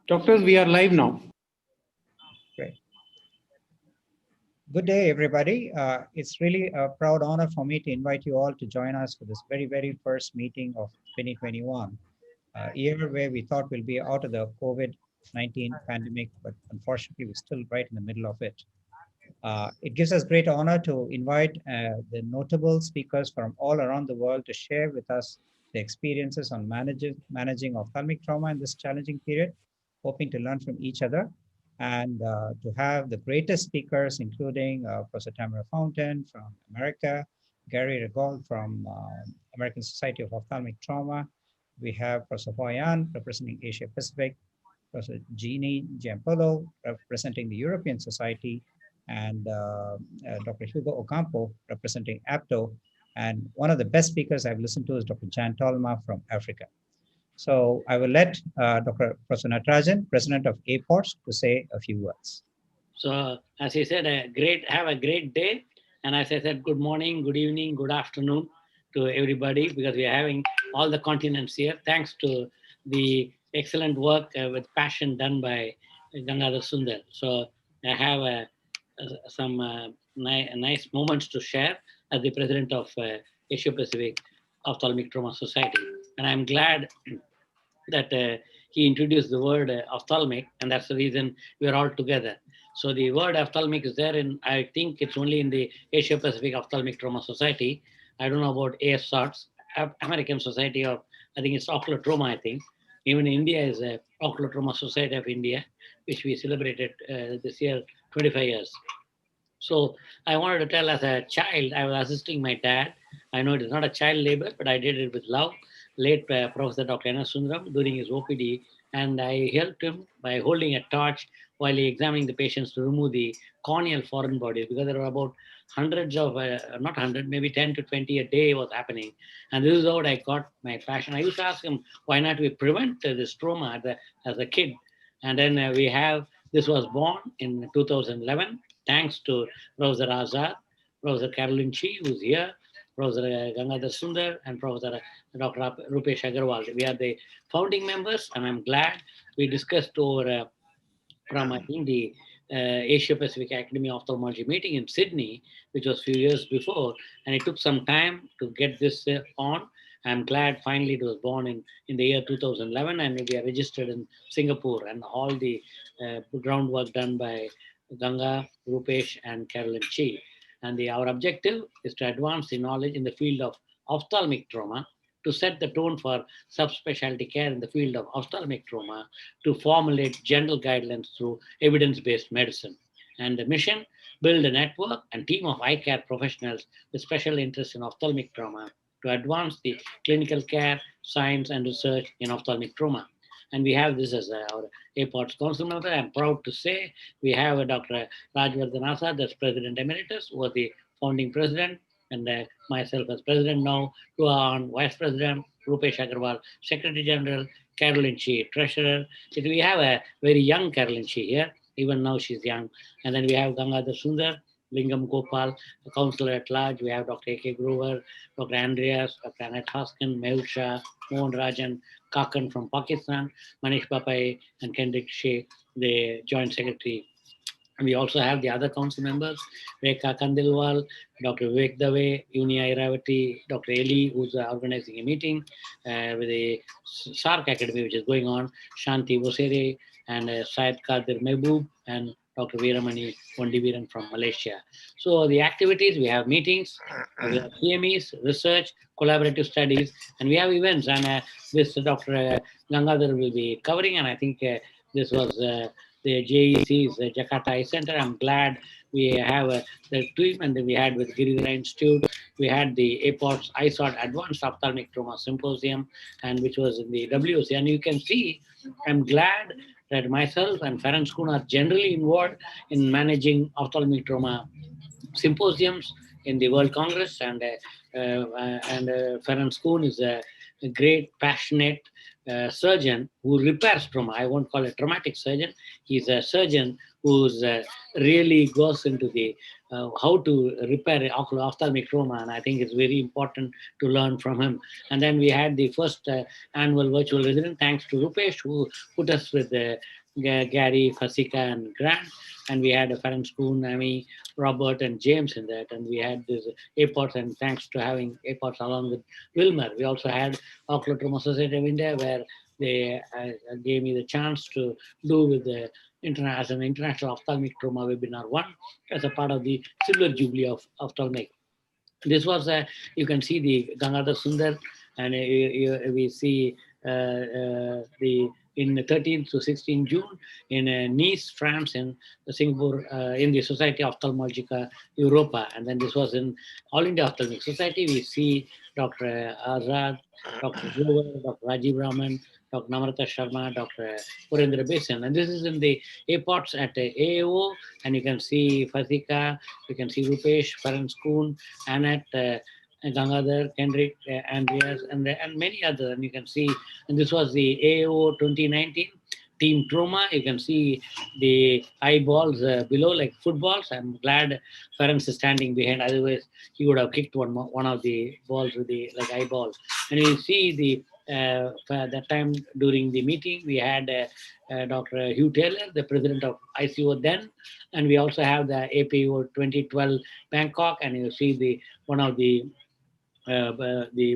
Doctors, we are live now. Great. Good day, everybody. It's really a proud honor for me to invite you all to join us for this very first meeting of 2021, a year where we thought we'll be out of the COVID-19 pandemic, but unfortunately, we're still right in the middle of it. It gives us great honor to invite the notable speakers from all around the world to share with us the experiences on managing ophthalmic trauma in this challenging period, hoping to learn from each other and to have the greatest speakers, including Professor Tamara Fountain from America, Gary Regaud from American Society of Ophthalmic Trauma. We have Professor Hoyan representing Asia Pacific, Professor Jeannie Giampolo representing the European Society, and Dr. Hugo Ocampo representing APTO. And one of the best speakers I've listened to is Dr. Jan Tolma from Africa. So I will let Dr. Professor Natarajan, President of APOTS, to say a few words. So as I said, have a great day. And as I said, good morning, good evening, good afternoon to everybody, because we are having all the continents here. Thanks to the excellent work with passion done by Gangadhar Sundar. So I have some nice moments to share as the president of Asia Pacific Ophthalmic Trauma Society. And I'm glad that he introduced the word ophthalmic, and that's the reason we're all together. So the word ophthalmic is there, and I think it's only in the Asia Pacific Ophthalmic Trauma Society. I don't know about ASOTS, American Society of, I think it's Ocular Trauma, I think. Even India is a Ocular Trauma Society of India, which we celebrated this year, 25 years. So I wanted to tell, as a child, I was assisting my dad. I know it is not a child labor, but I did it with love. Late Professor Dr. N. Sundaram during his OPD, and I helped him by holding a torch while he examining the patients to remove the corneal foreign bodies, because there were about hundreds of, not 100, maybe 10 to 20 a day was happening. And this is how I got my passion. I used to ask him, why not we prevent this trauma as a kid? And then this was born in 2011, thanks to Professor Azad, Professor Carolyn Chi, who's here, Professor Gangadhar Sundar, and Professor Dr. Rupesh Agarwal. We are the founding members, and I'm glad we discussed over from, I think, the Asia Pacific Academy of Ophthalmology meeting in Sydney, which was a few years before, and it took some time to get this on. I'm glad finally it was born in the year 2011, and we are registered in Singapore, and all the groundwork done by Ganga, Rupesh, and Carolyn Chi. And our objective is to advance the knowledge in the field of ophthalmic trauma, to set the tone for subspecialty care in the field of ophthalmic trauma, to formulate general guidelines through evidence-based medicine. And the mission, build a network and team of eye care professionals with special interest in ophthalmic trauma to advance the clinical care, science, and research in ophthalmic trauma. And we have this as our APOTS council member. I'm proud to say we have Dr. Rajvardhan Azad, that's President Emeritus, who was the founding president, and myself as president now, Tuan, Vice President, Rupesh Agarwal, Secretary General, Carolyn Chi, Treasurer. We have a very young Carolyn Chi here, even now she's young. And then we have Gangadhar Sundar, Lingam Gopal, the councillor at large. We have Dr. A.K. Grover, Dr. Andreas, Dr. Annette Hoskin, Mehul Shah, Mohan Rajan, Kakan from Pakistan, Manish Papai, and Kendrick Shea, the Joint Secretary. And we also have the other council members, Rekha Kandilwal, Dr. Vivek Dave, Uni Airavati, Dr. Eli, who's organizing a meeting with the SARC Academy, which is going on, Shanti Vosere, and Syed Kadir Mehboob, and Dr. Veeramani Pondiviran from Malaysia. So the activities, we have meetings, we have CMEs, research, collaborative studies, and we have events. And this Dr. Gangadhar will be covering, and I think this was the JEC's Jakarta Eye Center. I'm glad we have the team, and then we had with Giridhara Institute, we had the APOTS ISOT Advanced Ophthalmic Trauma Symposium, and which was in the WC. And you can see, I'm glad that myself and Ferenc Kuhn are generally involved in managing ophthalmic trauma symposiums in the World Congress, and Ferenc Kuhn is a great, passionate surgeon who repairs trauma. I won't call it traumatic surgeon. He's a surgeon who's really goes into the how to repair ophthalmic trauma, and I think it's very important to learn from him. And then we had the first annual virtual resident, thanks to Rupesh, who put us with Gary, Fasika, and Grant. And we had a Ferenc Kuhn, Amy, Robert, and James in that. And we had this APOTS, and thanks to having APOTS along with Wilmer, we also had Ocular Trauma Society of India, where they gave me the chance to do with the as an international ophthalmic trauma webinar one as a part of the silver jubilee of ophthalmic. This was you can see the Gangadhar Sundar, and we see the in 13th to 16 June in Nice, France, in Singapore, in the Society of Ophthalmologica Europa. And then this was in All India Ophthalmic Society. We see Dr. Azad, Dr. Grover, Dr. Rajiv Raman, Dr. Namrata Sharma, Dr. Purendra Besan. And this is in the APOTS at AAO. And you can see Fasika, you can see Rupesh, Ferenc Kuhn, Annette, Gangadhar, Kendrick, Andreas, and many others. And you can see, and this was the AO 2019 Team Trauma. You can see the eyeballs below, like footballs. I'm glad Ferenc is standing behind. Otherwise, he would have kicked one of the balls with the like eyeball. And you see the that time during the meeting, we had Dr. Hugh Taylor, the president of ICO then, and we also have the APO 2012 Bangkok, and you see the one of the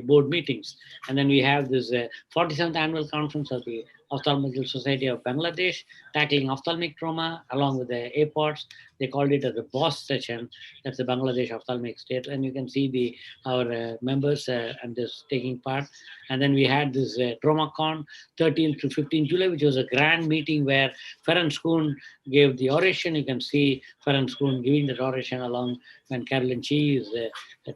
board meetings. And then we have this 47th annual conference of the Ophthalmic Society of Bangladesh, tackling ophthalmic trauma along with the APOTS. They called it as the BOSS session. That's the Bangladesh Ophthalmic State. And you can see our members and this taking part. And then we had this TraumaCon 13th to 15th July, which was a grand meeting where Ferenc Kuhn gave the oration. You can see Ferenc Kuhn giving that oration along when Carolyn Chi is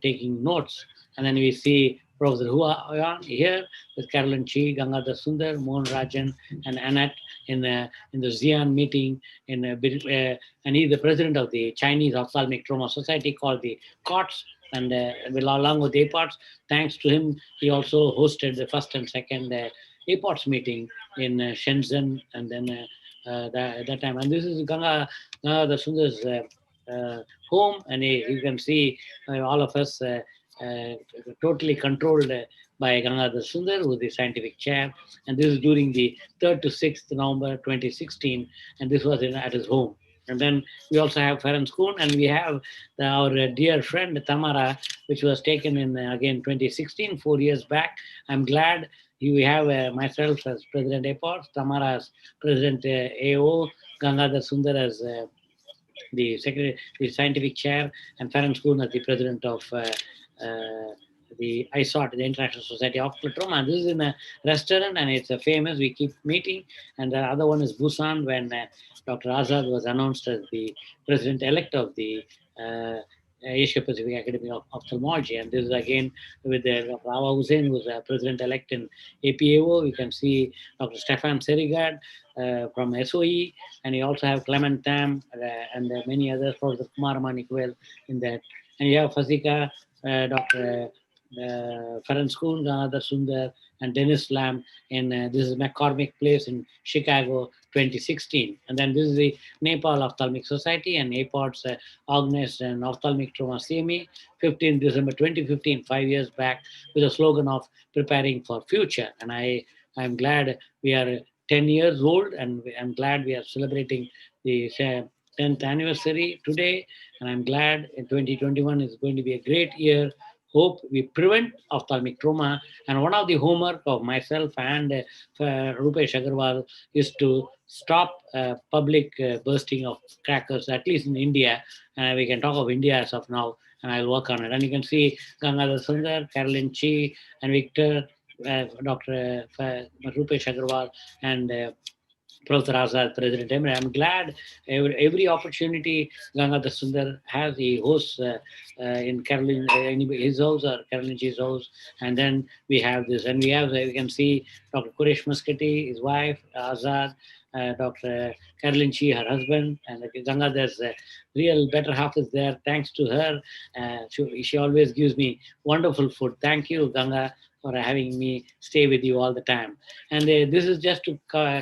taking notes. And then we see Professor Huan here with Carolyn Chi, Gangadhar Sundar, Mohan Rajan, and Annette in the Xi'an meeting. And he's the president of the Chinese Ophthalmic Trauma Society called the COTS. And along with APOTS, thanks to him, he also hosted the first and second APOTS meeting in Shenzhen. And then that time. And this is Gangadhar Sundar's home. And you can see all of us totally controlled by Gangadhar Sundar, who is the scientific chair. And this is during the 3rd to 6th November 2016. And this was at his home. And then we also have Ferenc Kuhn, and we have our dear friend Tamara, which was taken in, again, 2016, 4 years back. I'm glad we have myself as President APOTS, Tamara as President AO, Gangadhar Sundar as the secretary, the scientific chair, and Ferenc Kuhn as the president of the ISOT, the International Society of Trauma. This is in a restaurant, and it's famous. We keep meeting. And the other one is Busan, when Dr. Azad was announced as the president-elect of the Asia Pacific Academy of Ophthalmology. And this is again with Dr. Awa Hussain, who's president-elect in APAO. You can see Dr. Stefan Serigad from SOE, and you also have Clement Tam and many others, Professor Kumar Manikwel in that. And you have Fasika, Dr. Ferenc Kuhn, Gangadhar Sundar, and Dennis Lam in this is McCormick Place in Chicago, 2016. And then this is the Nepal Ophthalmic Society, and APOTS organized an ophthalmic trauma CME, 15 December 2015, 5 years back, with a slogan of preparing for future. And I'm glad we are 10 years old, and I'm glad we are celebrating the 10th anniversary today. And I'm glad in 2021 is going to be a great year. Hope we prevent ophthalmic trauma. And one of the homework of myself and Rupesh Agarwal is to stop public bursting of crackers, at least in India. We can talk of India as of now, and I'll work on it. And you can see Gangadhar Sundar, Carolyn Chi, and Victor, Dr. Rupesh Agarwal, and Professor Azad, President Emre. I'm glad every opportunity Gangadhar Sundar has, he hosts in Caroline, his house or Caroline Chi's house. And then we have this, and we have, we can see Dr. Quresh Musketi, his wife, Azad, Dr. Carolyn Chi, her husband, and Ganga, there's a real better half is there. Thanks to her. She always gives me wonderful food. Thank you, Ganga, for having me stay with you all the time. And this is just to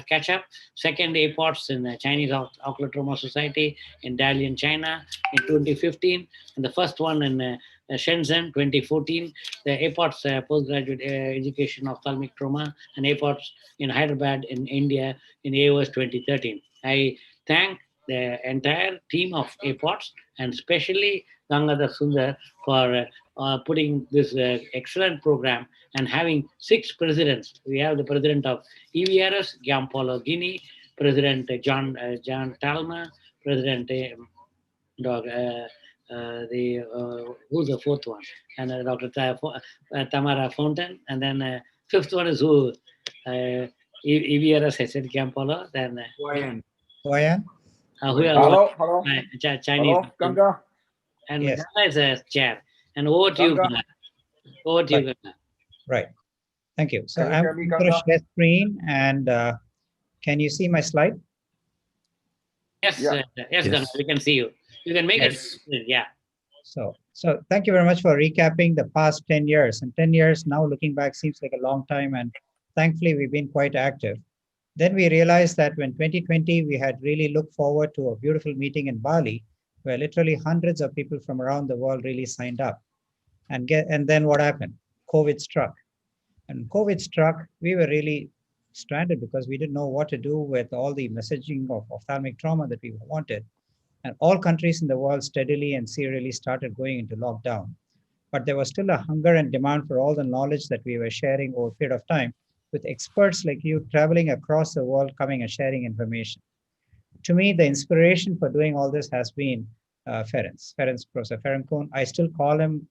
catch up. Second APOTS in the Chinese Ocular Trauma Society in Dalian, China in 2015, and the first one in Shenzhen 2014. The APOTS postgraduate education of ophthalmic trauma and APOTS in Hyderabad in India in AOS 2013. I thank the entire team of APOTS and especially Gangadhar Sundar for putting this excellent program and having 6 presidents. We have the president of EVRS, Giampaolo Guinea, President John Talma, President who's the fourth one? And Dr. Tamara Fountain. And then fifth one is who? EVRS, I said Giampaolo. Then Wayan. Hello. Chinese. Hello, Ganga. And Yes. Ganga is a chair. And over to you, Ganga. Over to you, Ganga. Right. Thank you. So Can you I'm hear me, going to Ganga? share screen, and can you see my slide? Yes, Yeah. yes, Ganga, we can see you. You can make Yes. it. Yeah. So thank you very much for recapping the past 10 years. And 10 years now, looking back, seems like a long time. And thankfully, we've been quite active. Then we realized that when 2020, we had really looked forward to a beautiful meeting in Bali, where literally hundreds of people from around the world really signed up. And then what happened? COVID struck. And COVID struck, we were really stranded because we didn't know what to do with all the messaging of ophthalmic trauma that we wanted. And all countries in the world steadily and serially started going into lockdown. But there was still a hunger and demand for all the knowledge that we were sharing over a period of time, with experts like you traveling across the world, coming and sharing information. To me, the inspiration for doing all this has been Professor Ferenc Kuhn. I still call him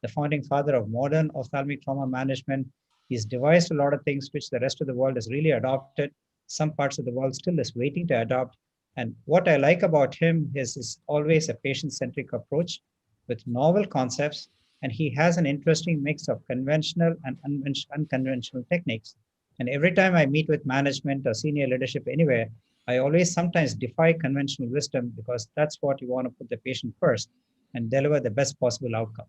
the founding father of modern ophthalmic trauma management. He's devised a lot of things which the rest of the world has really adopted. Some parts of the world still is waiting to adopt. And what I like about him is always a patient-centric approach with novel concepts, and he has an interesting mix of conventional and unconventional techniques. And every time I meet with management or senior leadership anywhere, I always sometimes defy conventional wisdom, because that's what you want to put the patient first and deliver the best possible outcome.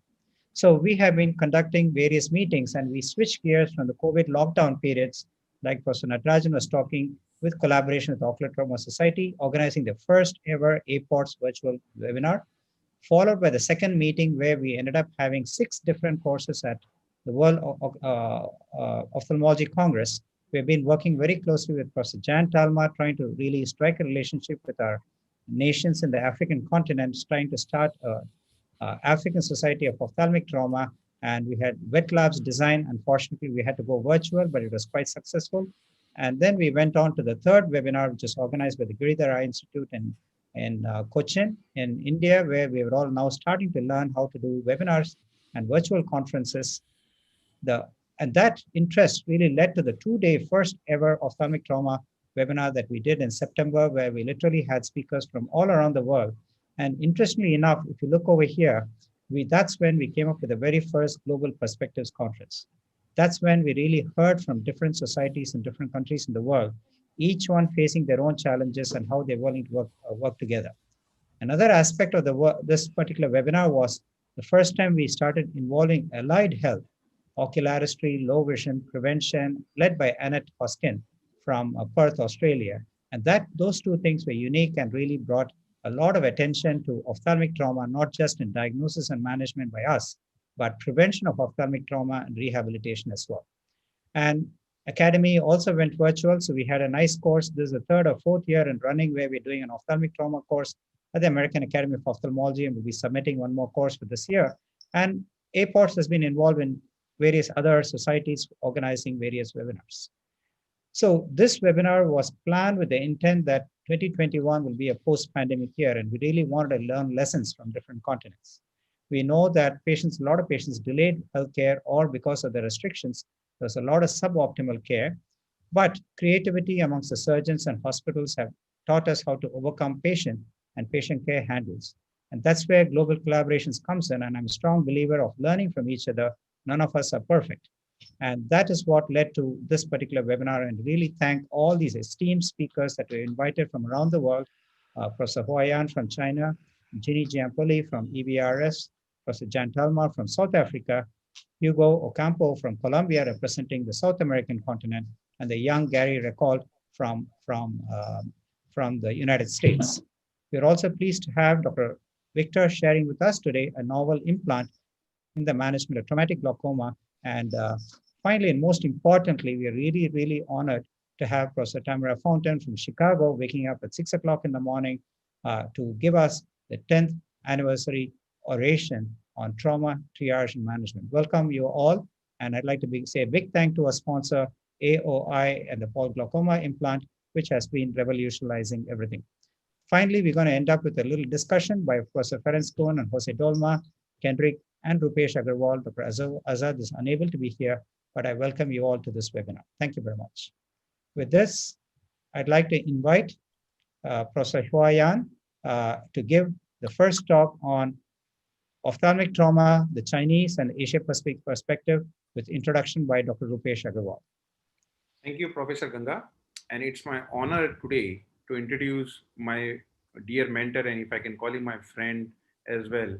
So we have been conducting various meetings, and we switched gears from the COVID lockdown periods, like Professor Natarajan was talking, with collaboration with Ocular Trauma Society, organizing the first ever APOTS virtual webinar, followed by the second meeting where we ended up having 6 different courses at the World Ophthalmology Congress. We've been working very closely with Professor Jan Talma, trying to really strike a relationship with our nations in the African continent, trying to start African Society of Ophthalmic Trauma. And we had wet labs design. Unfortunately, we had to go virtual, but it was quite successful. And then we went on to the third webinar, which is organized by the Giridhar Eye Institute in Cochin in India, where we are all now starting to learn how to do webinars and virtual conferences. And that interest really led to the 2-day first ever ophthalmic trauma webinar that we did in September, where we literally had speakers from all around the world. And interestingly enough, if you look over here, that's when we came up with the very first Global Perspectives Conference. That's when we really heard from different societies in different countries in the world, each one facing their own challenges and how they're willing to work together. Another aspect of this particular webinar was the first time we started involving allied health, ocularistry, low vision prevention, led by Annette Hoskin from Perth, Australia. And those 2 things were unique and really brought a lot of attention to ophthalmic trauma, not just in diagnosis and management by us, but prevention of ophthalmic trauma and rehabilitation as well. And Academy also went virtual, so we had a nice course. This is the 3rd or 4th year in running where we're doing an ophthalmic trauma course at the American Academy of Ophthalmology, and we'll be submitting one more course for this year. And APOTS has been involved in various other societies organizing various webinars. So this webinar was planned with the intent that 2021 will be a post-pandemic year, and we really wanted to learn lessons from different continents. We know that a lot of patients delayed healthcare, or because of the restrictions, there's a lot of suboptimal care. But creativity amongst the surgeons and hospitals have taught us how to overcome patient and patient care handles. And that's where global collaborations comes in. And I'm a strong believer of learning from each other. None of us are perfect. And that is what led to this particular webinar, and really thank all these esteemed speakers that were invited from around the world. Professor Huayan from China, Ginny Giampoli from EBRS, Professor Jan Talma from South Africa, Hugo Ocampo from Colombia, representing the South American continent, and the young Gary Recolt from the United States. We're also pleased to have Dr. Victor sharing with us today a novel implant in the management of traumatic glaucoma. And finally, and most importantly, we are really, really honored to have Professor Tamara Fountain from Chicago waking up at 6 o'clock in the morning to give us the 10th anniversary oration on trauma, triage, and management. Welcome you all. And I'd like to say a big thank to our sponsor, AOI, and the Paul Glaucoma implant, which has been revolutionizing everything. Finally, we're going to end up with a little discussion by Professor Ferenc Cohen and Jose Dolma, Kendrick, and Rupesh Agarwal. Dr. Azad is unable to be here, but I welcome you all to this webinar. Thank you very much. With this, I'd like to invite Professor Huayan to give the first talk on ophthalmic trauma, the Chinese and Asia Pacific perspective, with introduction by Dr. Rupesh Agarwal. Thank you, Professor Ganga. And it's my honor today to introduce my dear mentor, and if I can call him my friend as well,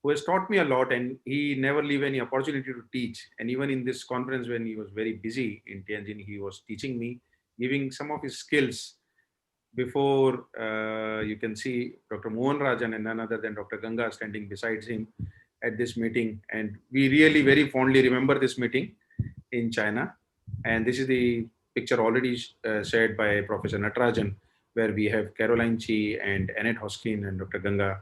who has taught me a lot, and he never leave any opportunity to teach. And even in this conference, when he was very busy in Tianjin, he was teaching me, giving some of his skills. Before you can see Dr. Mohan Rajan and none other than Dr. Ganga standing beside him at this meeting. And we really very fondly remember this meeting in China. And this is the picture already shared by Professor Natarajan, where we have Caroline Chi and Annette Hoskin and Dr. Ganga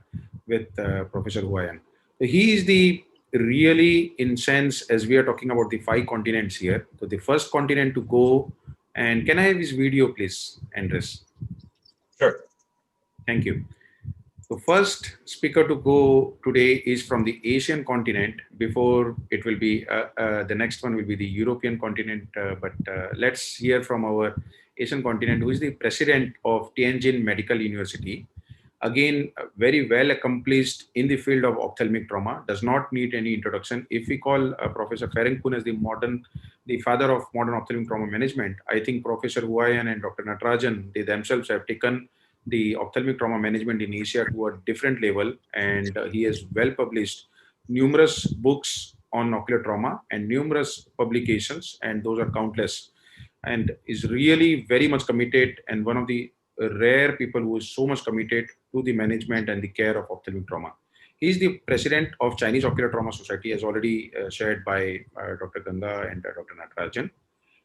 with Professor Huayan. So he is the really, in sense, as we are talking about the 5 continents here. So the first continent to go, and can I have his video, please, Andres? Sure. Thank you. The first speaker to go today is from the Asian continent. Before it will be, the next one will be the European continent. But let's hear from our Asian continent, who is the president of Tianjin Medical University. Again, very well accomplished in the field of ophthalmic trauma, does not need any introduction. If we call Professor Ferenc Cohen as the father of modern ophthalmic trauma management, I think Professor Huayan and Dr. Natarajan, they themselves have taken the ophthalmic trauma management in Asia to a different level, and he has well published numerous books on ocular trauma and numerous publications, and those are countless, and is really very much committed, and one of the rare people who is so much committed to the management and the care of ophthalmic trauma. He is the president of Chinese Ocular Trauma Society, as already shared by Dr. Ganga and Dr. Natarajan.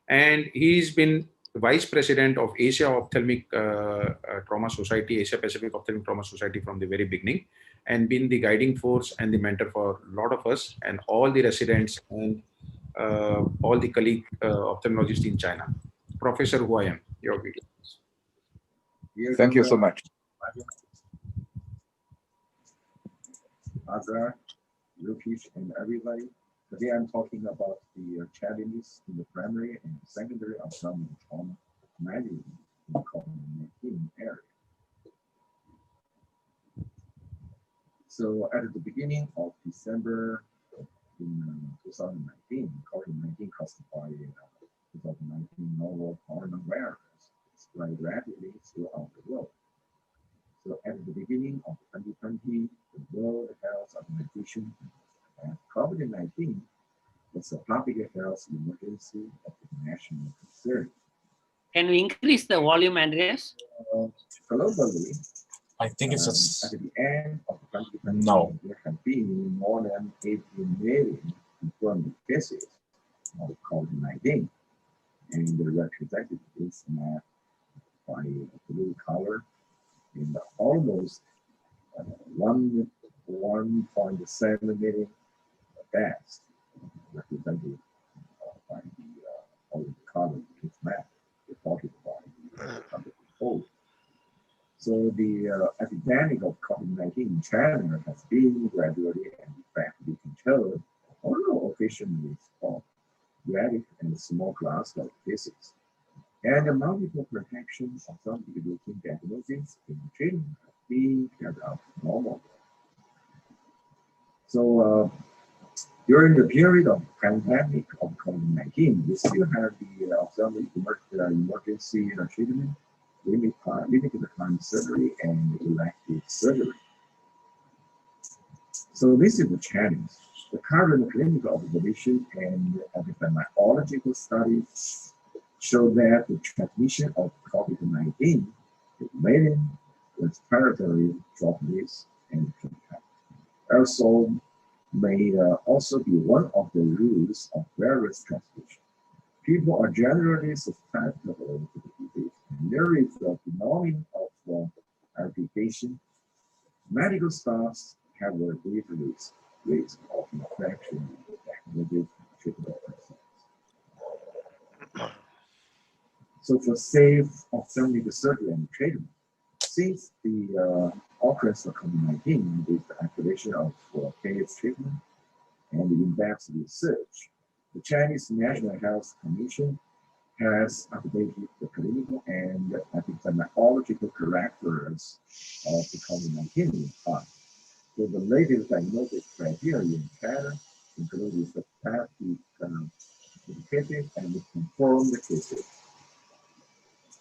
And he's been vice president of Asia Ophthalmic Trauma Society, Asia Pacific Ophthalmic Trauma Society from the very beginning, and been the guiding force and the mentor for a lot of us and all the residents and all the colleague ophthalmologists in China. Professor Huayan, your video. Thank you so much. Azar, Rupesh, and everybody. Today I'm talking about the challenges in the primary and secondary ophthalmic trauma management in the COVID-19 area. So at the beginning of December in 2019, COVID-19 caused by 2019 novel coronavirus spread rapidly throughout the world. So at the beginning of 2020, the World Health Organization and COVID-19 was a public health emergency of national concern. Can we increase the volume, Andreas? Globally, I think it's just at the end of 2020, no. there have been more than 18 million confirmed cases of COVID-19, and the represented is mapped by a blue color in almost 1.7 million deaths represented by the color in this map reported by the WHO. So the epidemic of COVID-19 in China has been gradually and effectively controlled, although occasionally for radic and small class of cases. And the multiple protections of some routine diagnoses in treatment have been carried out normally. So During the period of pandemic of COVID-19, we still have the ophthalmic emergency treatment, limited time surgery, and elective surgery. So this is the challenge. The current clinical observation and epidemiological studies show that the transmission of COVID-19 is mainly respiratory droplets and contact. Aerosol may also be one of the roots of virus transmission. People are generally susceptible to the disease, and there is a phenomenon of aggregation. Medical staffs have a greater risk of infection with treatment process. So for safe ophthalmic surgery and treatment, since the occurrence of COVID-19 with the activation of phase treatment and the in-depth research, the Chinese National Health Commission has updated the clinical and epidemiological characters of the COVID-19 in time. So the latest diagnosis criteria in China includes the cases and confirmed cases.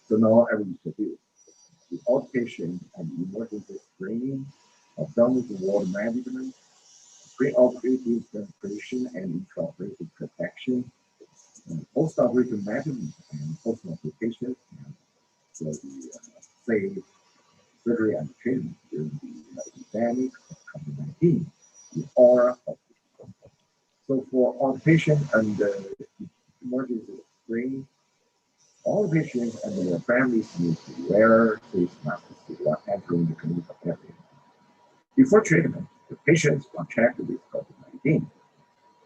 So now I will introduce the outpatient and emergency screening, ophthalmic ward management, pre-operative preparation and intraoperative protection, post-operative management and post-application, so the safe surgery and treatment during the epidemic of COVID-19 in all hospitals. So for outpatient and emergency screening, all patients and their families need to wear face masks while entering the clinical area. Before treatment, the patients are checked with COVID-19,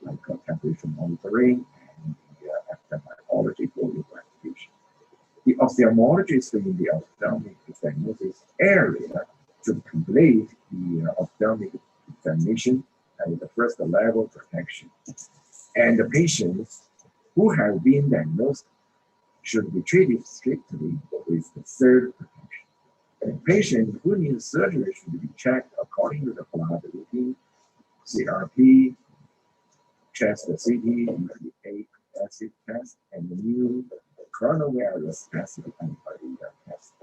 like temperature monitoring and the epidemiological investigation. The ophthalmologist in the ophthalmic diagnosis area should complete the ophthalmic examination and the first level protection. And the patients who have been diagnosed should be treated strictly with the third protection. And patients who need surgery should be checked according to the blood routine, CRP, chest CT, nucleic acid test, and the new coronavirus test antibody test.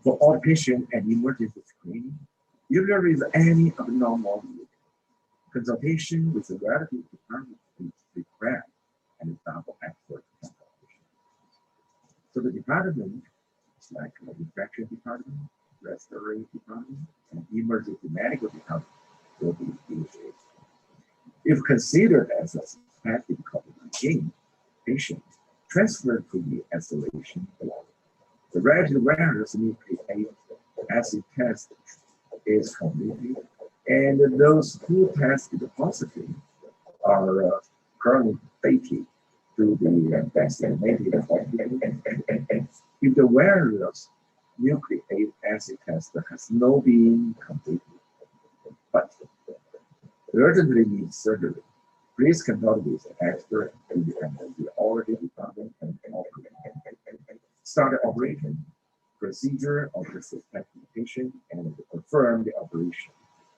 For outpatient and emergency screening, if there is any abnormality, consultation with the relative department is required and double expert consultation. So the department, like the infection department, respiratory department, and emergency medical department, will be initiated. If considered as a suspected COVID-19 patient transferred to the isolation ward, the relative virus nucleic acid test is completed, and those who tested positive are currently dated to the designated hospital. If the virus nucleic acid test has not been completed, but urgently needs surgery, please consult with an expert in the already department and start the operation procedure of the suspected patient and confirm the operation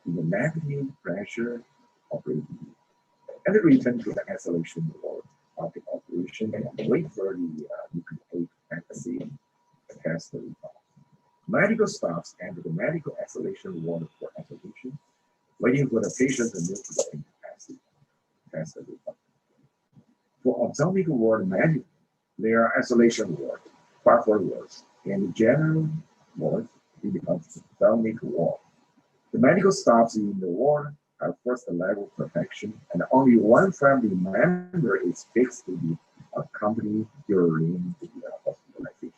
in the negative pressure operating and return to the isolation ward of the operation and wait for the nucleic acid test result. Medical staffs enter the medical isolation ward for isolation, waiting for the patient to move to the acid test result. For ophthalmic ward management, there are isolation wards, buffer wards, and general wards in the ophthalmic ward. The medical staffs in the ward have first level protection, and only one family member is fixed to be accompanied during the hospitalization.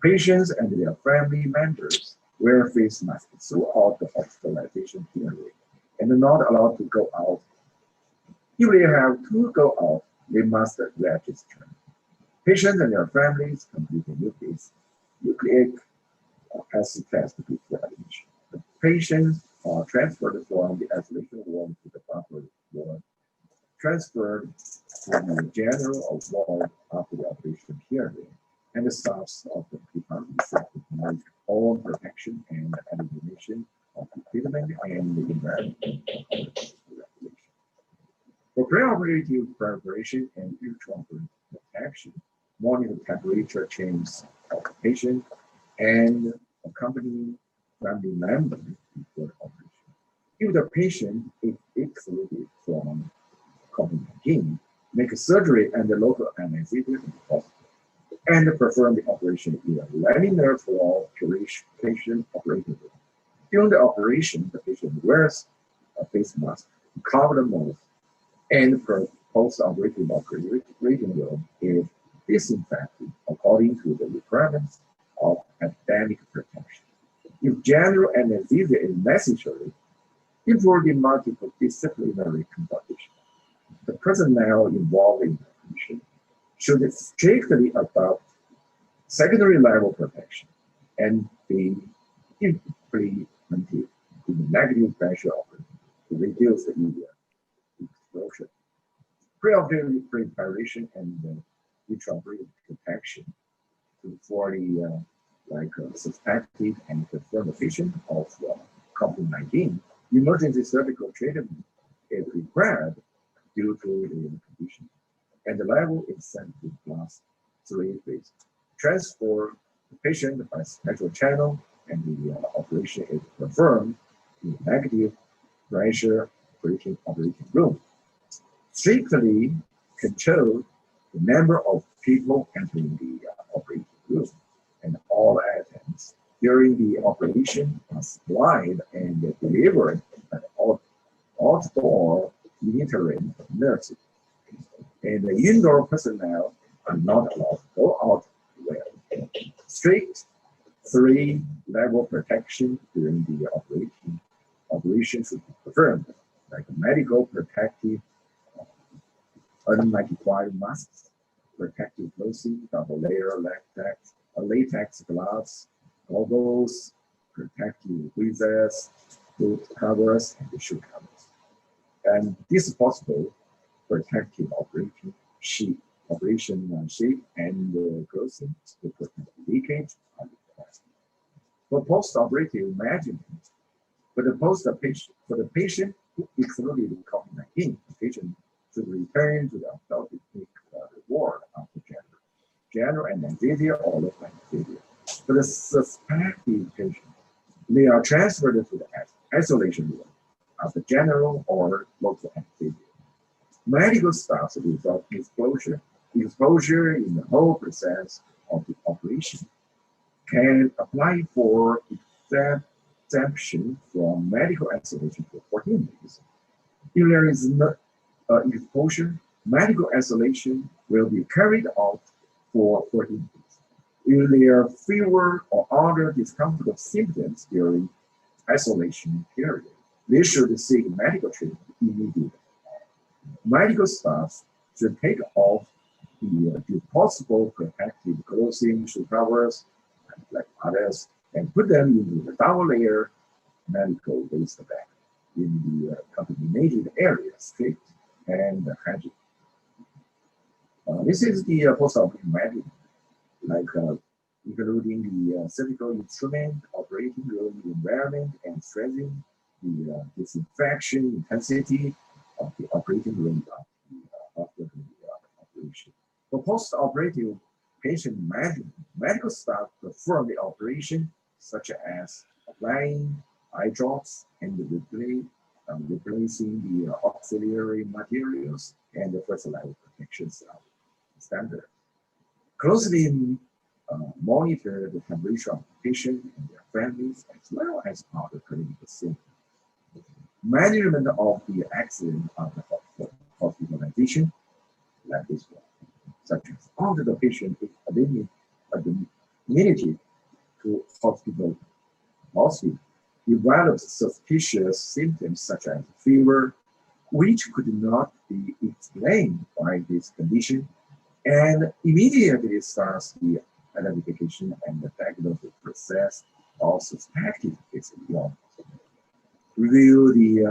Patients and their family members wear face masks throughout the hospitalization period and are not allowed to go out. If they have to go out, they must register. Patients and their families complete the nucleic acid test before admission. The patients are transferred from the isolation ward to the buffer ward, transferred to the general ward after the operation period, and the staffs of the department should provide all protection and elimination of the treatment and the environment regulation. For preoperative preparation and intraoperative protection, monitor temperature changes of the patient and accompanying family members before operation. If the patient is excluded from COVID-19, make surgery and local anesthesia in the hospital, and perform the operation in a laminar flow patient operating room. During the operation, the patient wears a face mask to cover the mouth, and post-operative operating room is disinfected according to the requirements of epidemic protection. If general anesthesia is necessary, before the multiple disciplinary consultation, the personnel involved in the operation should strictly adopt secondary level protection and be implemented in negative pressure operating to reduce the media exposure. Preoperative preparation and intraoperative protection for the suspected and confirmed patient of COVID-19, emergency surgical treatment is required due to the condition, and the level is set to class 3 phase. Transfer the patient by special channel, and the operation is performed in negative pressure operating room. Strictly control the number of people entering the operating room, and all items during the operation are supplied and delivered by outdoor monitoring nurses. And the indoor personnel are not allowed to go out well. Strict 3-level protection during the operation should be performed, like medical protective N95 masks, protective clothing, double layer latex gloves, goggles, protective visors, boot covers, and shoe covers. And this is possible protective operation sheet, and clothing to protect leakage are required. For post-operative management, for the patient who excluded COVID-19, the patient should return to the orthopedic ward after general anesthesia or local anesthesia. For the suspected patient, they are transferred to the isolation room after general or local anesthesia. Medical staff without exposure in the whole process of the operation can apply for exemption from medical isolation for 14 days. If there is no exposure, medical isolation will be carried out for 14 days. If there are fever or other discomfort symptoms during isolation period, they should seek medical treatment immediately. Medical staff should take off the possible protective clothing, shoe covers, like others, and put them into the double layer medical waste bag in the contaminated area, strict and hygiene. This is the post-operative management, including the surgical instrument, operating room environment, and stressing the disinfection intensity of the operating room after the operation. For post-operative patient management, medical staff perform the operation such as applying eye drops and replacing the auxiliary materials and the first level protection standard. Closely monitor the temperature of the patient and their families, as well as other clinical symptoms. Management of the accident of the hospitalization, like this one, such as after the patient is admitted to hospital, develops suspicious symptoms such as fever, which could not be explained by this condition, and immediately starts the identification and the diagnosis process of suspected illness. Review the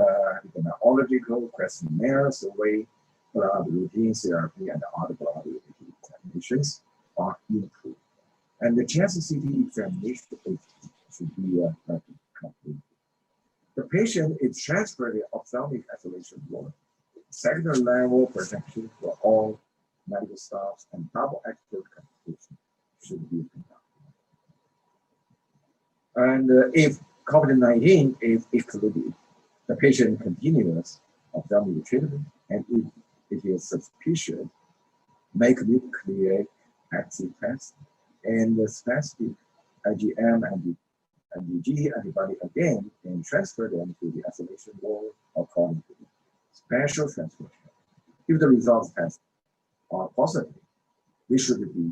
epidemiological questionnaire, survey, blood routine therapy, and other blood routine examinations are improved. And the chest CT examination should be complete. The patient is transferred to ophthalmic isolation ward. Secondary level protection for all medical staffs and double expert consultation should be conducted. And if COVID-19 is excluded, the patient continues ophthalmic treatment, and if it is suspicious, make nucleic acid test and the specific IgM and IgG antibody again and transfer them to the isolation ward according to the special transfer. If the results are positive, we should be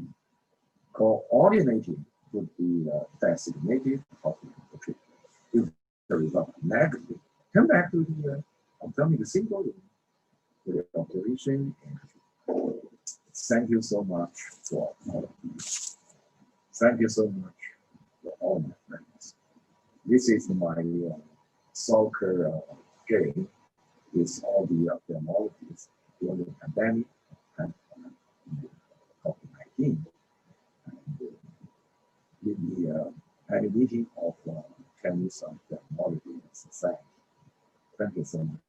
coordinating with the designated hospital for treatment. If the result is negative, come back to the ophthalmic single room with the observation and treatment. Thank you so much for all of you. Thank you so much for all my friends. This is my soccer game with all the ophthalmologists during the pandemic and COVID-19. In the annual meeting of Chinese Ophthalmology Society. Thank you so much.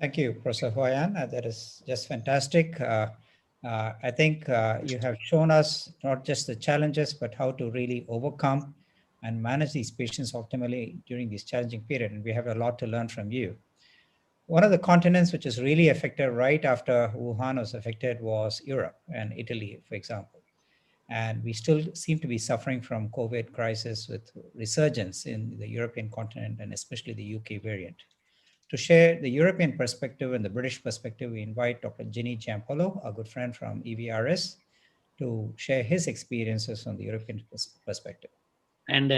Thank you, Professor Huayan. That is just fantastic. I think you have shown us not just the challenges, but how to really overcome and manage these patients optimally during this challenging period. And we have a lot to learn from you. One of the continents which is really affected right after Wuhan was affected was Europe and Italy, for example. And we still seem to be suffering from COVID crisis with resurgence in the European continent and especially the UK variant. To share the European perspective and the British perspective, we invite Dr. Ginny Giampolo, a good friend from EVRS, to share his experiences on the European perspective. And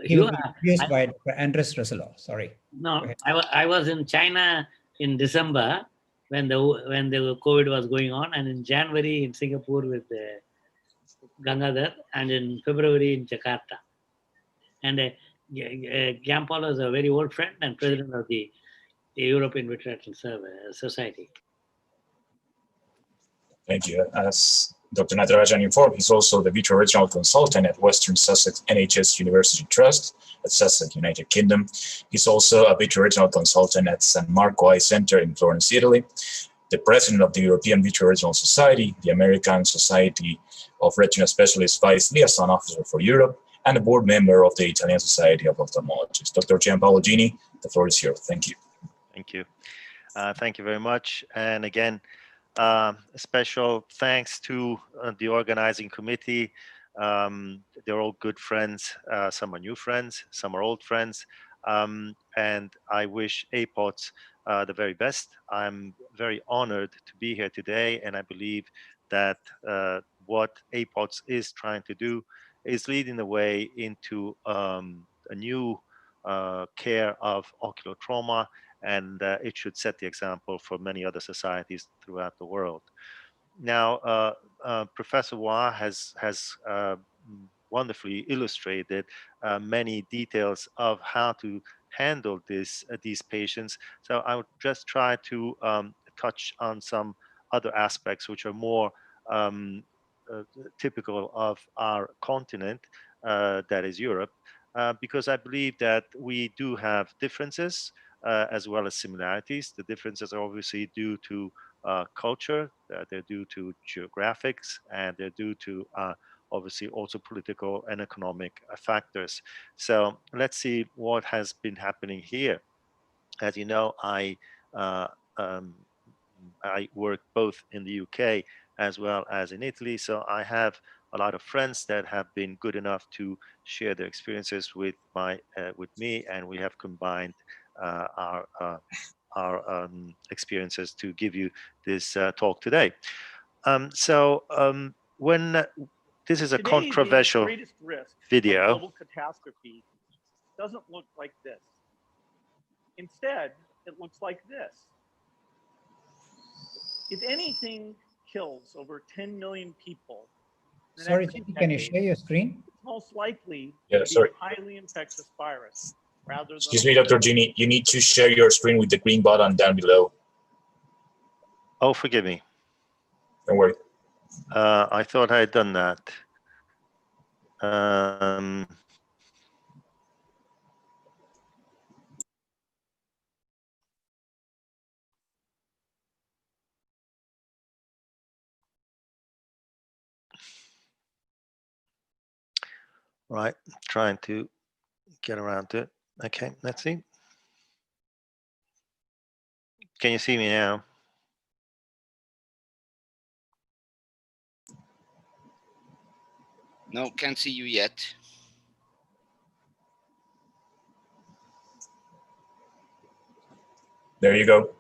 he will be introduced by Dr. Andres Rosello. Sorry. No, I was in China in December when the COVID was going on, and in January in Singapore with Gangadhar, and in February in Jakarta. And Giampolo is a very old friend and president of the European Vitreoretinal Society. Thank you. As Dr. Natarajan informed, he's also the vitreoretinal consultant at Western Sussex NHS University Trust at Sussex, United Kingdom. He's also a vitreoretinal consultant at San Marco Eye Center in Florence, Italy, the president of the European Vitreoretinal Society, the American Society of Retina Specialists Vice Liaison Officer for Europe, and a board member of the Italian Society of Ophthalmologists. Dr. Giampaolo Gini, the floor is yours. Thank you. Thank you. Thank you very much. And again, a special thanks to the organizing committee. They're all good friends. Some are new friends, some are old friends. And I wish APOTS the very best. I'm very honored to be here today, and I believe that what APOTS is trying to do is leading the way into a new care of ocular trauma, and it should set the example for many other societies throughout the world. Now, Professor Hua has wonderfully illustrated many details of how to handle these patients. So I would just try to touch on some other aspects which are more typical of our continent, that is Europe, because I believe that we do have differences as well as similarities. The differences are obviously due to culture, they're due to geographics, and they're due to obviously also political and economic factors. So let's see what has been happening here. As you know, I work both in the UK as well as in Italy, so I have a lot of friends that have been good enough to share their experiences with me, and we have combined our experiences to give you this talk today. When this is a Today, controversial the greatest risk video. of global catastrophe doesn't look like this. Instead, it looks like this. If anything kills over 10 million people, Sorry, can you share your screen? It's most likely Yeah, to be sorry. a highly infectious virus rather than. Excuse me, Dr. Gini, you need to share your screen with the green button down below. Oh, forgive me. Don't worry. I thought I had done that. Right, trying to get around to it. Okay, let's see. Can you see me now? No, can't see you yet. There you go.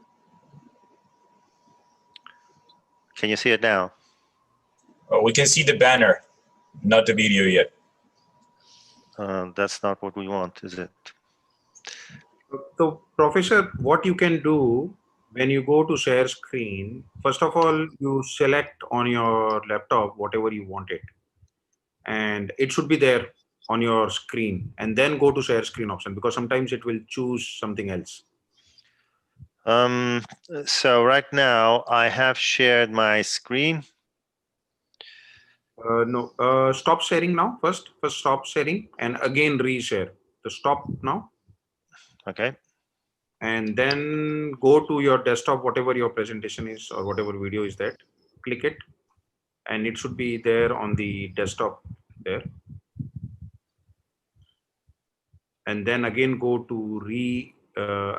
Can you see it now? Oh, we can see the banner, not the video yet. That's not what we want, is it? So, Professor, what you can do when you go to share screen, first of all, you select on your laptop whatever you want it, and it should be there on your screen, and then go to share screen option, because sometimes it will choose something else. So right now I have shared my screen. No, stop sharing now. First stop sharing and again reshare. So stop now. Okay. And then go to your desktop, whatever your presentation is or whatever video is that. Click it, and it should be there on the desktop there. And then again go to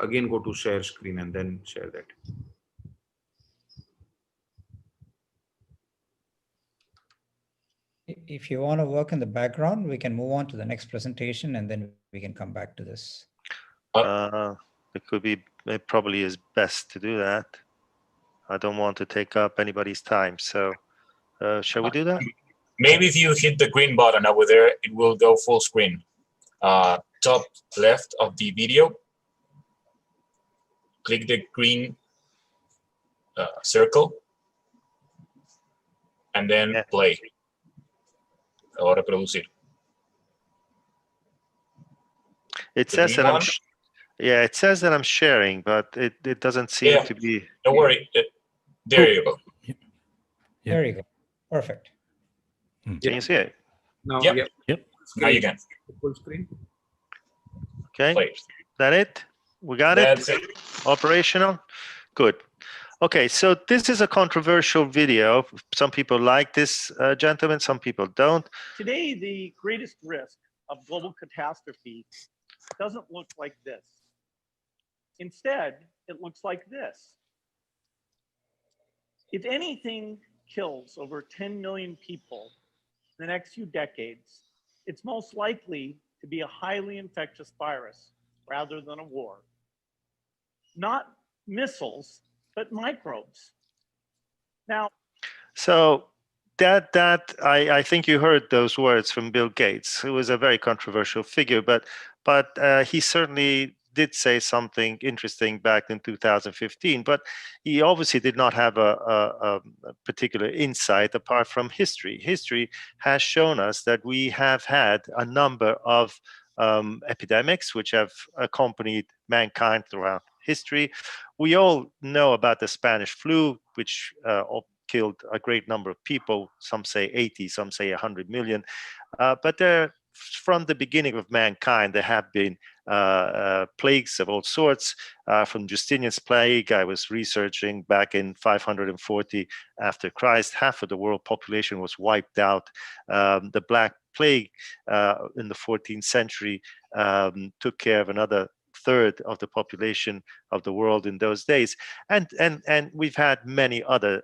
again go to share screen and then share that. If you want to work in the background, we can move on to the next presentation and then we can come back to this. It probably is best to do that. I don't want to take up anybody's time. So shall we do that? Maybe if you hit the green button over there, it will go full screen. Top left of the video, click the green circle, and then play or reproducir. It says that it says that I'm sharing, but it doesn't seem to be. Don't worry. There you go. There you go. Perfect. Can you see it? Now, yep. Now you can. Full screen. Okay. Is that it? We got That's it? Operational? Good. Okay, so this is a controversial video. Some people like this gentleman, some people don't. Today, the greatest risk of global catastrophe doesn't look like this. Instead, it looks like this. If anything kills over 10 million people in the next few decades, it's most likely to be a highly infectious virus rather than a war. Not missiles, but microbes. Now, so I think you heard those words from Bill Gates, who was a very controversial figure, but he certainly did say something interesting back in 2015, but he obviously did not have a particular insight apart from history. History has shown us that we have had a number of epidemics which have accompanied mankind throughout history. We all know about the Spanish flu, which killed a great number of people. Some say 80, some say 100 million. But from the beginning of mankind, there have been plagues of all sorts. From Justinian's plague, I was researching back in 540 after Christ, half of the world population was wiped out. The Black Plague in the 14th century took care of another third of the population of the world in those days, and we've had many other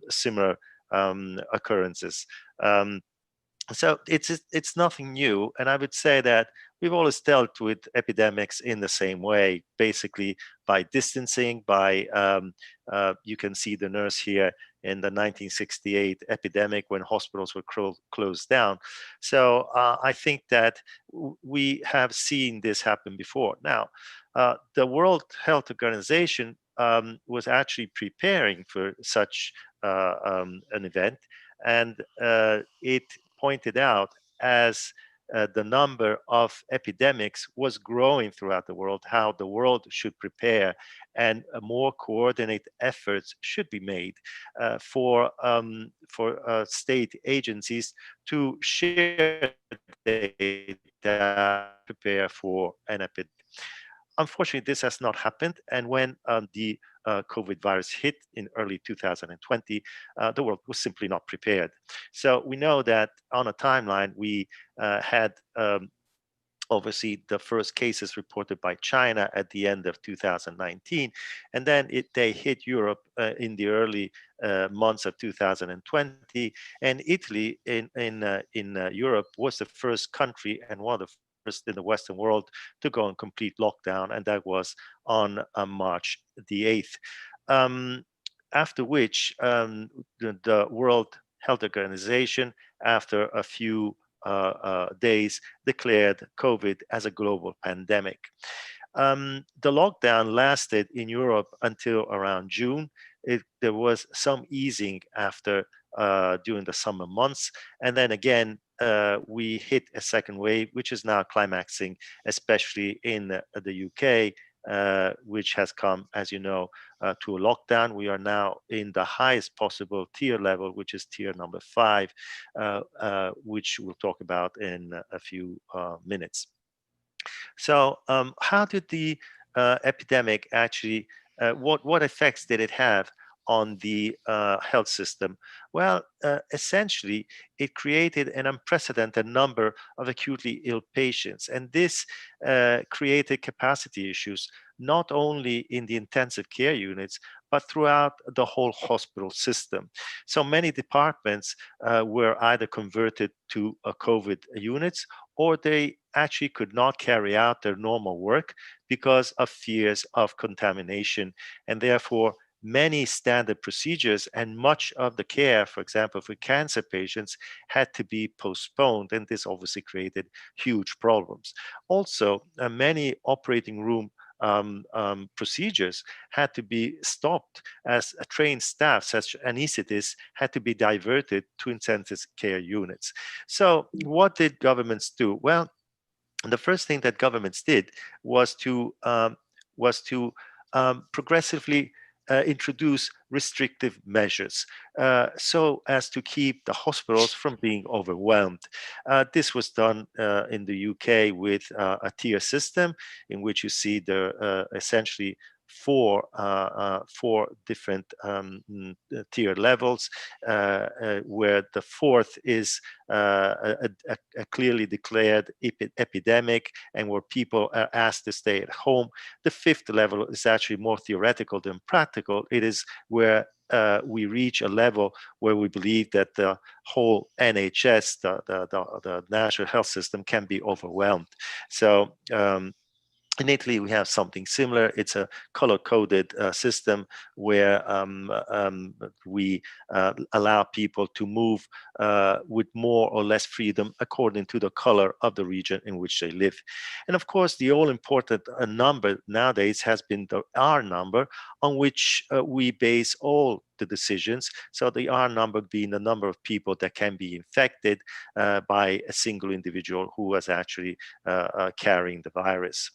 similar occurrences. So it's nothing new, and I would say that we've always dealt with epidemics in the same way, basically by distancing, by you can see the nurse here in the 1968 epidemic when hospitals were closed down. So I think that we have seen this happen before. Now, the World Health Organization was actually preparing for such an event, and it pointed out as the number of epidemics was growing throughout the world, how the world should prepare and more coordinated efforts should be made for state agencies to share data, prepare for an epidemic. unfortunately, this has not happened. And when the COVID virus hit in early 2020, the world was simply not prepared. So we know that on a timeline, we had obviously the first cases reported by China at the end of 2019, and then they hit Europe in the early months of 2020, and Italy in Europe was the first country and one of the first in the Western world to go on complete lockdown, and that was on March the 8th. After which the World Health Organization, after a few days, declared COVID as a global pandemic. The lockdown lasted in Europe until around June. There was some easing after during the summer months, and then again we hit a second wave, which is now climaxing, especially in the UK, which has come, as you know, to a lockdown. We are now in the highest possible tier level, which is tier number 5, which we'll talk about in a few minutes. So how did the epidemic actually, what effects did it have on the health system? Well, essentially, it created an unprecedented number of acutely ill patients. And this created capacity issues, not only in the intensive care units, but throughout the whole hospital system. So many departments were either converted to COVID units, or they actually could not carry out their normal work because of fears of contamination. And therefore, many standard procedures and much of the care, for example, for cancer patients, had to be postponed. And this obviously created huge problems. Also, many operating room procedures had to be stopped as a trained staff, such anesthetists, had to be diverted to intensive care units. So what did governments do? Well, the first thing that governments did was to progressively introduce restrictive measures so as to keep the hospitals from being overwhelmed. This was done in the UK with a tier system in which you see the essentially four different tier levels, where the fourth is a clearly declared epidemic and where people are asked to stay at home. The fifth level is actually more theoretical than practical. It is where we reach a level where we believe that the whole NHS, the national health system, can be overwhelmed. So in Italy, we have something similar. It's a color-coded system where we allow people to move with more or less freedom according to the color of the region in which they live. And of course, the all-important number nowadays has been the R number, on which we base all the decisions. So the R number being the number of people that can be infected by a single individual who was actually carrying the virus.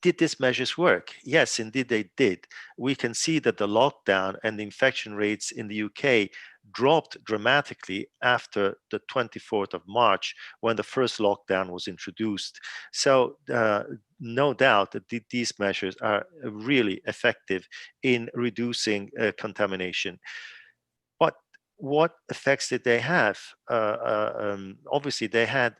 Did these measures work? Yes, indeed they did. We can see that the lockdown and the infection rates in the UK dropped dramatically after the 24th of March, when the first lockdown was introduced. So no doubt that these measures are really effective in reducing contamination. But what effects did they have? Obviously, they had,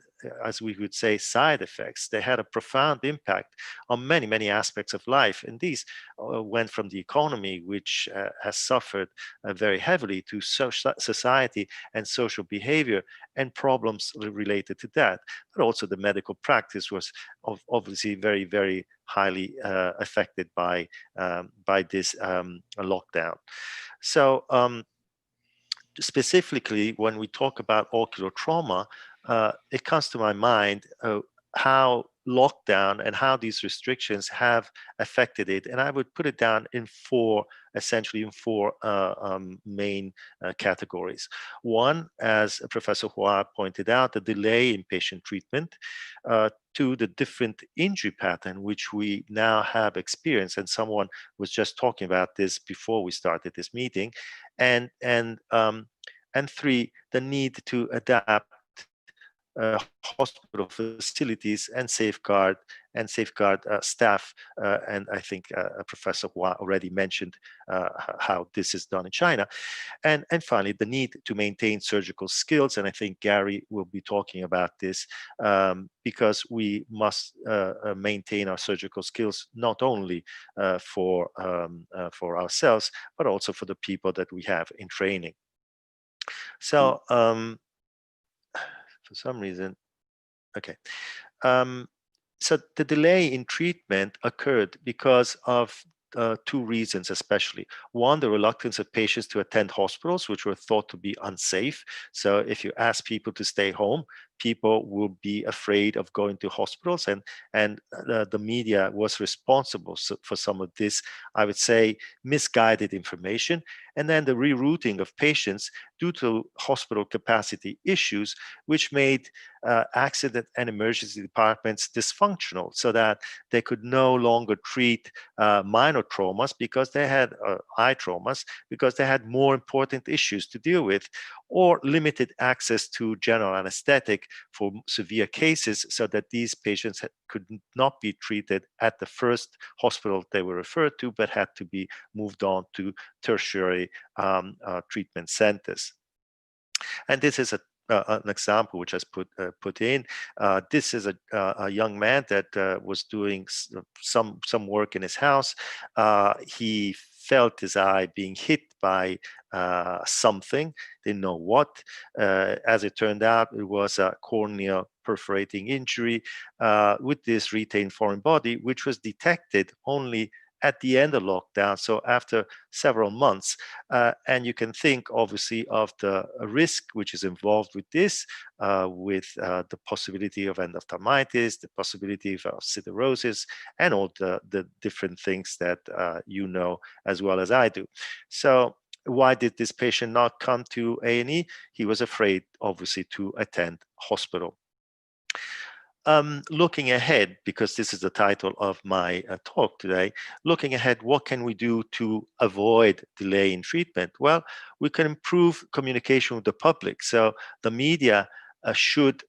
as we would say, side effects. They had a profound impact on many, many aspects of life. And these went from the economy, which has suffered very heavily, to society and social behavior and problems related to that. But also the medical practice was obviously very, very highly affected by this lockdown. So specifically, when we talk about ocular trauma, it comes to my mind how lockdown and how these restrictions have affected it. And I would put it down in essentially in four main categories. One, as Professor Hua pointed out, the delay in patient treatment. Two, the different injury pattern which we now have experienced, and someone was just talking about this before we started this meeting. And three, the need to adapt hospital facilities and safeguard staff. And I think Professor Hua already mentioned how this is done in China. And finally, the need to maintain surgical skills. And I think Gary will be talking about this, because we must maintain our surgical skills, not only for ourselves, but also for the people that we have in training. So for some reason, okay. So the delay in treatment occurred because of two reasons, especially. One, the reluctance of patients to attend hospitals, which were thought to be unsafe. So if you ask people to stay home, people will be afraid of going to hospitals, and the media was responsible for some of this, I would say, misguided information. And then the rerouting of patients due to hospital capacity issues, which made accident and emergency departments dysfunctional, so that they could no longer treat minor traumas because they had eye traumas, because they had more important issues to deal with, or limited access to general anesthetic for severe cases, so that these patients could not be treated at the first hospital they were referred to, but had to be moved on to tertiary treatment centers. And this is an example which I put in. This is a young man that was doing some work in his house. He felt his eye being hit by something, didn't know what. As it turned out, it was a corneal perforating injury with this retained foreign body, which was detected only at the end of lockdown, so after several months. And you can think, obviously, of the risk which is involved with this, with the possibility of endophthalmitis, the possibility of siderosis, and all the different things that you know as well as I do. So why did this patient not come to A&E? He was afraid, obviously, to attend hospital. Looking ahead, because this is the title of my talk today, looking ahead, what can we do to avoid delay in treatment? Well, we can improve communication with the public. So the media should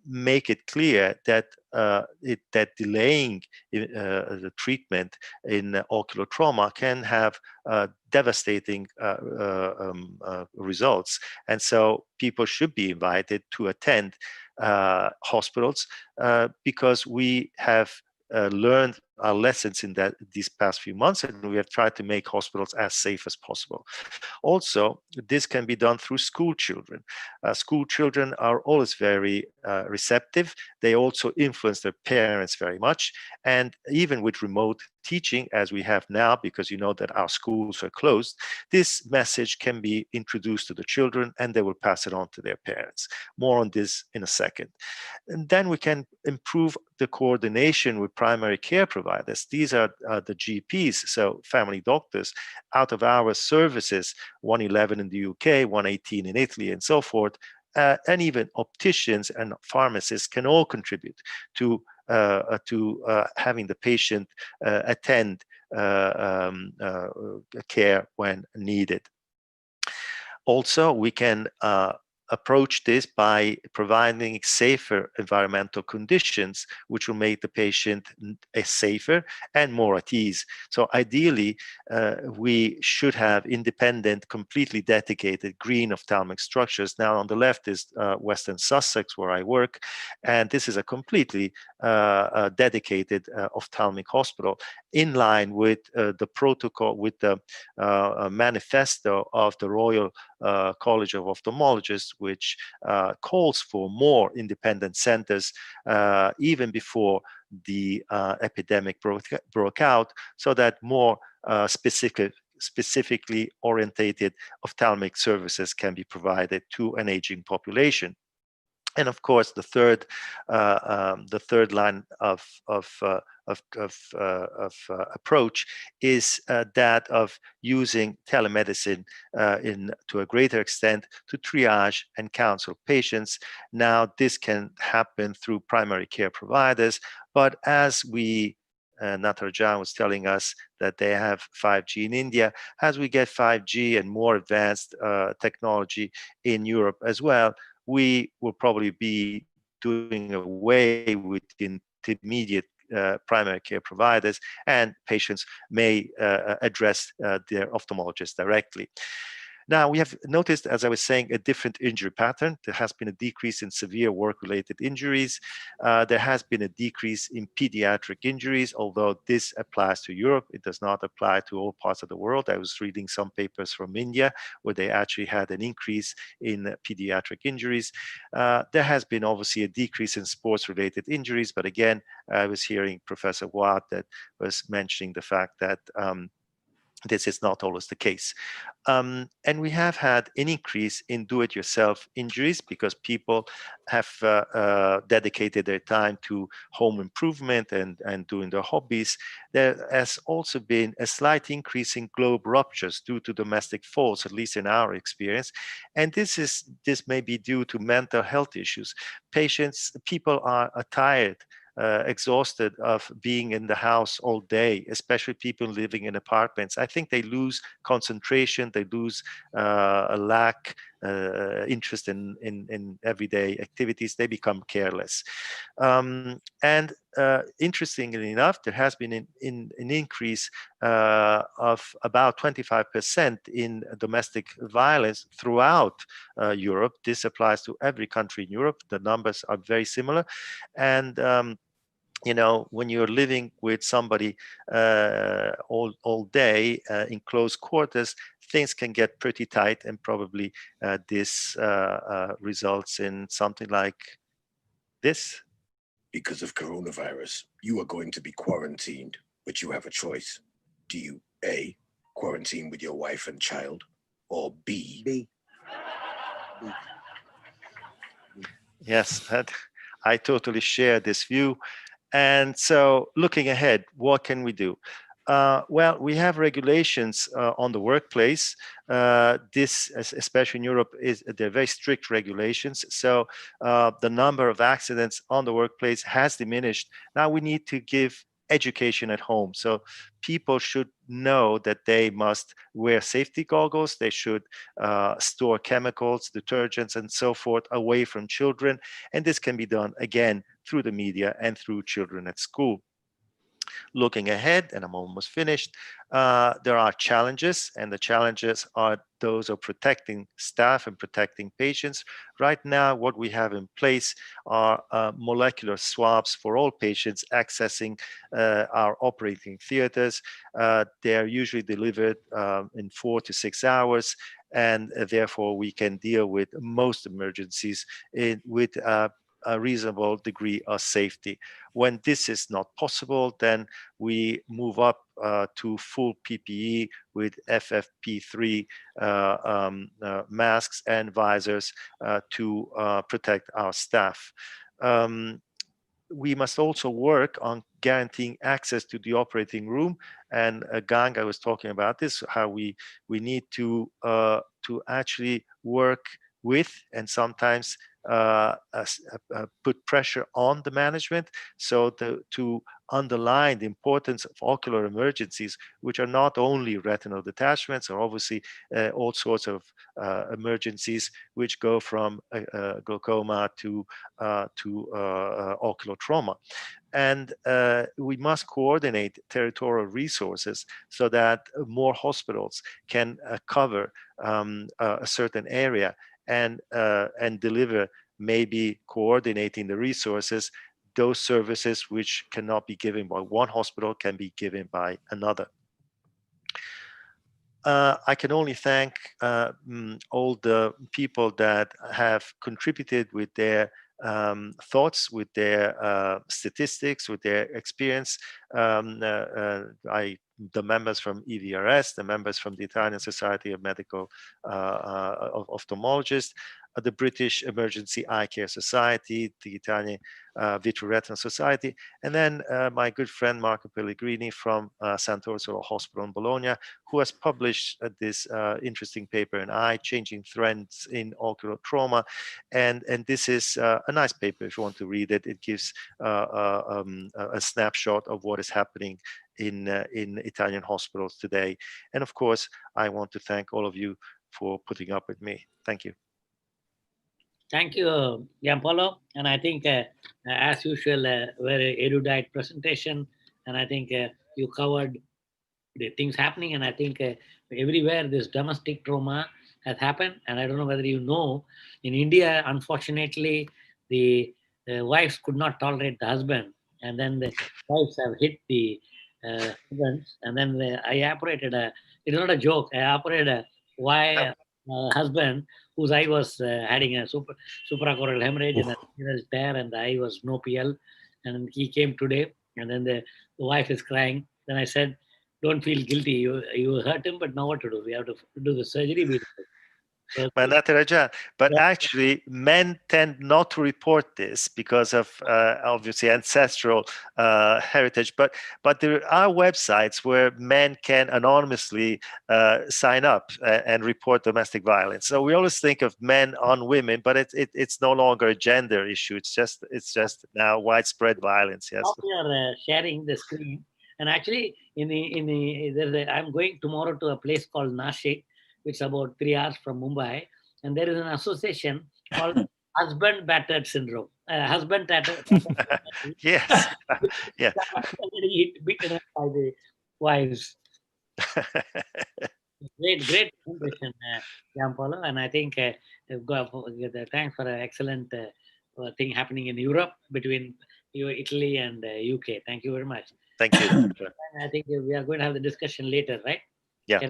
make it clear that that delaying the treatment in ocular trauma can have devastating results. And so people should be invited to attend hospitals, because we have learned our lessons in these past few months, and we have tried to make hospitals as safe as possible. Also, this can be done through school children. School children are always very receptive. They also influence their parents very much. And even with remote teaching, as we have now, because you know that our schools are closed, this message can be introduced to the children, and they will pass it on to their parents. More on this in a second. And then we can improve the coordination with primary care providers. These are the GPs, so family doctors, out-of-hours services, 111 in the UK, 118 in Italy, and so forth. And even opticians and pharmacists can all contribute to having the patient attend care when needed. Also, we can approach this by providing safer environmental conditions, which will make the patient safer and more at ease. So ideally, we should have independent, completely dedicated green ophthalmic structures. Now on the left is Western Sussex, where I work, and this is a completely dedicated ophthalmic hospital in line with the protocol, with the manifesto of the Royal College of Ophthalmologists, which calls for more independent centers even before the epidemic broke out, so that more specifically orientated ophthalmic services can be provided to an aging population. And of course, the third line of approach is that of using telemedicine to a greater extent to triage and counsel patients. Now, this can happen through primary care providers, but as Natarajan was telling us that they have 5G in India. As we get 5G and more advanced technology in Europe as well, we will probably be doing away with the intermediate primary care providers, and patients may address their ophthalmologist directly. Now, we have noticed, as I was saying, a different injury pattern. There has been a decrease in severe work-related injuries. There has been a decrease in pediatric injuries, although this applies to Europe. It does not apply to all parts of the world. I was reading some papers from India where they actually had an increase in pediatric injuries. There has been obviously a decrease in sports-related injuries, but again, I was hearing Professor Watt that was mentioning the fact that this is not always the case. And we have had an increase in do-it-yourself injuries because people have dedicated their time to home improvement and doing their hobbies. There has also been a slight increase in globe ruptures due to domestic falls, at least in our experience. And this may be due to mental health issues. People are tired, exhausted of being in the house all day, especially people living in apartments. I think they lose concentration, they lose a lack interest in everyday activities, they become careless. And interestingly enough, there has been an increase of about 25% in domestic violence throughout Europe. This applies to every country in Europe. The numbers are very similar. And you know, when you're living with somebody all day in close quarters, things can get pretty tight, and probably this results in something like this. Because of coronavirus, you are going to be quarantined, but you have a choice. Do you A, quarantine with your wife and child, or B? Yes, I totally share this view. And so looking ahead, what can we do? Well, we have regulations on the workplace. This, especially in Europe, they're very strict regulations. So the number of accidents on the workplace has diminished. Now we need to give education at home. So people should know that they must wear safety goggles. They should store chemicals, detergents, and so forth away from children. And this can be done, again, through the media and through children at school. Looking ahead, and I'm almost finished, there are challenges, and the challenges are those of protecting staff and protecting patients. Right now, what we have in place are molecular swabs for all patients accessing our operating theaters. They are usually delivered in 4 to 6 hours, and therefore we can deal with most emergencies with a reasonable degree of safety. When this is not possible, then we move up to full PPE with FFP3 masks and visors to protect our staff. We must also work on guaranteeing access to the operating room. And Gang, I was talking about this, how we need to actually work with and sometimes put pressure on the management so to underline the importance of ocular emergencies, which are not only retinal detachments, or obviously all sorts of emergencies which go from glaucoma to ocular trauma. And we must coordinate territorial resources so that more hospitals can cover a certain area and deliver, maybe coordinating the resources. Those services which cannot be given by one hospital can be given by another. I can only thank all the people that have contributed with their thoughts, with their statistics, with their experience. The members from EVRS, the members from the Italian Society of Medical Ophthalmologists, the British Emergency Eye Care Society, the Italian Vitreoretinal Society, and then my good friend Marco Pellegrini from Sant'Orsola Hospital in Bologna, who has published this interesting paper in Eye, Changing Trends in Ocular Trauma. And this is a nice paper if you want to read it. It gives a snapshot of what is happening in Italian hospitals today. And of course, I want to thank all of you for putting up with me. Thank you. Thank you, Giampaolo. And I think, as usual, very erudite presentation. And I think you covered the things happening. And I think everywhere this domestic trauma has happened. And I don't know whether you know, in India, unfortunately, the wives could not tolerate the husband. And then the wives have hit the husbands. And then I operated it's not a joke, I operated a husband whose eye was having a suprachoral hemorrhage and a tear, and the eye was no PL. And he came today, and then the wife is crying. Then I said, don't feel guilty. You hurt him, but now what to do? We have to do the surgery. So, but actually, men tend not to report this because of obviously ancestral heritage. But there are websites where men can anonymously sign up and report domestic violence. So we always think of men on women, but it's no longer a gender issue. It's just now widespread violence. Yes. we are sharing the screen, and actually, I'm going tomorrow to a place called Nashik, which is about 3 hours from Mumbai, and there is an association called Husband Battered Syndrome. Husband Battered. Yes. Yeah. Beaten up by the wives. Great presentation, Giampaolo, and I think thanks for an excellent thing happening in Europe between Italy and UK. Thank you very much. Thank you. And I think we are going to have the discussion later, right? Yeah.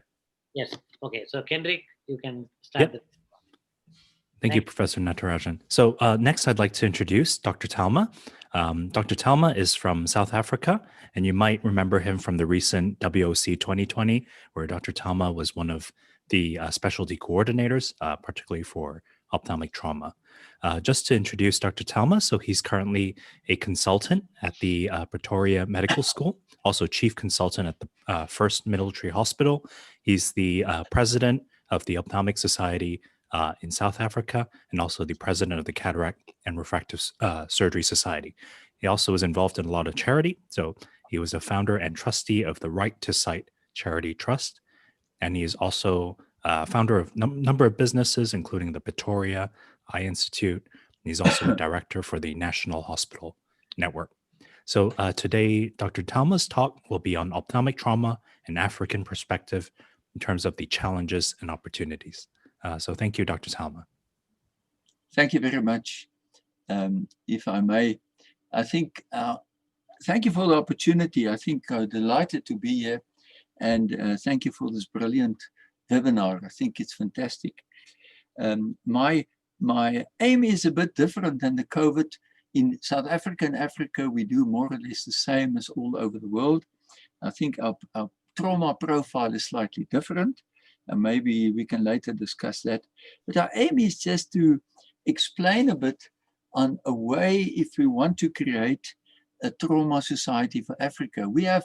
Yes. Okay. So, Kendrick, you can start. Yep. Thank you, Professor Natarajan. So next, I'd like to introduce Dr. Talma. Dr. Talma is from South Africa, and you might remember him from the recent WOC 2020, where Dr. Talma was one of the specialty coordinators, particularly for ophthalmic trauma. Just to introduce Dr. Talma, so he's currently a consultant at the Pretoria Medical School, also chief consultant at the First Military Hospital. He's the president of the Ophthalmic Society in South Africa, and also the president of the Cataract and Refractive Surgery Society. He also was involved in a lot of charity. So he was a founder and trustee of the Right to Sight Charity Trust. And he is also founder of a number of businesses, including the Pretoria Eye Institute. He's also a director for the National Hospital Network. So today, Dr. Talma's talk will be on ophthalmic trauma and African perspective in terms of the challenges and opportunities. So thank you, Dr. Talma. Thank you very much. If I may, I think, thank you for the opportunity. I think I'm delighted to be here, and thank you for this brilliant webinar. I think it's fantastic. My aim is a bit different than the COVID. In South Africa and Africa, we do more or less the same as all over the world. I think our trauma profile is slightly different. And maybe we can later discuss that. But our aim is just to explain a bit on a way if we want to create a trauma society for Africa. We have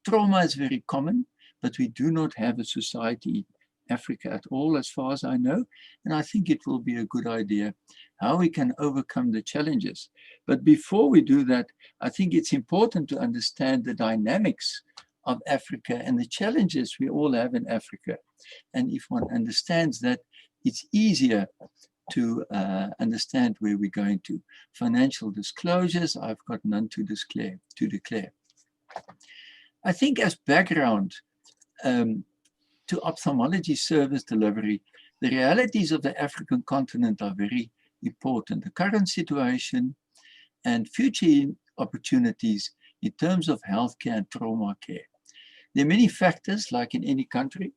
trauma is very common, but we do not have a society in Africa at all, as far as I know. And I think it will be a good idea how we can overcome the challenges. But before we do that, I think it's important to understand the dynamics of Africa and the challenges we all have in Africa. And if one understands that, it's easier to understand where we're going to. Financial disclosures, I've got none to declare. I think as background to ophthalmology service delivery, the realities of the African continent are very important. The current situation and future opportunities in terms of healthcare and trauma care. There are many factors, like in any country.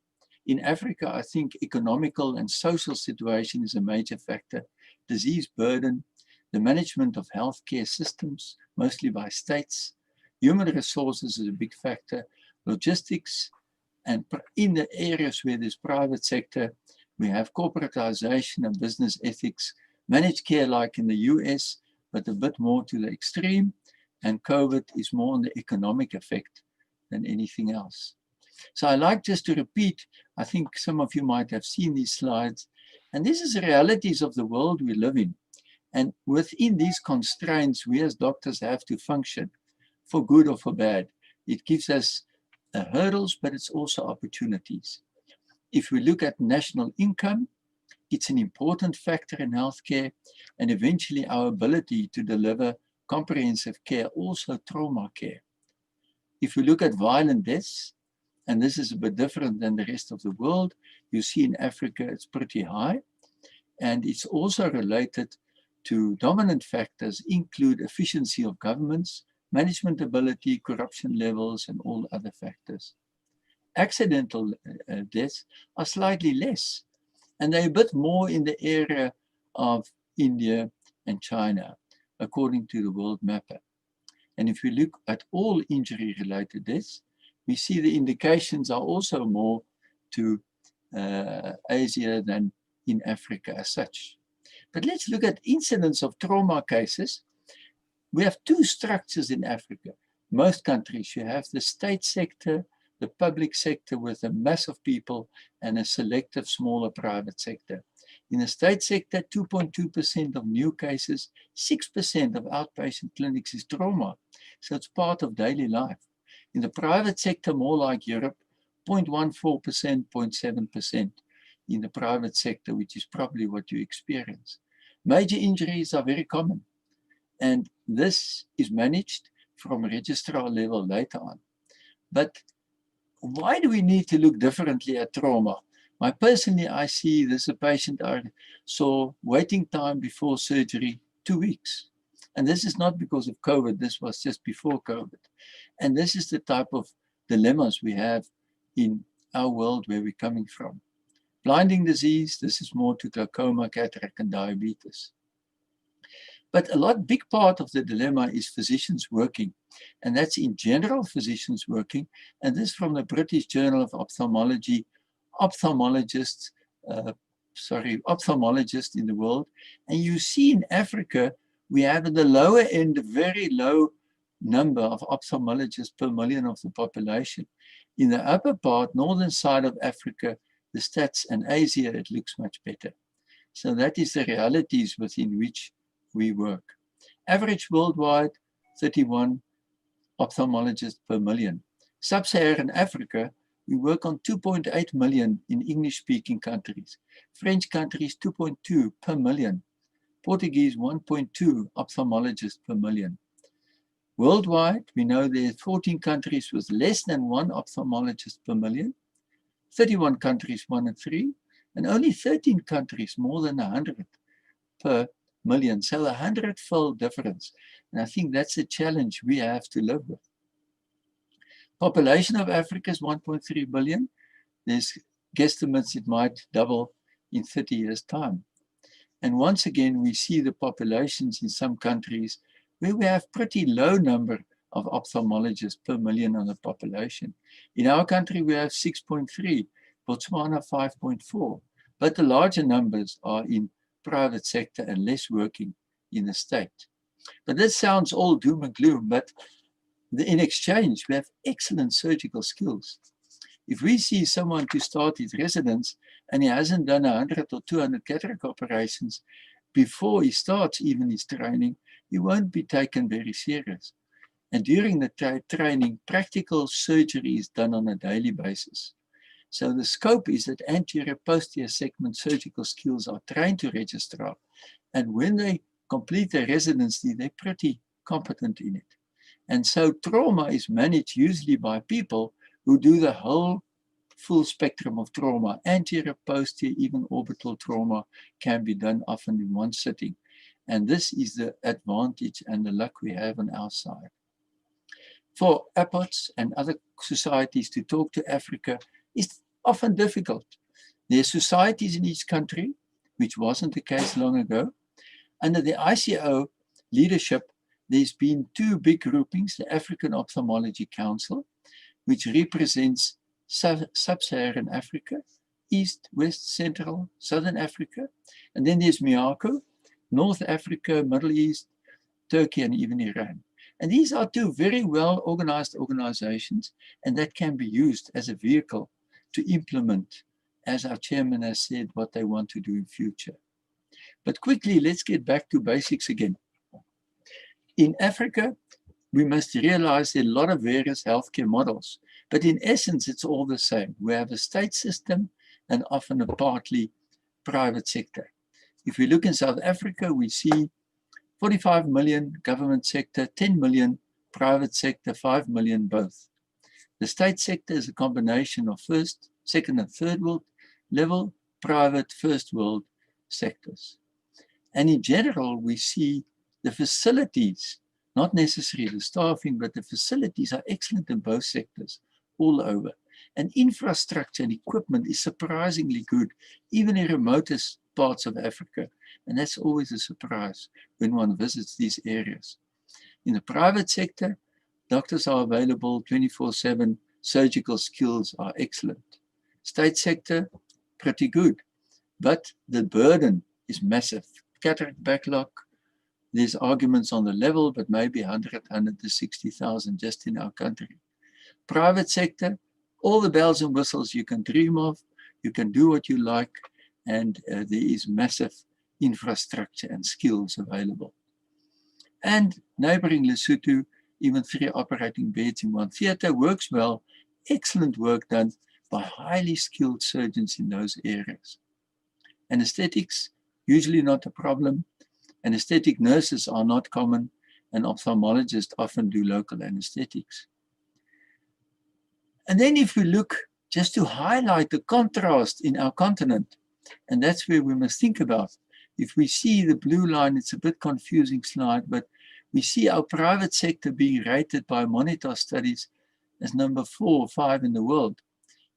In Africa, I think economical and social situation is a major factor. Disease burden, the management of healthcare systems, mostly by states. Human resources is a big factor. Logistics, and in the areas where there's private sector, we have corporatization and business ethics. Managed care like in the US, but a bit more to the extreme. And COVID is more on the economic effect than anything else. So I like just to repeat, I think some of you might have seen these slides, and this is the realities of the world we live in. And within these constraints, we as doctors have to function for good or for bad. It gives us hurdles, but it's also opportunities. If we look at national income, It's an important factor in healthcare and eventually our ability to deliver comprehensive care, also trauma care. If you look at violent deaths, and this is a bit different than the rest of the world, you see in Africa it's pretty high, and it's also related to dominant factors include efficiency of governments, management ability, corruption levels, and all other factors. Accidental deaths are slightly less, and they're a bit more in the area of India and China, according to the World Mapper. And if we look at all injury-related deaths, we see the indications are also more to Asia than in Africa as such. But let's look at incidence of trauma cases. We have two structures in Africa. Most countries, you have the state sector, the public sector with a mass of people, and a selective smaller private sector. In the state sector, 2.2% of new cases, 6% of outpatient clinics is trauma. So it's part of daily life. In the private sector, more like Europe, 0.14%, 0.7% in the private sector, which is probably what you experience. Major injuries are very common, and this is managed from registrar level later on. But why do we need to look differently at trauma? Personally, I see this a patient I saw waiting time before surgery 2 weeks. And this is not because of COVID, this was just before COVID. And this is the type of dilemmas we have in our world where we're coming from. Blinding disease, this is more to glaucoma, cataract, and diabetes. But a big part of the dilemma is physicians working. And that's in general physicians working. And this from the British Journal of Ophthalmology, ophthalmologists in the world. And you see in Africa, we have at the lower end a very low number of ophthalmologists per million of the population. In the upper part, northern side of Africa, the stats, and Asia, it looks much better. So that is the realities within which we work. Average worldwide, 31 ophthalmologists per million. Sub-Saharan Africa, we work on 2.8 million in English-speaking countries. French countries, 2.2 per million. Portuguese, 1.2 ophthalmologists per million. Worldwide, we know there are 14 countries with less than 1 ophthalmologist per million, 31 countries 1 and 3, and only 13 countries more than 100 per million. So 100-fold difference. And I think that's a challenge we have to live with. Population of Africa is 1.3 billion. There's guesstimates it might double in 30 years' time. And once again, we see the populations in some countries where we have pretty low number of ophthalmologists per million on the population. In our country, we have 6.3, Botswana 5.4, but the larger numbers are in private sector and less working in the state. But this sounds all doom and gloom, but in exchange, we have excellent surgical skills. If we see someone to start his residence and he hasn't done 100 or 200 cataract operations before he starts even his training, he won't be taken very serious. And during the training, practical surgery is done on a daily basis. So the scope is that anterior posterior segment surgical skills are trained to registrar. And when they complete their residency, they're pretty competent in it. And so trauma is managed usually by people who do the whole full spectrum of trauma. Anterior, posterior, even orbital trauma can be done often in one sitting. And this is the advantage and the luck we have on our side. For APOTS and other societies to talk to Africa is often difficult. There are societies in each country, which wasn't the case long ago. Under the ICO leadership, there's been 2 big groupings, the African Ophthalmology Council, which represents Sub-Saharan Africa, East, West, Central, Southern Africa. And then there's MIACO, North Africa, Middle East, Turkey, and even Iran. And these are 2 very well organized organizations, and that can be used as a vehicle to implement, as our chairman has said, what they want to do in future. But quickly, let's get back to basics again. In Africa, we must realize there are a lot of various healthcare models, but in essence, it's all the same. We have a state system and often a partly private sector. If we look in South Africa, we see 45 million government sector, 10 million private sector, 5 million both. The state sector is a combination of first, second, and third world level, private, first world sectors. And in general, we see the facilities, not necessarily the staffing, but the facilities are excellent in both sectors all over. And infrastructure and equipment is surprisingly good, even in remotest parts of Africa. And that's always a surprise when one visits these areas. In the private sector, doctors are available 24/7, surgical skills are excellent. State sector, pretty good, but the burden is massive. Cataract backlog, there's arguments on the level, but maybe 160,000 just in our country. Private sector, all the bells and whistles you can dream of, you can do what you like, and there is massive infrastructure and skills available. And neighboring Lesotho, even 3 operating beds in 1 theater works well, excellent work done by highly skilled surgeons in those areas. Anesthetics, usually not a problem. Anesthetic nurses are not common, and ophthalmologists often do local anesthetics. And then if we look just to highlight the contrast in our continent, and that's where we must think about. If we see the blue line, it's a bit confusing slide, but we see our private sector being rated by Monitor Studies as number 4 or 5 in the world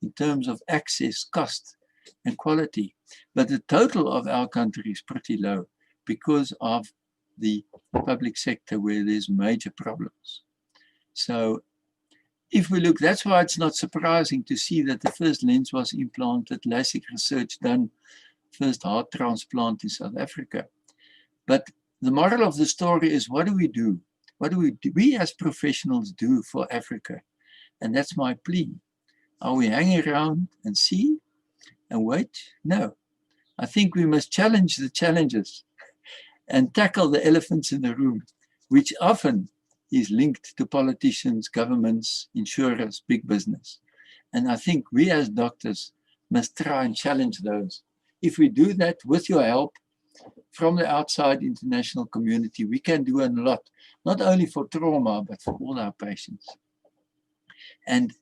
in terms of access, cost, and quality. But the total of our country is pretty low because of the public sector where there's major problems. So if we look, that's why it's not surprising to see that the first lens was implanted, LASIK research done, first heart transplant in South Africa. But the moral of the story is, what do we do? What do we as professionals do for Africa? And that's my plea. Are we hanging around and see and wait? No. I think we must challenge the challenges and tackle the elephants in the room, which often is linked to politicians, governments, insurers, big business. And I think we as doctors must try and challenge those. If we do that with your help from the outside international community, we can do a lot, not only for trauma, but for all our patients. And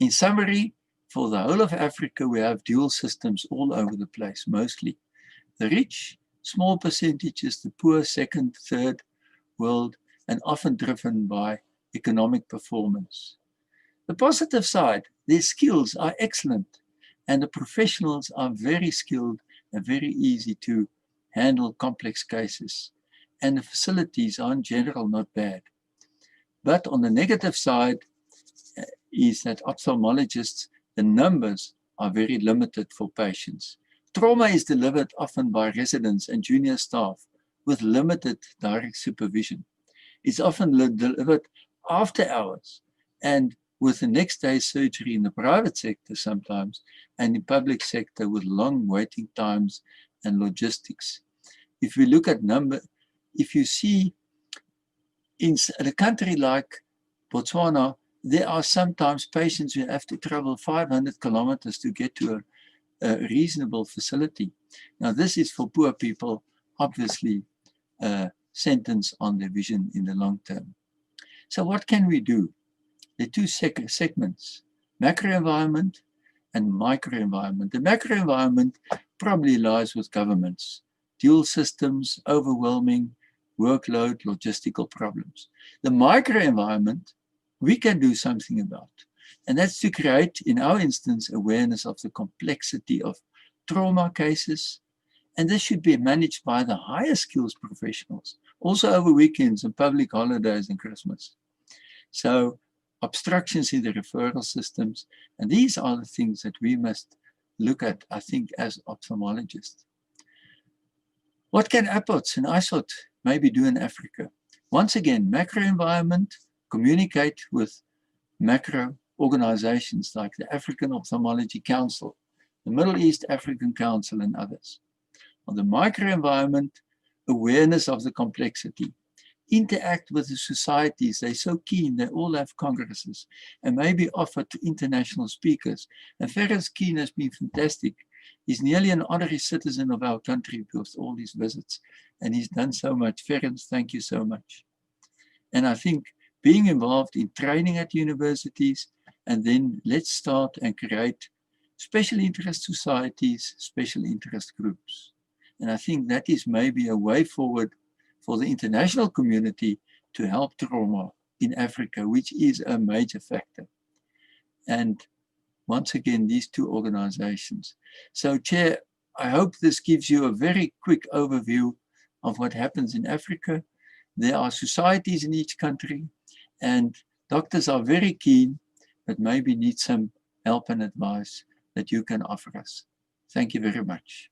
in summary, for the whole of Africa, we have dual systems all over the place, mostly. The rich, small percentages, the poor, second, third world, and often driven by economic performance. The positive side, their skills are excellent, and the professionals are very skilled and very easy to handle complex cases. And the facilities are in general not bad. But on the negative side is that ophthalmologists, the numbers are very limited for patients. Trauma is delivered often by residents and junior staff with limited direct supervision. It's often delivered after hours and with the next day's surgery in the private sector sometimes, and in public sector with long waiting times and logistics. If we look at if you see in a country like Botswana, there are sometimes patients who have to travel 500 kilometers to get to a reasonable facility. Now this is for poor people, obviously a sentence on their vision in the long term. So what can we do? There are 2 segments, macro environment and micro environment. The macro environment probably lies with governments, dual systems, overwhelming workload, logistical problems. The micro environment, we can do something about. And that's to create, in our instance, awareness of the complexity of trauma cases. And this should be managed by the higher skills professionals, also over weekends and public holidays and Christmas. So obstructions in the referral systems. And these are the things that we must look at, I think, as ophthalmologists. What can APOTS and ISOT maybe do in Africa? Once again, macro environment, communicate with macro organizations like the African Ophthalmology Council, the Middle East African Council, and others. On the micro environment, awareness of the complexity. Interact with the societies, they're so keen, they all have congresses, and maybe offer to international speakers. And Ferris Keen has been fantastic He's nearly an honorary citizen of our country with all his visits, and he's done so much. Ferenc, thank you so much. And I think being involved in training at universities, and then let's start and create special interest societies, special interest groups. And I think that is maybe a way forward for the international community to help trauma in Africa, which is a major factor. And once again, these two organizations. So, Chair, I hope this gives you a very quick overview of what happens in Africa. There are societies in each country, and doctors are very keen, but maybe need some help and advice that you can offer us. Thank you very much.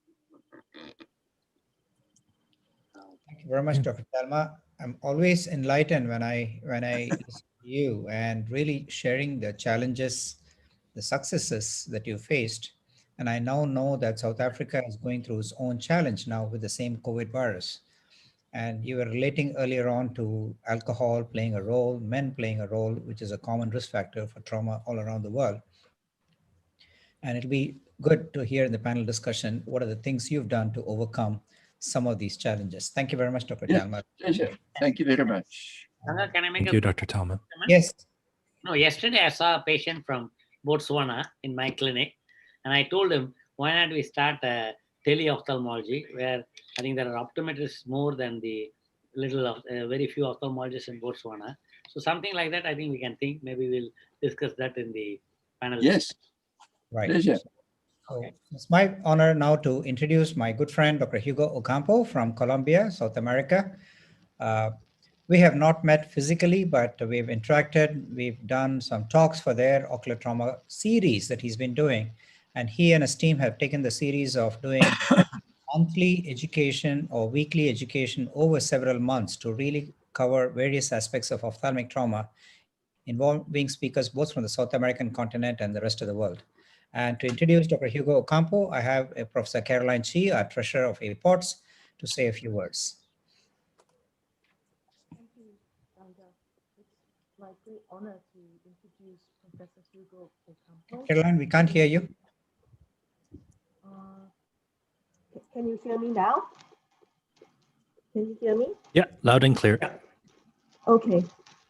Thank you very much, Dr. Talma. I'm always enlightened when I listen to you and really sharing the challenges, the successes that you faced. And I now know that South Africa is going through its own challenge now with the same COVID virus. And you were relating earlier on to alcohol playing a role, men playing a role, which is a common risk factor for trauma all around the world. And it'll be good to hear in the panel discussion, what are the things you've done to overcome some of these challenges. Thank you very much, Dr. Talma. Pleasure. Thank you very much. Can I make Thank you, Dr. Talma. Yes. No, yesterday I saw a patient from Botswana in my clinic, and I told him, why not we start teleophthalmology, where I think there are optometrists more than the very few ophthalmologists in Botswana. So something like that, I think we can think. Maybe we'll discuss that in the panel. Yes. Right. Pleasure. So it's my honor now to introduce my good friend, Dr. Hugo Ocampo from Colombia, South America. We have not met physically, but we've interacted. We've done some talks for their ocular trauma series that he's been doing. And he and his team have taken the series of doing monthly education or weekly education over several months to really cover various aspects of ophthalmic trauma, involving speakers both from the South American continent and the rest of the world. And to introduce Dr. Hugo Ocampo, I have Professor Caroline Chi, our treasurer of APOTS, to say a few words. Thank you, Danga. It's my great honor to introduce Professor Hugo Ocampo. Caroline, we can't hear you. Can you hear me now? Can you hear me? Yeah, loud and clear. Okay.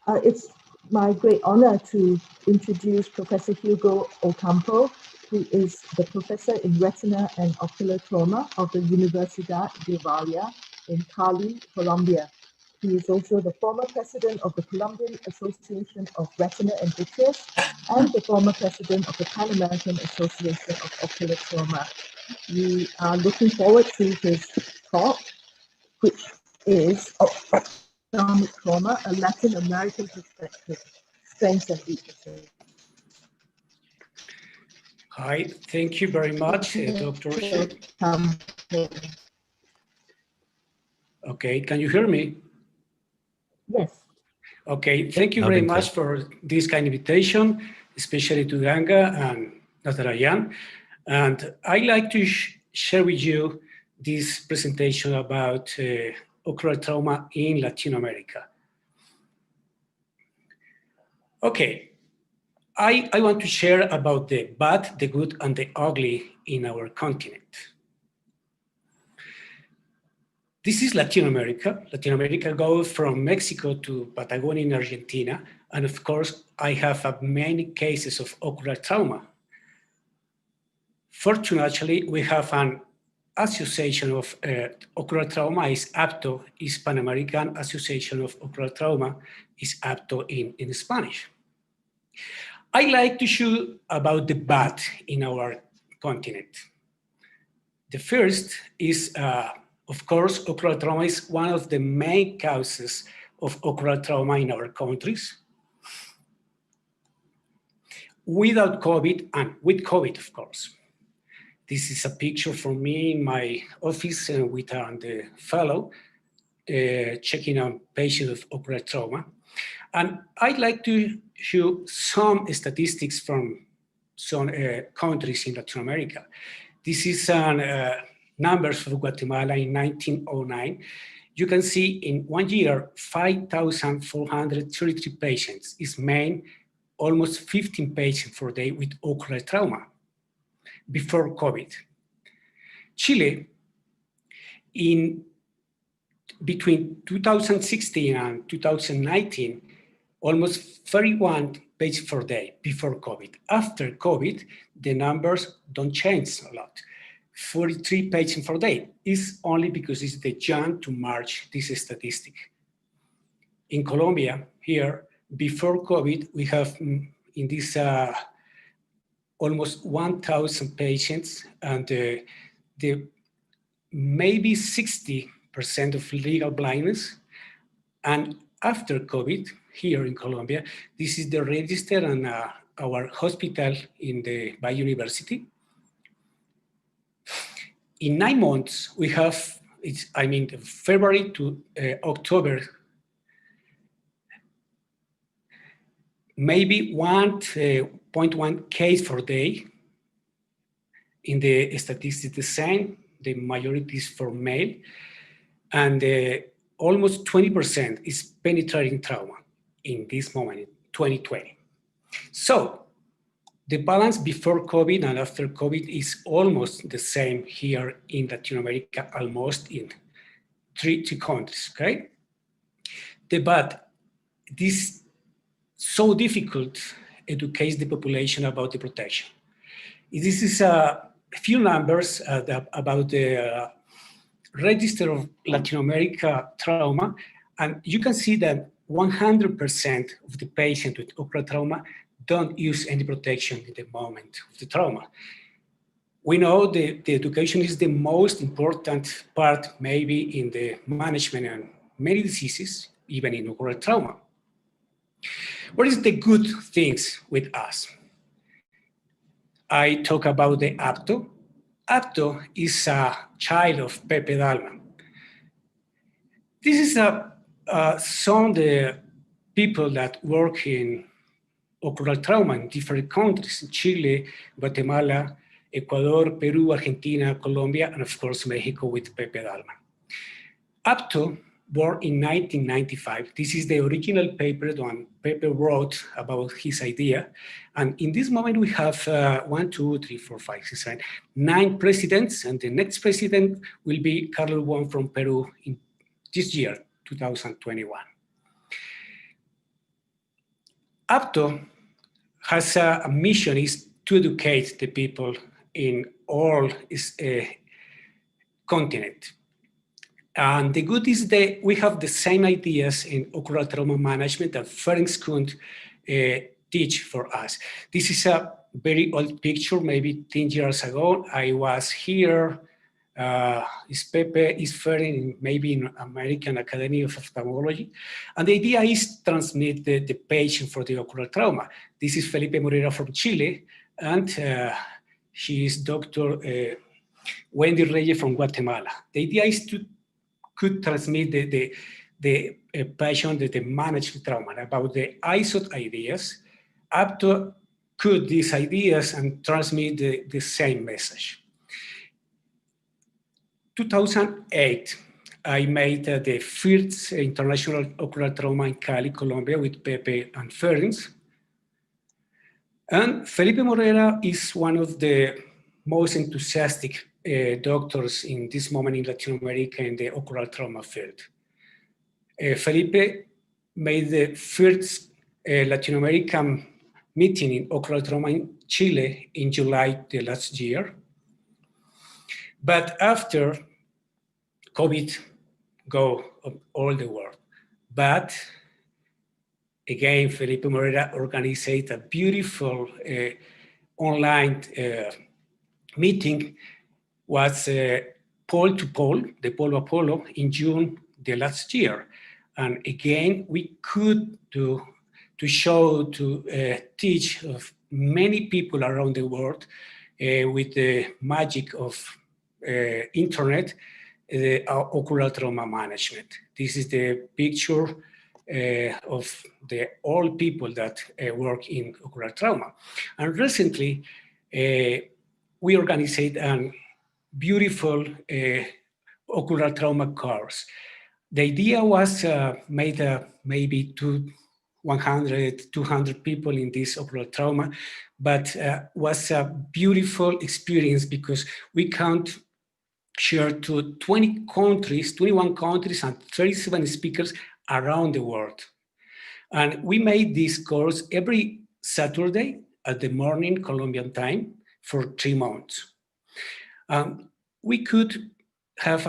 It's my great honor to introduce Professor Hugo Ocampo, who is the professor in retina and ocular trauma of the Universidad de Valle in Cali, Colombia. He is also the former president of the Colombian Association of Retina and Vitreous and the former president of the Pan American Association of Ocular Trauma. We are looking forward to his talk, which is Ophthalmic Trauma, a Latin American perspective, strengths and weaknesses. Hi, thank you very much, Dr. Okay, can you hear me? Yes. Okay, thank you very much for this kind invitation, especially to Ganga and Dr. Ayan. And I'd like to share with you this presentation about ocular trauma in Latin America. Okay, I want to share about the bad, the good, and the ugly in our continent. This is Latin America. Latin America goes from Mexico to Patagonia in Argentina. And of course, I have many cases of ocular trauma. Fortunately, we have an association of ocular trauma, is APTO, is Pan American Association of Ocular Trauma, is APTO in Spanish. I like to show about the bad in our continent. The first is, of course, ocular trauma is one of the main causes of ocular trauma in our countries. Without COVID and with COVID, of course. This is a picture from me in my office with the fellow checking on patients with ocular trauma. And I'd like to show some statistics from some countries in Latin America. This is numbers for Guatemala in 1909. You can see in 1 year, 5,433 patients is main, almost 15 patients per day with ocular trauma before COVID. Chile, in between 2016 and 2019, almost 31 patients per day before COVID. After COVID, the numbers don't change a lot. 43 patients per day is only because it's the Jan to March, this statistic. In Colombia, here, before COVID, we have in this almost 1,000 patients, and the maybe 60% of legal blindness. And after COVID, here in Colombia, this is the register and our hospital in the Bay University. In 9 months, we have, February to October, maybe 1.1 case per day. In the statistics, the same, the majority is for male, and almost 20% is penetrating trauma in this moment, in 2020. So the balance before COVID and after COVID is almost the same here in Latin America, almost in three countries, okay? But this so difficult educates the population about the protection. This is a few numbers about the register of Latin America trauma, and you can see that 100% of the patients with ocular trauma don't use any protection in the moment of the trauma. We know the education is the most important part maybe in the management of many diseases, even in ocular trauma. What is the good things with us? I talk about the APTO. APTO is a child of Pepe Dalman. This is some of the people that work in ocular trauma in different countries, Chile, Guatemala, Ecuador, Peru, Argentina, Colombia, and of course, Mexico with Pepe Dalman. APTO, born in 1995, this is the original paper that Pepe wrote about his idea. And in this moment, we have 1, 2, 3, 4, 5, 6, 7, 9 presidents, and the next president will be Carlos Juan from Peru in this year, 2021. APTO has a mission is to educate the people in all continent. And the good is that we have the same ideas in ocular trauma management that Ferenc could teach for us. This is a very old picture, maybe 10 years ago. I was here, is Pepe, is Ferenc, maybe in American Academy of Ophthalmology. And the idea is to transmit the patient for the ocular trauma. This is Felipe Morera from Chile, and she is Dr. Wendy Reyes from Guatemala. The idea is to could transmit the patient, the managed trauma, about the ISOT ideas, up to could these ideas and transmit the same message. 2008, I made the first international ocular trauma in Cali, Colombia with Pepe and Ferenc. And Felipe Morera is one of the most enthusiastic doctors in this moment in Latin America in the ocular trauma field. Felipe made the first Latin American meeting in ocular trauma in Chile in July the last year. But after COVID go all the world. But again, Felipe Morera organized a beautiful online meeting, was pole to pole, the Polo Apollo, in June the last year. And again, we could to show, to teach of many people around the world with the magic of internet, the ocular trauma management. This is the picture of the all people that work in ocular trauma. And recently, we organized a beautiful ocular trauma course. The idea was made maybe 100, 200 people in this ocular trauma, but was a beautiful experience because we count shared to 20 countries, 21 countries and 37 speakers around the world. And we made this course every Saturday at the morning Colombian time for 3 months. We could have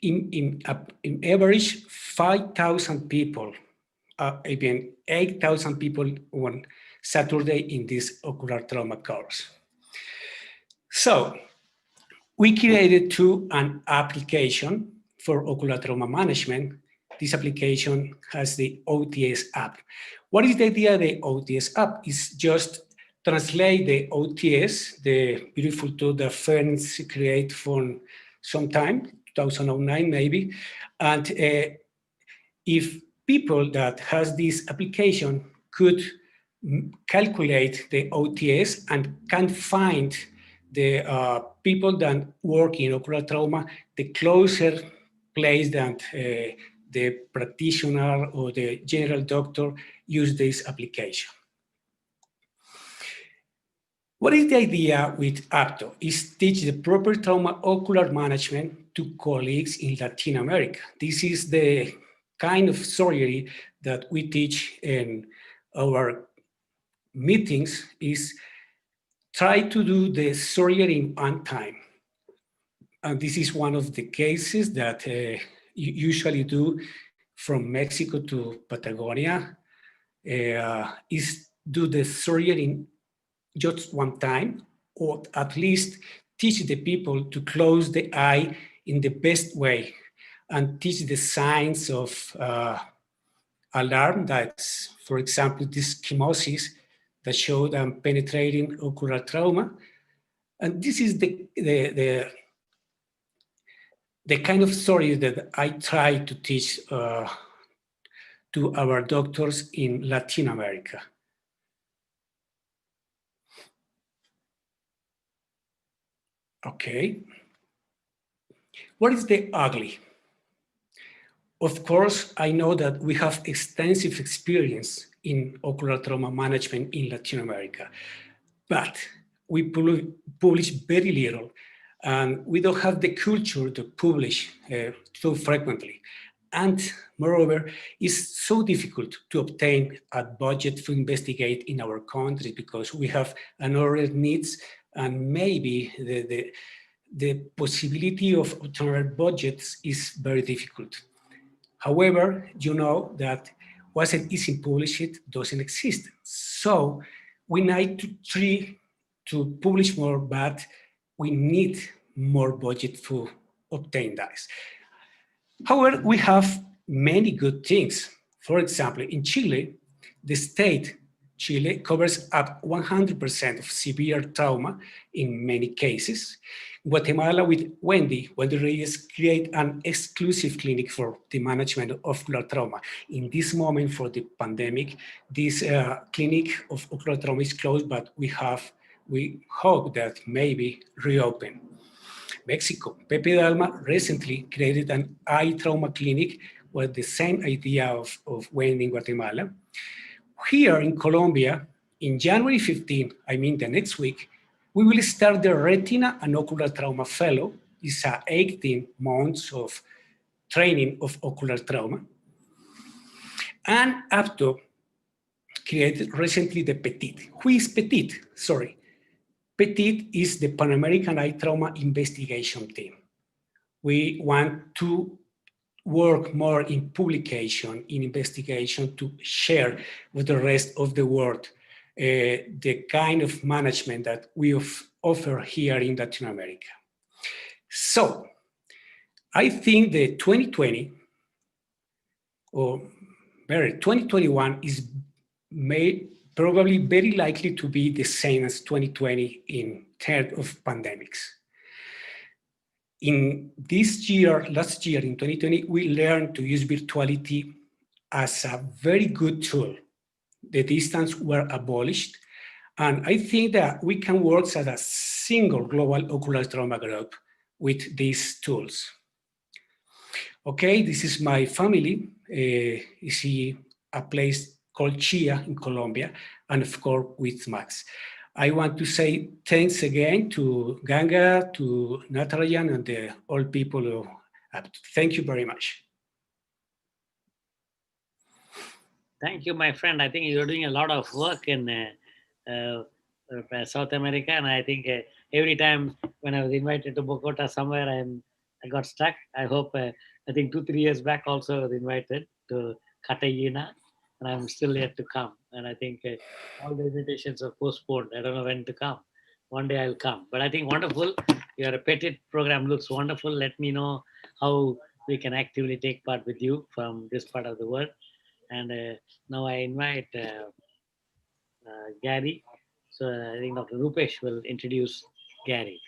in average 5,000 people, even 8,000 people on Saturday in this ocular trauma course. So we created an application for ocular trauma management. This application has the OTS app. What is the idea of the OTS app? It's just translate the OTS, the beautiful tool that friends create for some time, 2009 maybe. And if people that has this application could calculate the OTS and can find the people that work in ocular trauma, the closer place that the practitioner or the general doctor use this application. What is the idea with APTO? Is teach the proper trauma ocular management to colleagues in Latin America. This is the kind of surgery that we teach in our meetings, is try to do the surgery on time. And this is one of the cases that you usually do from Mexico to Patagonia, is do the surgery in just one time, or at least teach the people to close the eye in the best way and teach the signs of alarm. That's, for example, this chemosis that showed penetrating ocular trauma. And this is the kind of story that I try to teach to our doctors in Latin America. Okay. What is the ugly? Of course, I know that we have extensive experience in ocular trauma management in Latin America, but we publish very little, and we don't have the culture to publish so frequently. And moreover, it's so difficult to obtain a budget to investigate in our country because we have another needs, and maybe the possibility of obtaining budgets is very difficult. However, you know that what is published doesn't exist. So we need to try to publish more, but we need more budget to obtain that. However, we have many good things. For example, in Chile, the state Chile covers up 100% of severe trauma in many cases. Guatemala, with Wendy Reyes, create an exclusive clinic for the management of ocular trauma. In this moment for the pandemic, this clinic of ocular trauma is closed, but we hope that maybe reopen. Mexico, Pepe Dalma recently created an eye trauma clinic with the same idea of Wendy in Guatemala. Here in Colombia, in January 15, I mean the next week, we will start the Retina and Ocular Trauma Fellow. It's 18 months of training of ocular trauma. And APTO created recently the PETIT. Who is PETIT? Sorry. PETIT is the Pan American Eye Trauma Investigation Team. We want to work more in publication, in investigation, to share with the rest of the world the kind of management that we offer here in Latin America. So I think that 2020 or 2021 is probably very likely to be the same as 2020 in terms of pandemics. In this year, last year in 2020, we learned to use virtuality as a very good tool. The distance were abolished. And I think that we can work as a single global ocular trauma group with these tools. Okay, this is my family. You see a place called Chia in Colombia, and of course with Max. I want to say thanks again to Ganga, to Natarajan, and all people who thank you very much. Thank you, my friend. I think you're doing a lot of work in South America, and I think every time when I was invited to Bogota somewhere, I got stuck. I hope, I think 2-3 years back also I was invited to Cartagena, and I'm still yet to come. And I think all the invitations are postponed. I don't know when to come. One day I'll come. But I think wonderful. Your petit program looks wonderful. Let me know how we can actively take part with you from this part of the world. And now I invite Gary. So I think Dr. Rupesh will introduce Gary.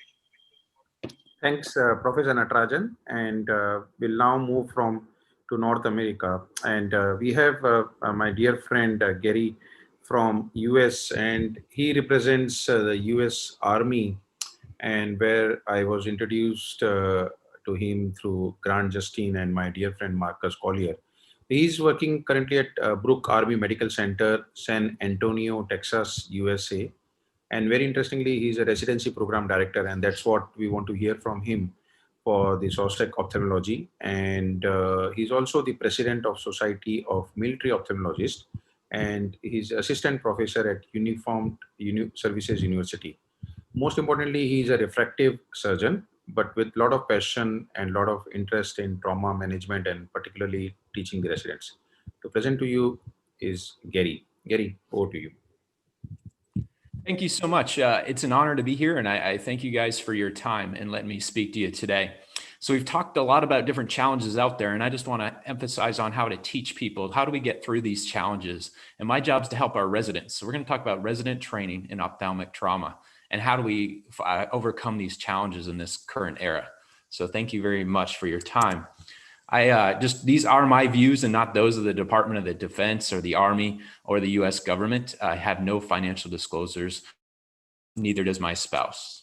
Thanks, Professor Natarajan. And we'll now move to North America. And we have my dear friend Gary from US, and he represents the US Army, and where I was introduced to him through Grant Justine and my dear friend Marcus Collier. He's working currently at Brooke Army Medical Center, San Antonio, Texas, USA. And very interestingly, he's a residency program director, and that's what we want to hear from him for the SOSTEC ophthalmology. And he's also the president of Society of Military Ophthalmologists, and he's assistant professor at Uniformed Services University. Most importantly, he's a refractive surgeon, but with a lot of passion and a lot of interest in trauma management and particularly teaching the residents. To present to you is Gary. Gary, over to you. Thank you so much. It's an honor to be here, and I thank you guys for your time and letting me speak to you today. So we've talked a lot about different challenges out there, and I just want to emphasize on how to teach people. How do we get through these challenges? And my job is to help our residents. So we're going to talk about resident training in ophthalmic trauma and how do we overcome these challenges in this current era. So thank you very much for your time. These are my views and not those of the Department of the Defense or the Army or the US government. I have no financial disclosures, neither does my spouse.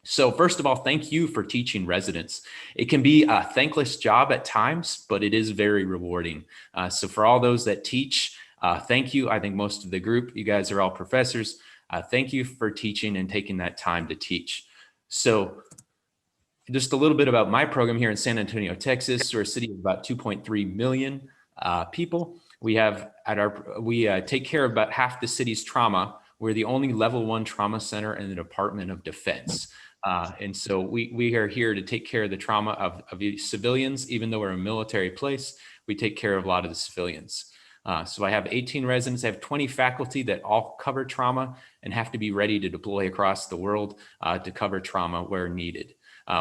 So first of all, thank you for teaching residents. It can be a thankless job at times, but it is very rewarding. So for all those that teach, thank you. I think most of the group, you guys are all professors. Thank you for teaching and taking that time to teach. So just a little bit about my program here in San Antonio, Texas. We're a city of about 2.3 million people. We take care of about half the city's trauma. We're the only level 1 trauma center in the Department of Defense. And so we are here to take care of the trauma of civilians. Even though we're a military place, we take care of a lot of the civilians. So I have 18 residents. I have 20 faculty that all cover trauma and have to be ready to deploy across the world to cover trauma where needed.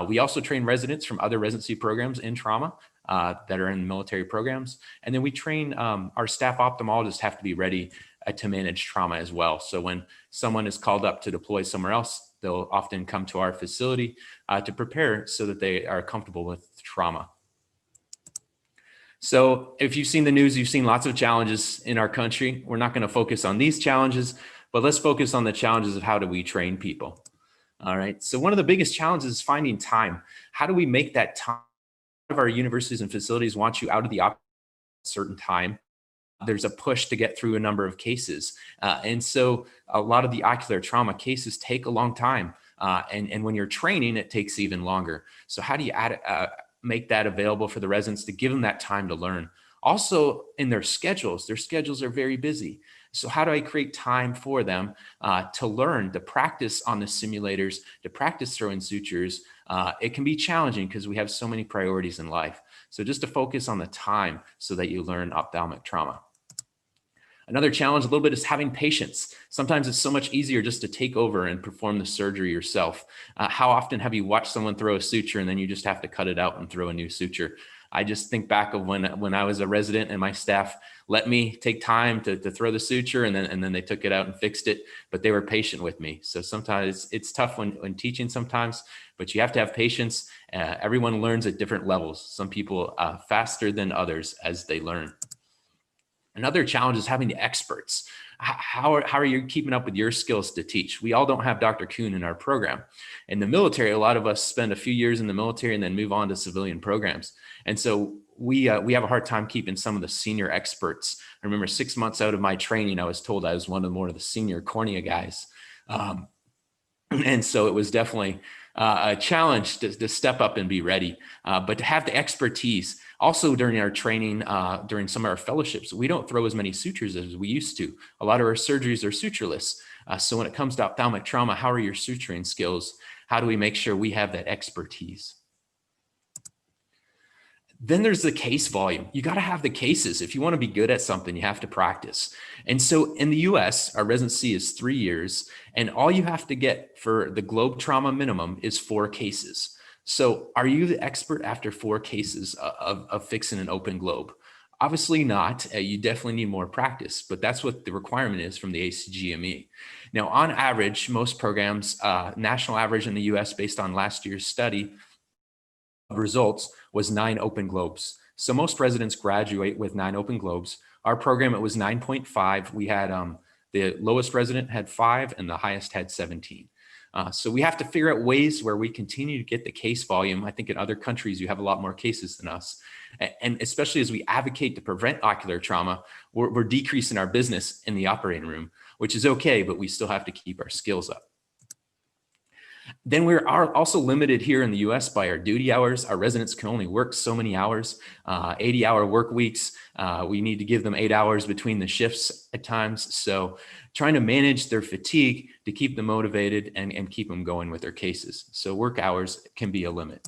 We also train residents from other residency programs in trauma that are in military programs. And then we train our staff ophthalmologists have to be ready to manage trauma as well. So when someone is called up to deploy somewhere else, they'll often come to our facility to prepare so that they are comfortable with trauma. So if you've seen the news, you've seen lots of challenges in our country. We're not going to focus on these challenges, but let's focus on the challenges of how do we train people. All right. So one of the biggest challenges is finding time. How do we make that time? A lot of our universities and facilities want you out of the op at a certain time. There's a push to get through a number of cases. And so a lot of the ocular trauma cases take a long time. And when you're training, it takes even longer. So how do you make that available for the residents to give them that time to learn? Also in their schedules are very busy. So how do I create time for them to learn, to practice on the simulators, to practice throwing sutures? It can be challenging because we have so many priorities in life. So just to focus on the time so that you learn ophthalmic trauma. Another challenge a little bit is having patience. Sometimes it's so much easier just to take over and perform the surgery yourself. How often have you watched someone throw a suture and then you just have to cut it out and throw a new suture? I just think back of when I was a resident and my staff let me take time to throw the suture and then they took it out and fixed it, but they were patient with me. So sometimes it's tough when teaching sometimes, but you have to have patience. Everyone learns at different levels. Some people faster than others as they learn. Another challenge is having the experts. How are you keeping up with your skills to teach? We all don't have Dr. Kuhn in our program. In the military, a lot of us spend a few years in the military and then move on to civilian programs. And so we have a hard time keeping some of the senior experts. I remember 6 months out of my training, I was told I was one of the senior cornea guys. And so it was definitely a challenge to step up and be ready, but to have the expertise. Also during our training, during some of our fellowships, we don't throw as many sutures as we used to. A lot of our surgeries are sutureless. So when it comes to ophthalmic trauma, how are your suturing skills? How do we make sure we have that expertise? Then there's the case volume. You got to have the cases. If you want to be good at something, you have to practice. And so in the US, our residency is 3 years, and all you have to get for the globe trauma minimum is 4 cases. So are you the expert after 4 cases of fixing an open globe? Obviously not. You definitely need more practice, but that's what the requirement is from the ACGME. Now, on average, most programs, national average in the US based on last year's study, results was 9 open globes. So most residents graduate with 9 open globes. Our program, it was 9.5. We had the lowest resident had 5 and the highest had 17. So we have to figure out ways where we continue to get the case volume. I think in other countries, you have a lot more cases than us. And especially as we advocate to prevent ocular trauma, we're decreasing our business in the operating room, which is okay, but we still have to keep our skills up. Then we are also limited here in the US by our duty hours. Our residents can only work so many hours, 80-hour work weeks. We need to give them 8 hours between the shifts at times. So trying to manage their fatigue to keep them motivated and keep them going with their cases. So work hours can be a limit.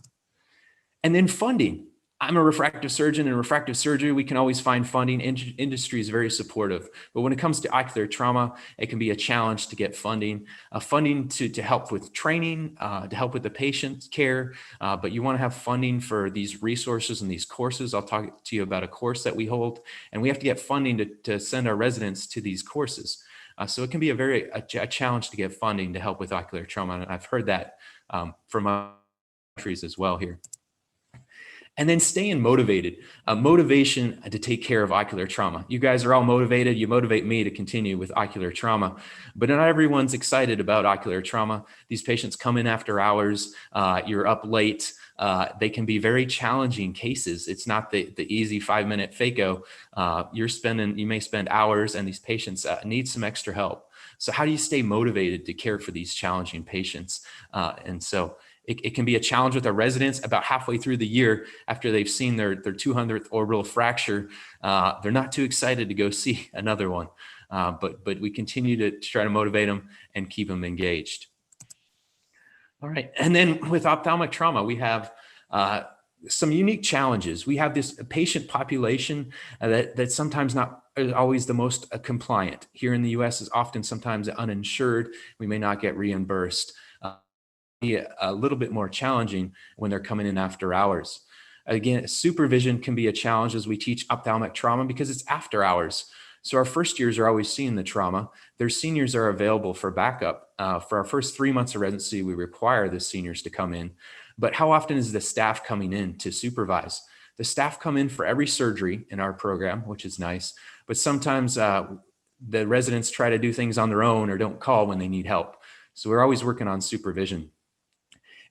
And then funding. I'm a refractive surgeon. In refractive surgery, we can always find funding. Industry is very supportive. But when it comes to ocular trauma, it can be a challenge to get funding. Funding to help with training, to help with the patient care. But you want to have funding for these resources and these courses. I'll talk to you about a course that we hold. And we have to get funding to send our residents to these courses. So it can be a challenge to get funding to help with ocular trauma. And I've heard that from other countries as well here. And then staying motivated, motivation to take care of ocular trauma. You guys are all motivated. You motivate me to continue with ocular trauma, but not everyone's excited about ocular trauma. These patients come in after hours. You're up late. They can be very challenging cases. It's not the easy 5-minute phaco. You may spend hours, and these patients need some extra help. So how do you stay motivated to care for these challenging patients? And so it can be a challenge with our residents about halfway through the year after they've seen their 200th orbital fracture. They're not too excited to go see another one, but we continue to try to motivate them and keep them engaged. All right, and then with ophthalmic trauma, we have some unique challenges. We have this patient population that's sometimes not always the most compliant. Here in the US is often sometimes uninsured. We may not get reimbursed. A little bit more challenging when they're coming in after hours. Again, supervision can be a challenge as we teach ophthalmic trauma because it's after hours. So our first years are always seeing the trauma. Their seniors are available for backup. For our first 3 months of residency, we require the seniors to come in. But how often is the staff coming in to supervise? The staff come in for every surgery in our program, which is nice. But sometimes the residents try to do things on their own or don't call when they need help. So we're always working on supervision.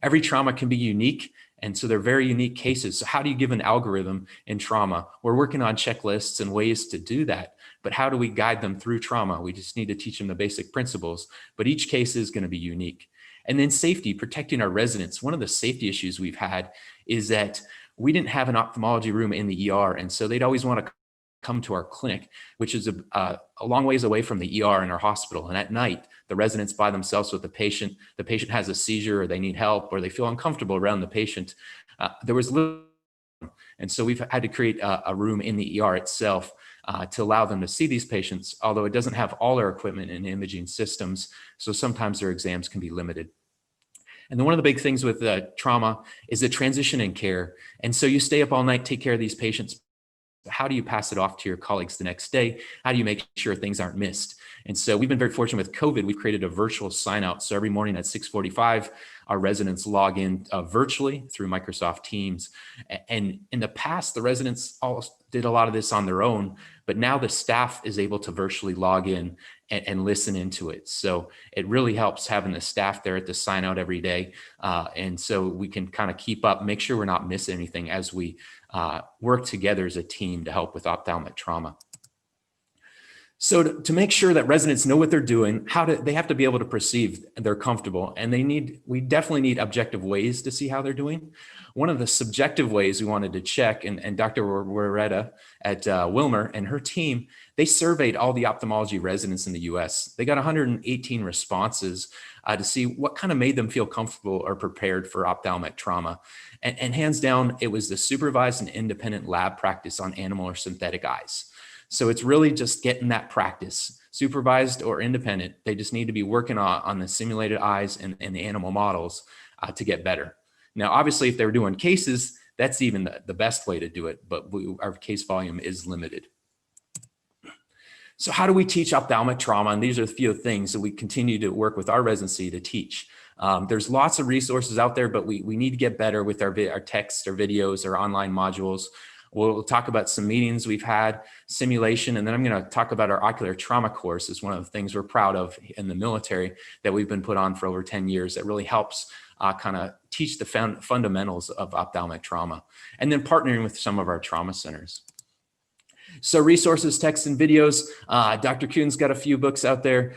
Every trauma can be unique, and so they're very unique cases. So how do you give an algorithm in trauma? We're working on checklists and ways to do that, but how do we guide them through trauma? We just need to teach them the basic principles, but each case is going to be unique. And then safety, protecting our residents. One of the safety issues we've had is that we didn't have an ophthalmology room in the ER, and so they'd always want to come to our clinic, which is a long ways away from the ER in our hospital. And at night, the residents by themselves with the patient has a seizure or they need help or they feel uncomfortable around the patient. There was little, and so we've had to create a room in the ER itself to allow them to see these patients, although it doesn't have all our equipment and imaging systems. So sometimes their exams can be limited. And then one of the big things with trauma is the transition in care. And so you stay up all night, take care of these patients. How do you pass it off to your colleagues the next day? How do you make sure things aren't missed? And so we've been very fortunate with COVID. We've created a virtual sign out. So every morning at 6:45, our residents log in virtually through Microsoft Teams. And in the past, the residents all did a lot of this on their own, but now the staff is able to virtually log in and listen into it. So it really helps having the staff there at the sign out every day. And so we can kind of keep up, make sure we're not missing anything as we work together as a team to help with ophthalmic trauma. So to make sure that residents know what they're doing, they have to be able to perceive they're comfortable, and we definitely need objective ways to see how they're doing. One of the subjective ways we wanted to check, and Dr. Loretta at Wilmer and her team, they surveyed all the ophthalmology residents in the US. They got 118 responses to see what kind of made them feel comfortable or prepared for ophthalmic trauma. And hands down, it was the supervised and independent lab practice on animal or synthetic eyes. So it's really just getting that practice, supervised or independent. They just need to be working on the simulated eyes and the animal models to get better. Now, obviously, if they're doing cases, that's even the best way to do it, but our case volume is limited. So how do we teach ophthalmic trauma? And these are a few things that we continue to work with our residency to teach. There's lots of resources out there, but we need to get better with our texts or videos or online modules. We'll talk about some meetings we've had, simulation, and then I'm going to talk about our ocular trauma course. Is one of the things we're proud of in the military that we've been put on for over 10 years that really helps kind of teach the fundamentals of ophthalmic trauma, and then partnering with some of our trauma centers. So resources, texts, and videos. Dr. Kuhn's got a few books out there.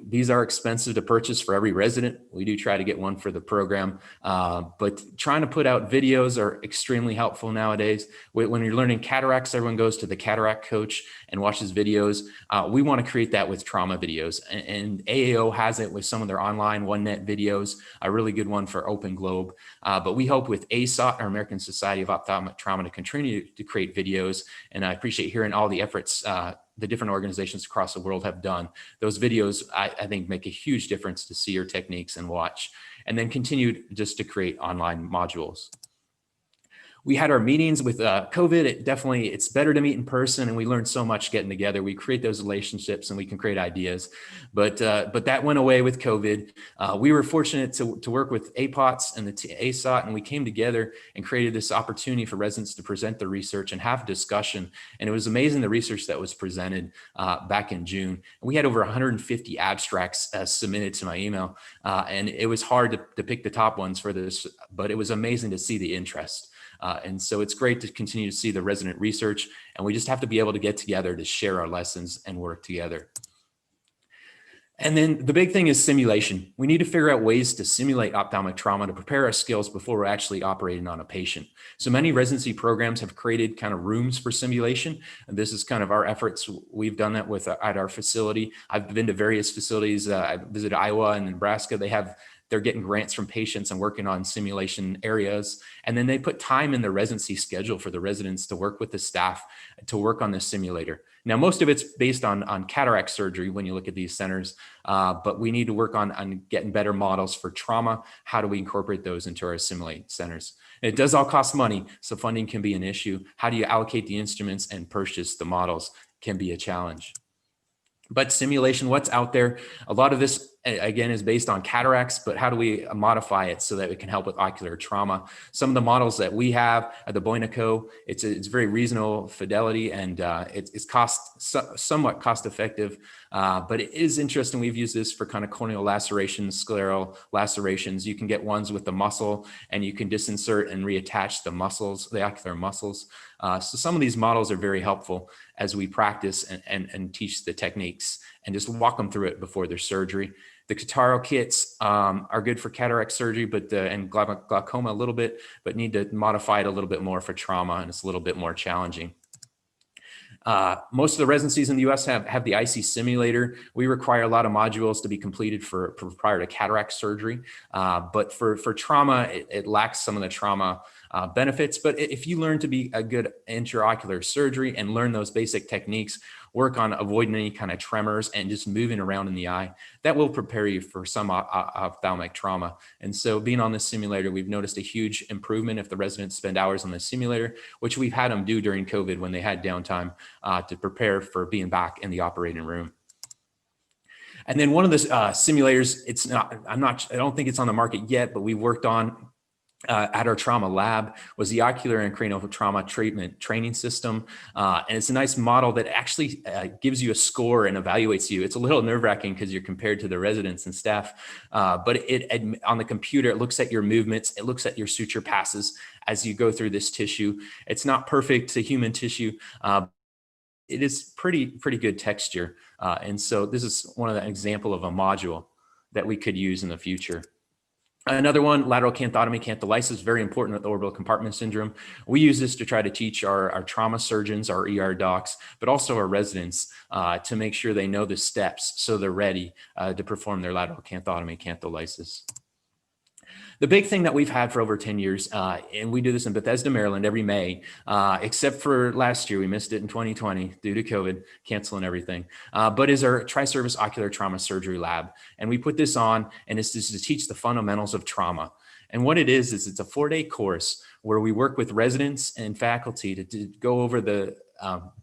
These are expensive to purchase for every resident. We do try to get one for the program, but trying to put out videos are extremely helpful nowadays. When you're learning cataracts, everyone goes to the cataract coach and watches videos. We want to create that with trauma videos, and AAO has it with some of their online OneNet videos, a really good one for Open Globe. But we hope with ASOT, our American Society of Ophthalmic Trauma, to continue to create videos, and I appreciate hearing all the efforts the different organizations across the world have done. Those videos, I think, make a huge difference to see your techniques and watch, and then continue just to create online modules. We had our meetings with COVID. It's better to meet in person, and we learned so much getting together. We create those relationships and we can create ideas, but that went away with COVID. We were fortunate to work with APOTS and the ASOT, and we came together and created this opportunity for residents to present their research and have discussion. And it was amazing, the research that was presented back in June. And we had over 150 abstracts submitted to my email, and it was hard to pick the top ones for this, but it was amazing to see the interest. And so it's great to continue to see the resident research, and we just have to be able to get together to share our lessons and work together. And then the big thing is simulation. We need to figure out ways to simulate ophthalmic trauma to prepare our skills before we're actually operating on a patient. So many residency programs have created kind of rooms for simulation, and this is kind of our efforts. We've done that at our facility. I've been to various facilities. I visited Iowa and Nebraska. They're getting grants from patients and working on simulation areas. And then they put time in the residency schedule for the residents to work with the staff to work on this simulator. Now, most of it's based on cataract surgery when you look at these centers, but we need to work on getting better models for trauma. How do we incorporate those into our simulate centers? It does all cost money, so funding can be an issue. How do you allocate the instruments and purchase the models can be a challenge. But simulation, what's out there? A lot of this, again, is based on cataracts, but how do we modify it so that it can help with ocular trauma? Some of the models that we have at the Boynico, it's very reasonable fidelity, and it's somewhat cost effective, but it is interesting. We've used this for kind of corneal lacerations, scleral lacerations. You can get ones with the muscle, and you can disinsert and reattach the muscles, the ocular muscles. So some of these models are very helpful as we practice and teach the techniques and just walk them through it before their surgery. The Cataro kits are good for cataract surgery, and glaucoma a little bit, but need to modify it a little bit more for trauma, and it's a little bit more challenging. Most of the residencies in the US have the IC simulator. We require a lot of modules to be completed prior to cataract surgery, but for trauma, it lacks some of the trauma benefits. But if you learn to be a good intraocular surgery and learn those basic techniques, work on avoiding any kind of tremors and just moving around in the eye, that will prepare you for some ophthalmic trauma. And so being on this simulator, we've noticed a huge improvement if the residents spend hours on the simulator, which we've had them do during COVID when they had downtime to prepare for being back in the operating room. And then one of the simulators, I don't think it's on the market yet, but we worked on at our trauma lab, was the ocular and cranial trauma treatment training system. And it's a nice model that actually gives you a score and evaluates you. It's a little nerve-wracking because you're compared to the residents and staff, but on the computer, it looks at your movements, it looks at your suture passes as you go through this tissue. It's not perfect to human tissue, it is pretty good texture. And so this is one of the example of a module that we could use in the future. Another one, lateral canthotomy, cantholisis, very important with orbital compartment syndrome. We use this to try to teach our trauma surgeons, our ER docs, but also our residents to make sure they know the steps so they're ready to perform their lateral canthotomy, cantholisis. The big thing that we've had for over 10 years, and we do this in Bethesda, Maryland every May, except for last year, we missed it in 2020 due to COVID, canceling everything, but is our tri-service ocular trauma surgery lab. And we put this on, and it's just to teach the fundamentals of trauma. And what it is it's a 4-day course where we work with residents and faculty to go over the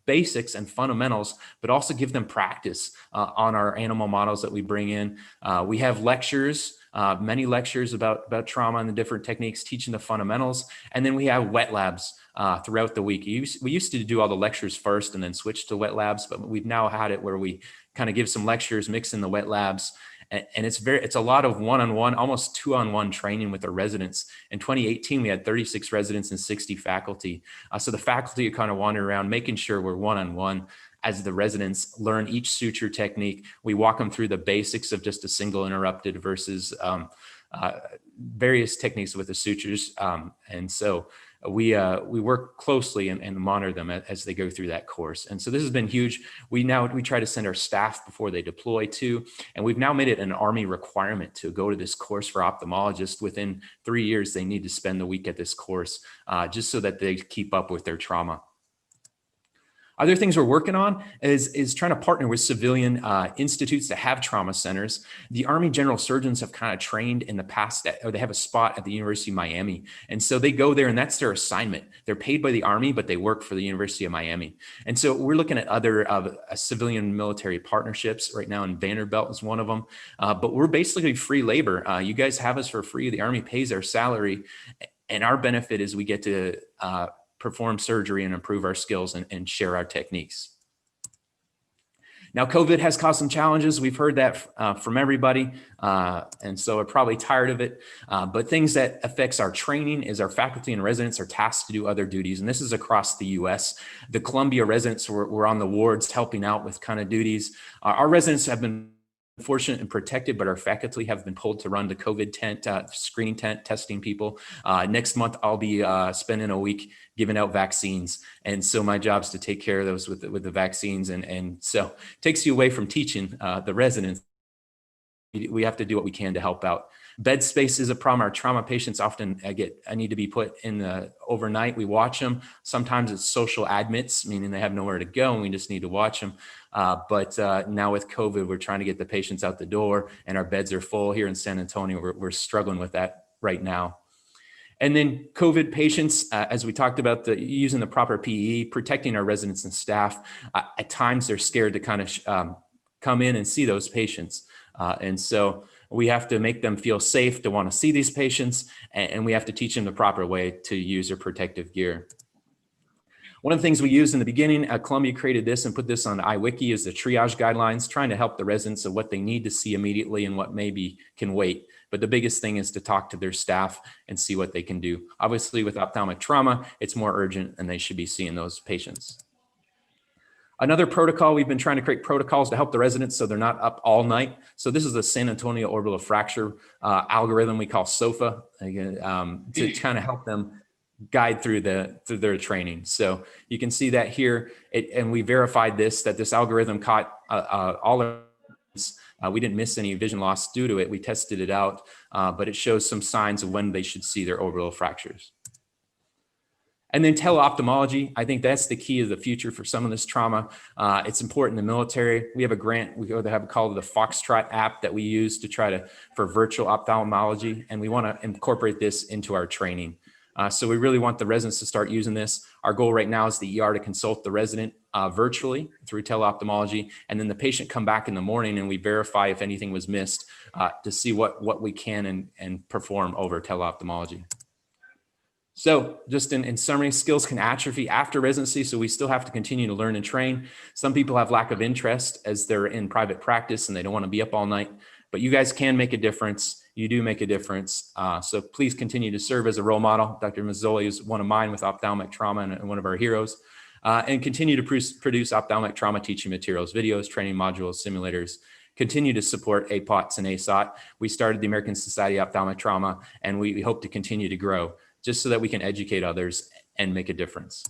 basics and fundamentals, but also give them practice on our animal models that we bring in. We have lectures, many lectures about trauma and the different techniques, teaching the fundamentals. And then we have wet labs throughout the week. We used to do all the lectures first and then switch to wet labs, but we've now had it where we kind of give some lectures, mix in the wet labs. And it's a lot of one-on-one, almost two-on-one training with our residents. In 2018, we had 36 residents and 60 faculty. So the faculty are kind of wandering around, making sure we're one-on-one as the residents learn each suture technique. We walk them through the basics of just a single interrupted versus various techniques with the sutures. And so we work closely and monitor them as they go through that course. And so this has been huge. We try to send our staff before they deploy too. And we've now made it an Army requirement to go to this course for ophthalmologists. Within 3 years, they need to spend the week at this course just so that they keep up with their trauma. Other things we're working on is trying to partner with civilian institutes that have trauma centers. The Army general surgeons have kind of trained in the past, or they have a spot at the University of Miami. And so they go there and that's their assignment. They're paid by the Army, but they work for the University of Miami. And so we're looking at other civilian military partnerships right now, and Vanderbilt is one of them. But we're basically free labor. You guys have us for free. The Army pays our salary. And our benefit is we get to perform surgery and improve our skills and share our techniques. Now, COVID has caused some challenges. We've heard that from everybody. And so we're probably tired of it. But things that affects our training is our faculty and residents are tasked to do other duties. And this is across the US. The Columbia residents were on the wards helping out with kind of duties. Our residents have been fortunate and protected, but our faculty have been pulled to run the COVID tent, screening tent, testing people. Next month, I'll be spending a week giving out vaccines. And so my job is to take care of those with the vaccines. And so it takes you away from teaching the residents. We have to do what we can to help out. Bed space is a problem. Our trauma patients often I need to be put in the overnight. We watch them. Sometimes it's social admits, meaning they have nowhere to go and we just need to watch them. But now with COVID, we're trying to get the patients out the door and our beds are full here in San Antonio. We're struggling with that right now. And then COVID patients, as we talked about, using the proper PE, protecting our residents and staff. At times they're scared to kind of come in and see those patients. And so we have to make them feel safe to want to see these patients, and we have to teach them the proper way to use their protective gear. One of the things we used in the beginning, Columbia created this and put this on iWiki, is the triage guidelines, trying to help the residents of what they need to see immediately and what maybe can wait. But the biggest thing is to talk to their staff and see what they can do. Obviously, with ophthalmic trauma, it's more urgent and they should be seeing those patients. Another protocol, we've been trying to create protocols to help the residents so they're not up all night. So this is the San Antonio orbital fracture algorithm we call SOFA, to kind of help them guide through their training. So you can see that here, and we verified that this algorithm caught all of we didn't miss any vision loss due to it. We tested it out, but it shows some signs of when they should see their orbital fractures. And then teleophthalmology, I think that's the key of the future for some of this trauma. It's important in the military. We have a grant, we have called the Foxtrot app that we use for virtual ophthalmology, and we want to incorporate this into our training. So we really want the residents to start using this. Our goal right now is the ER to consult the resident virtually through teleophthalmology, and then the patient come back in the morning and we verify if anything was missed to see what we can and perform over teleophthalmology. So just in summary, skills can atrophy after residency, so we still have to continue to learn and train. Some people have lack of interest as they're in private practice and they don't want to be up all night, but you guys can make a difference. You do make a difference. So please continue to serve as a role model. Dr. Mazzoli is one of mine with ophthalmic trauma and one of our heroes. and continue to produce ophthalmic trauma teaching materials, videos, training modules, simulators, continue to support APOTS and ASOT. We started the American Society of Ophthalmic Trauma, and we hope to continue to grow just so that we can educate others and make a difference.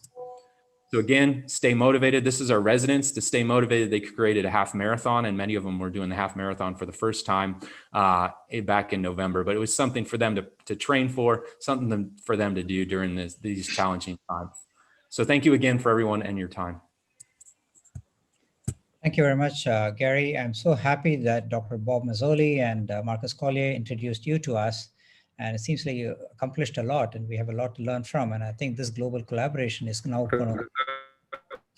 So again, stay motivated. This is our residents. To stay motivated, they created a half marathon, and many of them were doing the half marathon for the first time back in November. But it was something for them to train for, something for them to do during these challenging times. So thank you again for everyone and your time. Thank you very much, Gary. I'm so happy that Dr. Bob Mazzoli and Marcus Collier introduced you to us. And it seems like you accomplished a lot, and we have a lot to learn from. And I think this global collaboration is now going to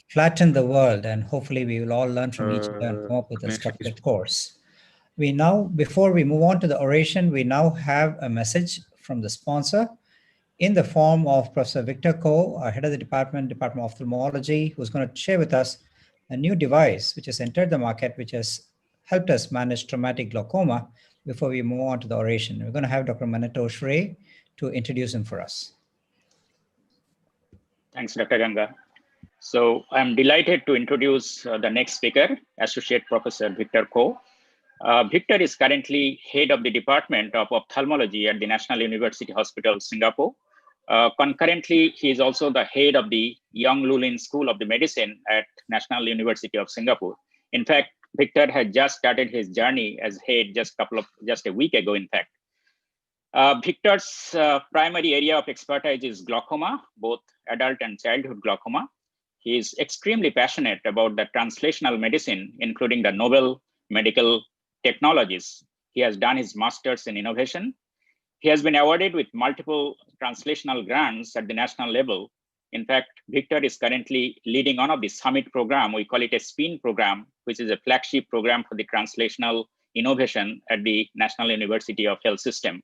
flatten the world, and hopefully we will all learn from each other and come up with a structured course. We now, before we move on to the oration, we now have a message from the sponsor in the form of Professor Victor Ko, our head of the Department of Ophthalmology, who's going to share with us a new device which has entered the market, which has helped us manage traumatic glaucoma. Before we move on to the oration, we're going to have Dr. Manitosh Ray to introduce him for us. Thanks, Dr. Ganga. So I'm delighted to introduce the next speaker, Associate Professor Victor Ko. Victor is currently head of the Department of Ophthalmology at the National University Hospital, Singapore. Concurrently, he is also the head of the Yong Lulin School of the Medicine at National University of Singapore. In fact, Victor had just started his journey as head just a week ago, in fact. Victor's primary area of expertise is glaucoma, both adult and childhood glaucoma. He is extremely passionate about the translational medicine, including the novel medical technologies. He has done his master's in innovation. He has been awarded with multiple translational grants at the national level. In fact, Victor is currently leading one of the summit program. We call it a SPIN program, which is a flagship program for the translational innovation at the National University of Health System.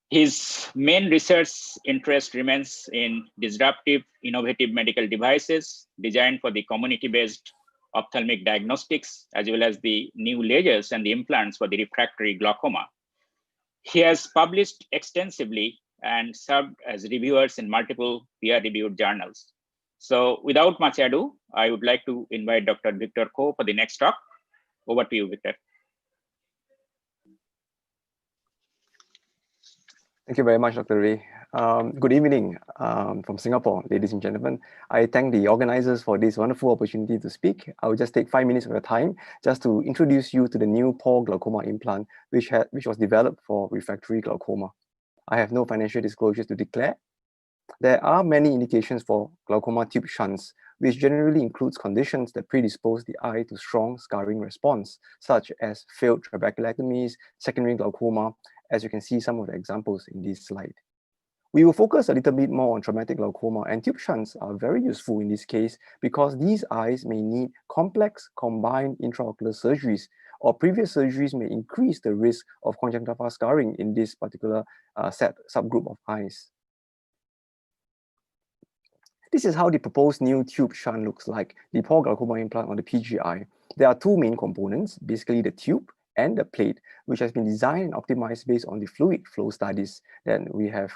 His main research interest remains in disruptive, innovative medical devices designed for the community-based ophthalmic diagnostics, as well as the new lasers and the implants for the refractory glaucoma. He has published extensively and served as reviewers in multiple peer-reviewed journals. So without much ado, I would like to invite Dr. Victor Ko for the next talk. Over to you, Victor. Thank you very much, Dr. Ray. Good evening from Singapore, ladies and gentlemen. I thank the organizers for this wonderful opportunity to speak. I will just take 5 minutes of your time just to introduce you to the new pore glaucoma implant, which was developed for refractory glaucoma. I have no financial disclosures to declare. There are many indications for glaucoma tube shunts, which generally includes conditions that predispose the eye to strong scarring response, such as failed trabeculectomies, secondary glaucoma, as you can see some of the examples in this slide. We will focus a little bit more on traumatic glaucoma, and tube shunts are very useful in this case because these eyes may need complex combined intraocular surgeries, or previous surgeries may increase the risk of conjunctival scarring in this particular subgroup of eyes. This is how the proposed new tube shunt looks like, the pore glaucoma implant on the PGI. There are two main components, basically the tube and the plate, which has been designed and optimized based on the fluid flow studies that we have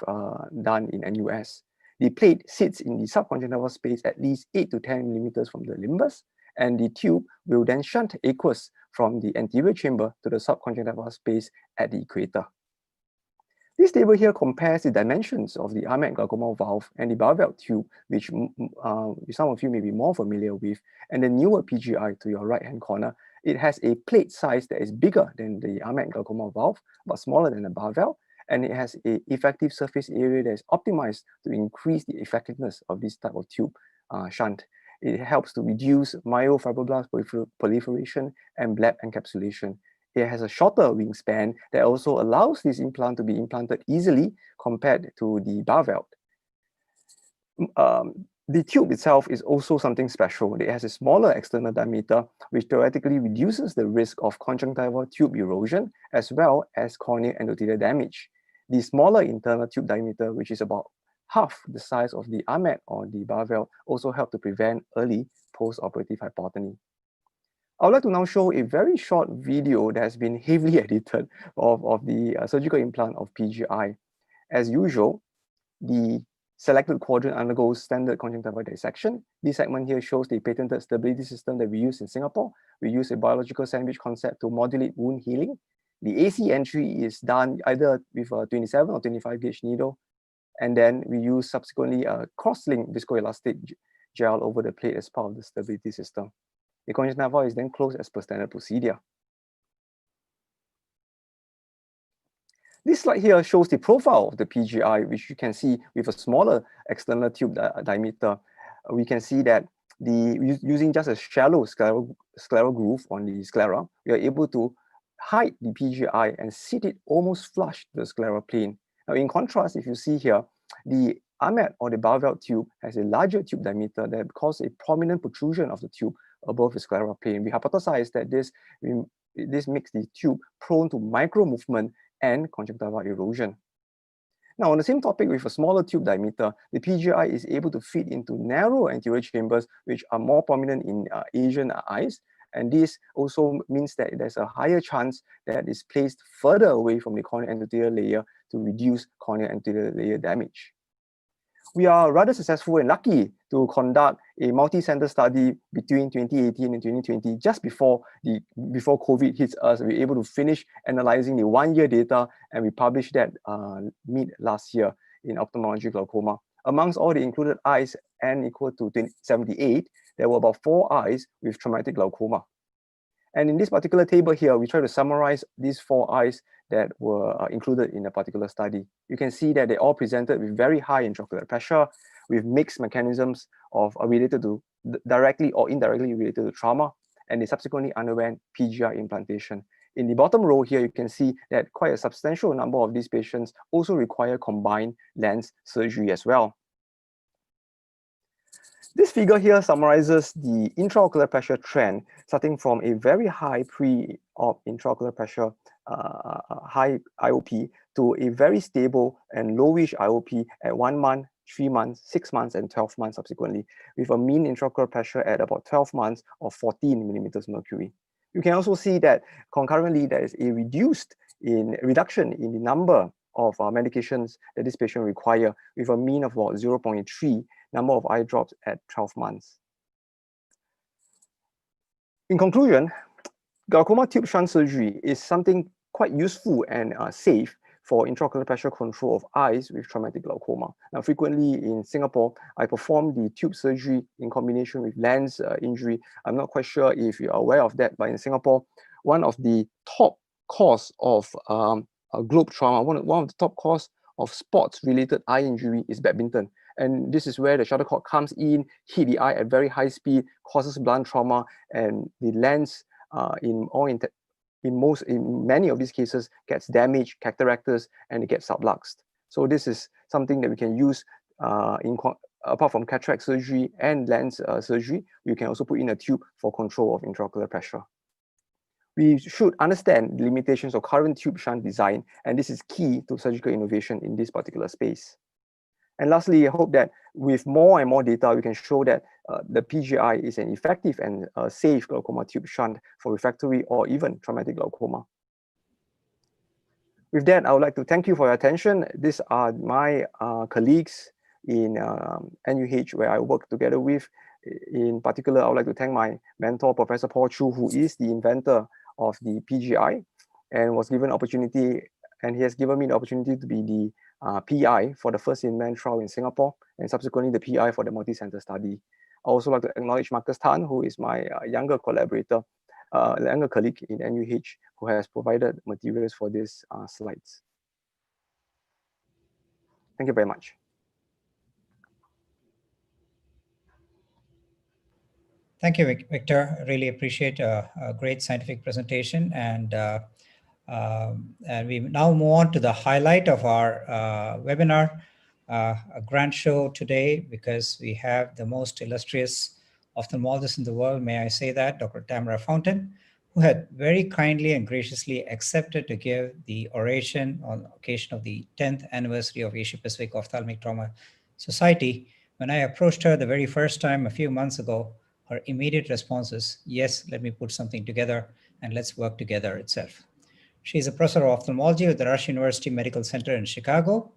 done in NUS. The plate sits in the subconjunctival space at least 8 to 10 millimeters from the limbus, and the tube will then shunt aqueous from the anterior chamber to the subconjunctival space at the equator. This table here compares the dimensions of the RMAT glaucoma valve and the Barvelt tube, which some of you may be more familiar with, and the newer PGI to your right-hand corner. It has a plate size that is bigger than the RMAT glaucoma valve, but smaller than the Barvelt, and it has an effective surface area that is optimized to increase the effectiveness of this type of tube shunt. It helps to reduce myofibroblast proliferation and bleb encapsulation. It has a shorter wingspan that also allows this implant to be implanted easily compared to the Barvelt. The tube itself is also something special. It has a smaller external diameter, which theoretically reduces the risk of conjunctival tube erosion as well as corneal endothelial damage. The smaller internal tube diameter, which is about half the size of the RMAT or the Barvelt, also help to prevent early post-operative hypotony. I would like to now show a very short video that has been heavily edited of the surgical implant of PGI. As usual, the selected quadrant undergoes standard conjunctival dissection. This segment here shows the patented stability system that we use in Singapore. We use a biological sandwich concept to modulate wound healing. The AC entry is done either with a 27 or 25 gauge needle, and then we use subsequently a cross-link viscoelastic gel over the plate as part of the stability system. The conjunctiva is then closed as per standard procedure. This slide here shows the profile of the PGI, which you can see with a smaller external tube diameter. We can see that using just a shallow scleral groove on the sclera, we are able to hide the PGI and sit it almost flush to the scleral plane. Now, in contrast, if you see here, the AMAT or the Barbell tube has a larger tube diameter that causes a prominent protrusion of the tube above the scleral plane. We hypothesize that this makes the tube prone to micro movement and conjunctival erosion. Now, on the same topic with a smaller tube diameter, the PGI is able to fit into narrow anterior chambers, which are more prominent in Asian eyes. And this also means that there's a higher chance that it's placed further away from the corneal endothelial layer to reduce corneal endothelial layer damage. We are rather successful and lucky to conduct a multi-center study between 2018 and 2020, just before COVID hits us. We were able to finish analyzing the 1-year data, and we published that mid last year in ophthalmology glaucoma. Amongst all the included eyes, n equal to 78, there were about 4 eyes with traumatic glaucoma. And in this particular table here, we try to summarize these 4 eyes that were included in a particular study. You can see that they all presented with very high intraocular pressure, with mixed mechanisms of related to directly or indirectly related to trauma, and they subsequently underwent PGI implantation. In the bottom row here, you can see that quite a substantial number of these patients also require combined lens surgery as well. This figure here summarizes the intraocular pressure trend, starting from a very high pre-op intraocular pressure, high IOP, to a very stable and lowish IOP at 1 month, 3 months, 6 months, and 12 months subsequently, with a mean intraocular pressure at about 12 months of 14 millimeters mercury. You can also see that concurrently there is a reduction in the number of medications that this patient require, with a mean of about 0.3 number of eye drops at 12 months. In conclusion, glaucoma tube shunt surgery is something quite useful and safe for intraocular pressure control of eyes with traumatic glaucoma. Now, frequently in Singapore, I perform the tube surgery in combination with lens injury. I'm not quite sure if you're aware of that, but in Singapore, one of the top cause of globe trauma, one of the top cause of sports-related eye injury is badminton. And this is where the shuttlecock comes in, hit the eye at very high speed, causes blunt trauma, and the lens in many of these cases gets damaged, cataractous, and it gets subluxed. So this is something that we can use apart from cataract surgery and lens surgery. We can also put in a tube for control of intraocular pressure. We should understand the limitations of current tube shunt design, and this is key to surgical innovation in this particular space. And lastly, I hope that with more and more data, we can show that the PGI is an effective and safe glaucoma tube shunt for refractory or even traumatic glaucoma. With that, I would like to thank you for your attention. These are my colleagues in NUH, where I work together with. In particular, I would like to thank my mentor, Professor Paul Chu, who is the inventor of the PGI and was given opportunity, and he has given me the opportunity to be the PI for the first in-man trial in Singapore, and subsequently the PI for the multi-center study. I also like to acknowledge Marcus Tan, who is my younger collaborator, younger colleague in NUH, who has provided materials for these slides. Thank you very much. Thank you, Victor. I really appreciate a great scientific presentation. And we now move on to the highlight of our webinar, a grand show today, because we have the most illustrious ophthalmologist in the world, may I say that, Dr. Tamara Fountain, who had very kindly and graciously accepted to give the oration on occasion of the 10th anniversary of Asia Pacific Ophthalmic Trauma Society. When I approached her the very first time a few months ago, her immediate response is, yes, let me put something together and let's work together itself. She is a professor of ophthalmology at the Rush University Medical Center in Chicago,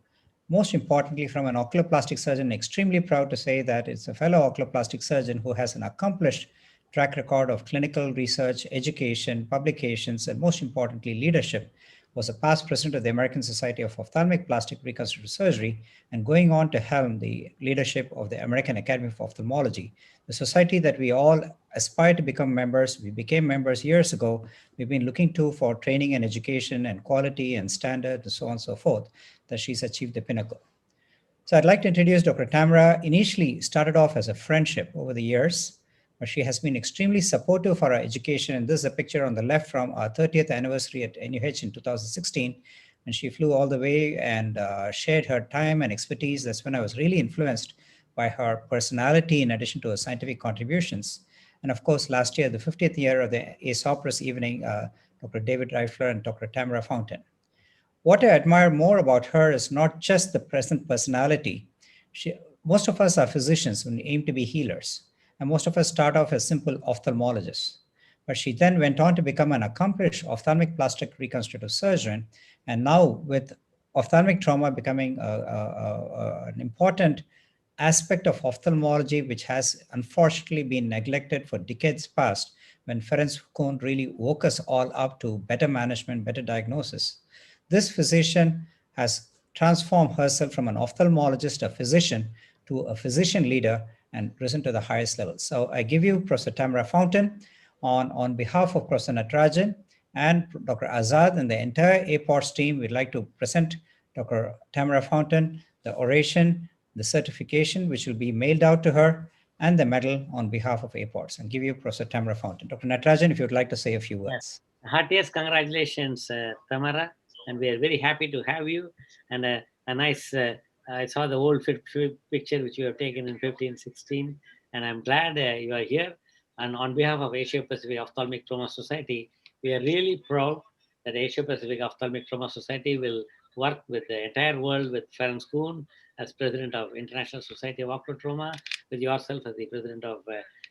Most importantly, from an oculoplastic surgeon, extremely proud to say that it's a fellow oculoplastic surgeon who has an accomplished track record of clinical research, education, publications, and most importantly, leadership. Was a past president of the American Society of Ophthalmic Plastic Reconstructive Surgery, and going on to helm the leadership of the American Academy of Ophthalmology, the society that we all aspire to become members. We became members years ago. We've been looking to for training and education and quality and standard and so on and so forth, that she's achieved the pinnacle. So I'd like to introduce Dr. Tamara. Initially started off as a friendship over the years, but she has been extremely supportive for our education. And this is a picture on the left from our 30th anniversary at NUH in 2016. And she flew all the way and shared her time and expertise. That's when I was really influenced by her personality in addition to her scientific contributions. And of course, last year, the 50th year of the ASOPRIS evening, Dr. David Reifler and Dr. Tamara Fountain. What I admire more about her is not just the present personality. Most of us are physicians who aim to be healers, and most of us start off as simple ophthalmologists. But she then went on to become an accomplished ophthalmic plastic reconstructive surgeon, and now with ophthalmic trauma becoming an important aspect of ophthalmology, which has unfortunately been neglected for decades past, when Ferenc Kuhn really woke us all up to better management, better diagnosis. This physician has transformed herself from an ophthalmologist, a physician, to a physician leader and risen to the highest level. So I give you Professor Tamara Fountain on behalf of Professor Natarajan and Dr. Azad and the entire APOTS team. We'd like to present Dr. Tamara Fountain the oration, the certification, which will be mailed out to her, and the medal on behalf of APOTS, and give you Professor Tamara Fountain. Dr. Natarajan, if you'd like to say a few words. Heartiest congratulations, Tamara. And we are very happy to have you. And a nice, I saw the old picture which you have taken in 15-16, and I'm glad you are here. And on behalf of Asia Pacific Ophthalmic Trauma Society, we are really proud that Asia Pacific Ophthalmic Trauma Society will work with the entire world, with Ferenc Kuhn as president of International Society of Ocular Trauma, with yourself as the president of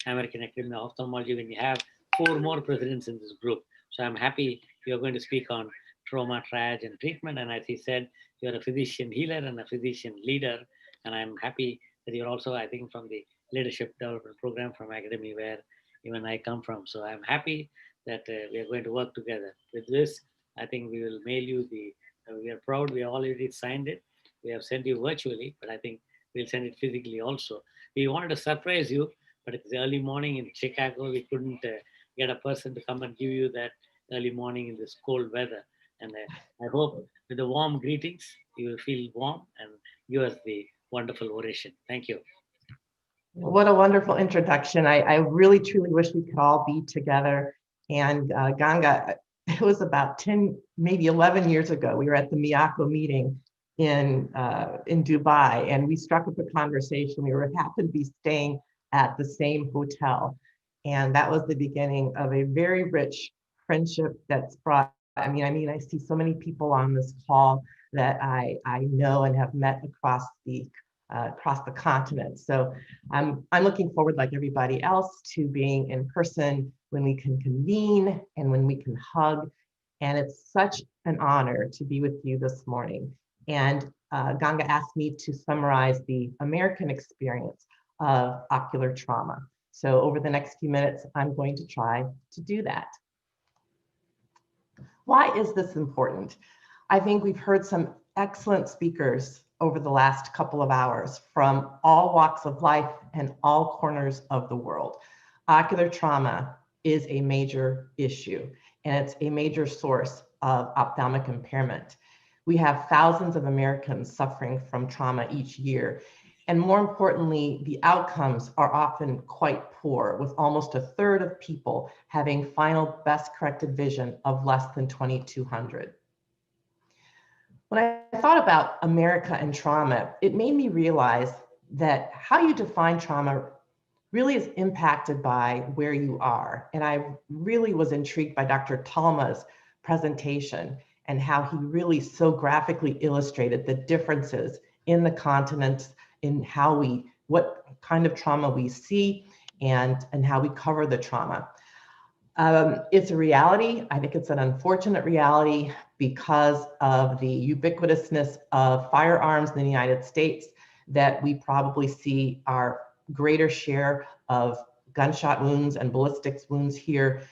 American Academy of Ophthalmology, when you have 4 more presidents in this group. So I'm happy you're going to speak on trauma, triage, and treatment. And as he said, you're a physician healer and a physician leader. And I'm happy that you're also, I think, from the leadership development program from academy where even I come from. So I'm happy that we are going to work together. With this, I think we will mail you the, we are proud, we already signed it. We have sent you virtually, but I think we'll send it physically also. We wanted to surprise you, but it's early morning in Chicago. We couldn't get a person to come and give you that early morning in this cold weather. And I hope with the warm greetings, you will feel warm and give us the wonderful oration. Thank you. What a wonderful introduction. I really, truly wish we could all be together. And Ganga, it was about 10, maybe 11 years ago, we were at the Miyako meeting in Dubai, and we struck up a conversation. We happened to be staying at the same hotel. And that was the beginning of a very rich friendship that's brought, I mean, I see so many people on this call that I know and have met across the continent. So I'm looking forward, like everybody else, to being in person when we can convene and when we can hug. And it's such an honor to be with you this morning. And Ganga asked me to summarize the American experience of ocular trauma. So over the next few minutes, I'm going to try to do that. Why is this important? I think we've heard some excellent speakers over the last couple of hours from all walks of life and all corners of the world. Ocular trauma is a major issue, and it's a major source of ophthalmic impairment. We have thousands of Americans suffering from trauma each year. And more importantly, the outcomes are often quite poor, with almost a third of people having final best corrected vision of less than 2200. When I thought about America and trauma, it made me realize that how you define trauma really is impacted by where you are. And I really was intrigued by Dr. Talma's presentation and how he really so graphically illustrated the differences in the continents, in how what kind of trauma we see and how we cover the trauma. It's a reality. I think it's an unfortunate reality because of the ubiquitousness of firearms in the United States, that we probably see our greater share of gunshot wounds and ballistics wounds here.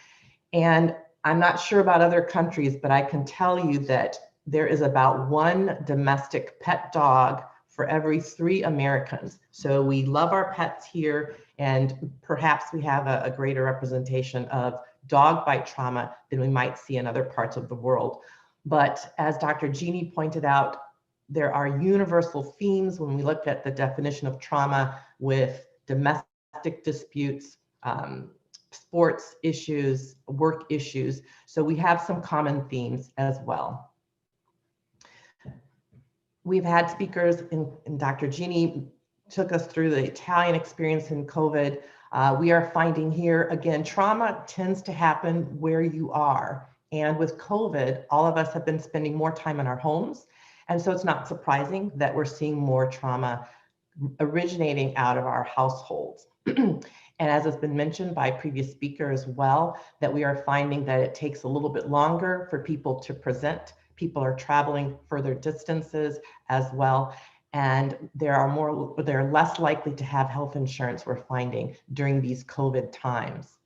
And I'm not sure about other countries, but I can tell you that there is about one domestic pet dog for every 3 Americans. So we love our pets here, and perhaps we have a greater representation of dog bite trauma than we might see in other parts of the world. But as Dr. Jeannie pointed out, there are universal themes when we look at the definition of trauma with domestic disputes, sports issues, work issues. So we have some common themes as well. We've had speakers, and Dr. Jeannie took us through the Italian experience in COVID. We are finding here, again, trauma tends to happen where you are. And with COVID, all of us have been spending more time in our homes. And so it's not surprising that we're seeing more trauma originating out of our households. And as has been mentioned by a previous speaker as well, that we are finding that it takes a little bit longer for people to present. People are traveling further distances as well. And they're less likely to have health insurance, we're finding, during these COVID times.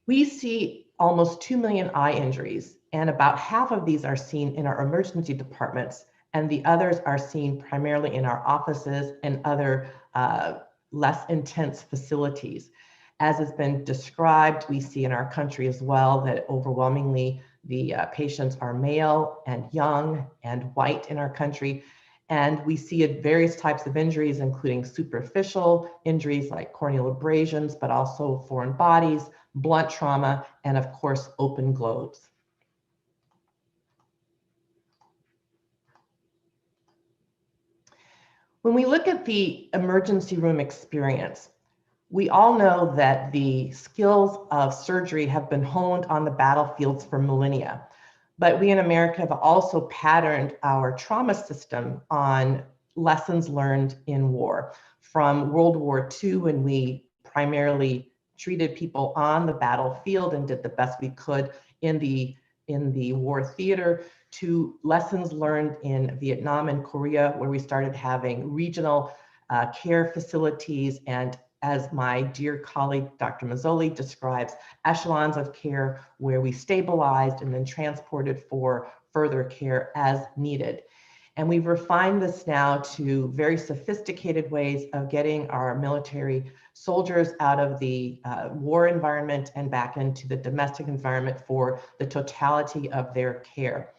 We see almost 2 million eye injuries, and about half of these are seen in our emergency departments, and the others are seen primarily in our offices and other less intense facilities. As has been described, we see in our country as well that overwhelmingly the patients are male and young and white in our country. And we see various types of injuries, including superficial injuries like corneal abrasions, but also foreign bodies, blunt trauma, and of course, open globes. When we look at the emergency room experience, we all know that the skills of surgery have been honed on the battlefields for millennia. But we in America have also patterned our trauma system on lessons learned in war. From World War II, when we primarily treated people on the battlefield and did the best we could in the war theater, to lessons learned in Vietnam and Korea, where we started having regional care facilities, and as my dear colleague, Dr. Mazzoli describes, echelons of care where we stabilized and then transported for further care as needed. And we've refined this now to very sophisticated ways of getting our military soldiers out of the war environment and back into the domestic environment for the totality of their care.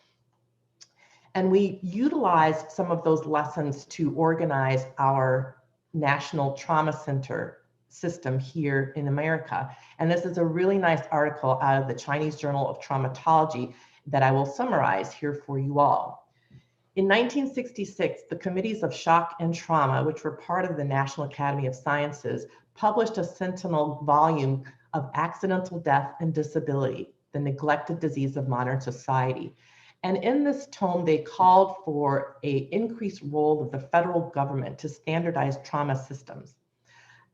And we utilized some of those lessons to organize our National Trauma Center system here in America. And this is a really nice article out of the Chinese Journal of Traumatology that I will summarize here for you all. In 1966, the Committees of Shock and Trauma, which were part of the National Academy of Sciences, published a sentinel volume of Accidental Death and Disability, the Neglected Disease of Modern Society. And in this tome, they called for an increased role of the federal government to standardize trauma systems.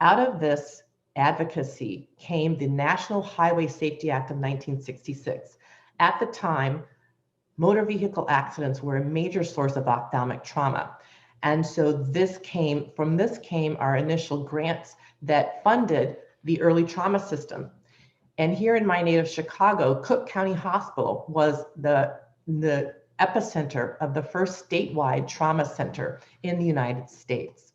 Out of this advocacy came the National Highway Safety Act of 1966. At the time, motor vehicle accidents were a major source of ophthalmic trauma. And so from this came our initial grants that funded the early trauma system. And here in my native Chicago, Cook County Hospital was the epicenter of the first statewide trauma center in the United States.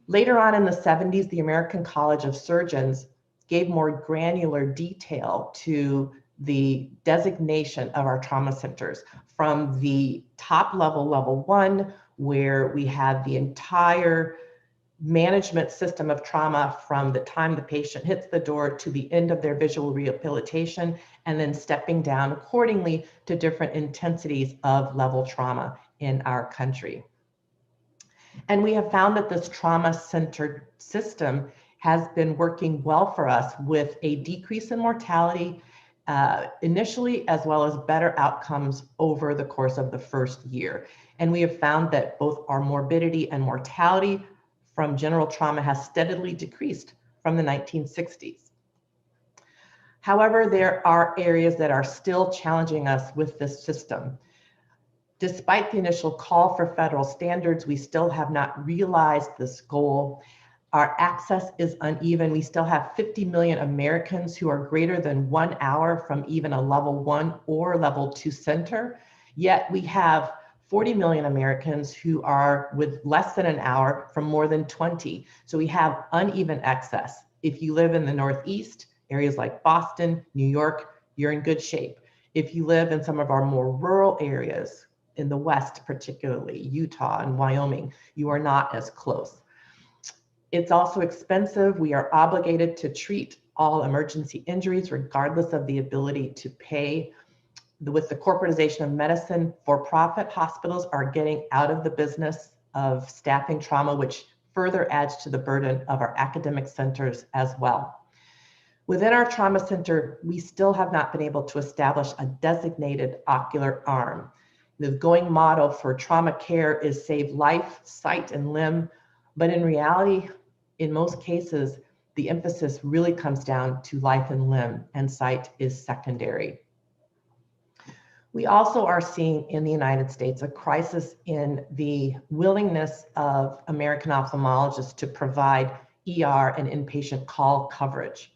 Later on in the 70s, the American College of Surgeons gave more granular detail to the designation of our trauma centers, from the top level, level 1, where we had the entire management system of trauma from the time the patient hits the door to the end of their visual rehabilitation, and then stepping down accordingly to different intensities of level trauma in our country. And we have found that this trauma-centered system has been working well for us, with a decrease in mortality initially, as well as better outcomes over the course of the first year. And we have found that both our morbidity and mortality from general trauma has steadily decreased from the 1960s. However, there are areas that are still challenging us with this system. Despite the initial call for federal standards, we still have not realized this goal. Our access is uneven. We still have 50 million Americans who are greater than 1 hour from even a level 1 or level 2 center. Yet we have 40 million Americans who are with less than an hour from more than 20. So we have uneven access. If you live in the Northeast, areas like Boston, New York, you're in good shape. If you live in some of our more rural areas, in the West, particularly Utah and Wyoming, you are not as close. It's also expensive. We are obligated to treat all emergency injuries, regardless of the ability to pay. With the corporatization of medicine, for-profit hospitals are getting out of the business of staffing trauma, which further adds to the burden of our academic centers as well. Within our trauma center, we still have not been able to establish a designated ocular arm. The going motto for trauma care is save life, sight, and limb. But in reality, in most cases, the emphasis really comes down to life and limb, and sight is secondary. We also are seeing in the United States a crisis in the willingness of American ophthalmologists to provide ER and inpatient call coverage.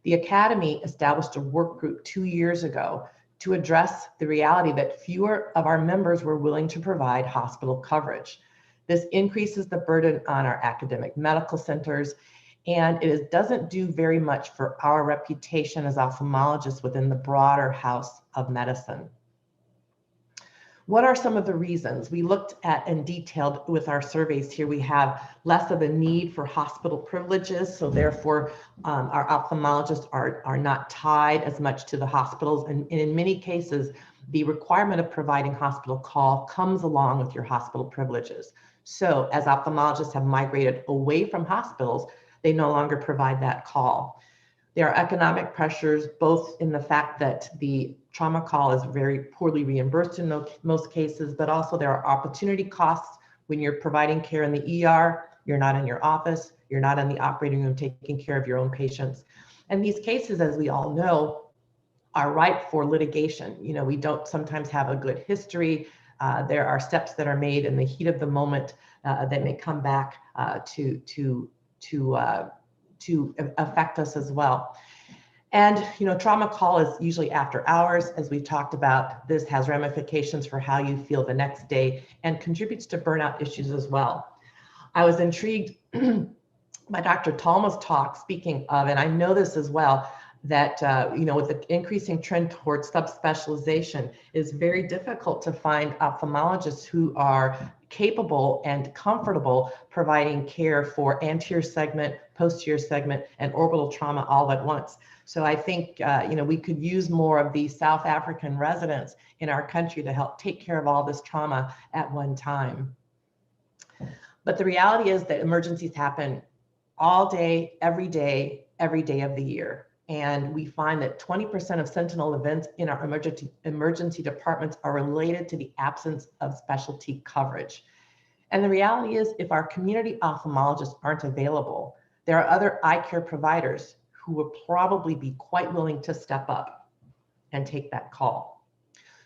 The Academy established a work group 2 years ago to address the reality that fewer of our members were willing to provide hospital coverage. This increases the burden on our academic medical centers, and it doesn't do very much for our reputation as ophthalmologists within the broader house of medicine. What are some of the reasons? We looked at and detailed with our surveys here. We have less of a need for hospital privileges, so therefore our ophthalmologists are not tied as much to the hospitals. And in many cases, the requirement of providing hospital call comes along with your hospital privileges. So as ophthalmologists have migrated away from hospitals, they no longer provide that call. There are economic pressures, both in the fact that the trauma call is very poorly reimbursed in most cases, but also there are opportunity costs when you're providing care in the ER, you're not in your office, you're not in the operating room taking care of your own patients. And these cases, as we all know, are ripe for litigation. You know, we don't sometimes have a good history. There are steps that are made in the heat of the moment that may come back to affect us as well. And, you know, trauma call is usually after hours, as we've talked about. This has ramifications for how you feel the next day and contributes to burnout issues as well. I was intrigued by Dr. Talma's talk, speaking of, and I know this as well, that, you know, with the increasing trend towards subspecialization, it's very difficult to find ophthalmologists who are capable and comfortable providing care for anterior segment, posterior segment, and orbital trauma all at once. So I think, you know, we could use more of these South African residents in our country to help take care of all this trauma at one time. But the reality is that emergencies happen all day, every day of the year. And we find that 20% of sentinel events in our emergency departments are related to the absence of specialty coverage. And the reality is, if our community ophthalmologists aren't available, there are other eye care providers who will probably be quite willing to step up and take that call.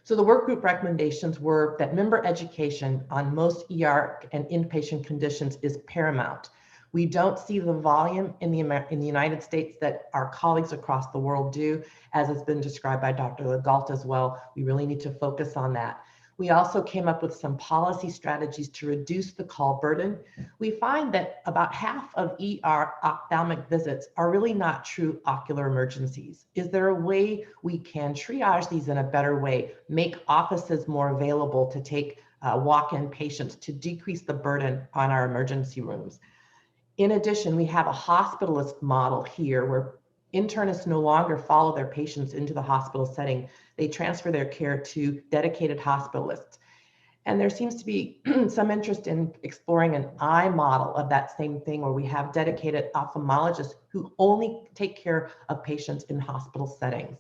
So the work group recommendations were that member education on most ER and inpatient conditions is paramount. We don't see the volume in the United States that our colleagues across the world do, as has been described by Dr. Legault as well. We really need to focus on that. We also came up with some policy strategies to reduce the call burden. We find that about half of ER ophthalmic visits are really not true ocular emergencies. Is there a way we can triage these in a better way, make offices more available to take walk-in patients to decrease the burden on our emergency rooms? In addition, we have a hospitalist model here where internists no longer follow their patients into the hospital setting. They transfer their care to dedicated hospitalists. And there seems to be some interest in exploring an eye model of that same thing, where we have dedicated ophthalmologists who only take care of patients in hospital settings.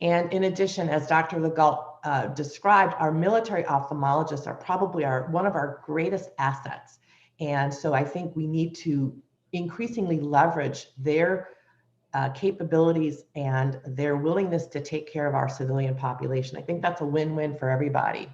And in addition, as Dr. Legault described, our military ophthalmologists are probably one of our greatest assets. And so I think we need to increasingly leverage their capabilities and their willingness to take care of our civilian population. I think that's a win-win for everybody.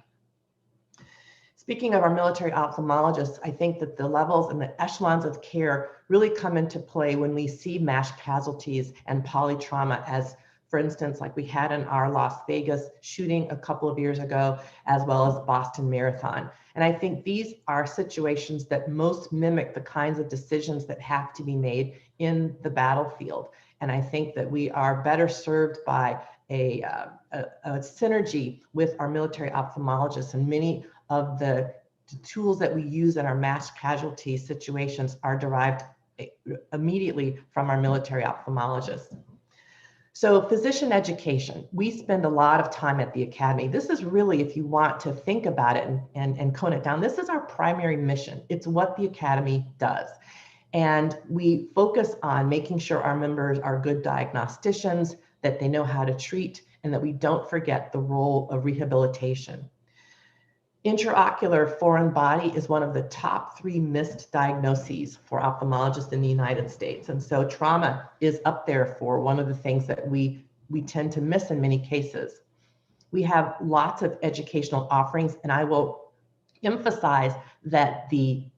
Speaking of our military ophthalmologists, I think that the levels and the echelons of care really come into play when we see mass casualties and polytrauma, as for instance, like we had in our Las Vegas shooting a couple of years ago, as well as Boston Marathon. And I think these are situations that most mimic the kinds of decisions that have to be made in the battlefield. And I think that we are better served by a synergy with our military ophthalmologists, and many of the tools that we use in our mass casualty situations are derived immediately from our military ophthalmologists. So physician education, we spend a lot of time at the Academy. This is really, if you want to think about it and cone it down, this is our primary mission. It's what the Academy does. And we focus on making sure our members are good diagnosticians, that they know how to treat, and that we don't forget the role of rehabilitation. Intraocular foreign body is one of the top 3 missed diagnoses for ophthalmologists in the United States. And so trauma is up there for one of the things that we tend to miss in many cases. We have lots of educational offerings, and I will emphasize that the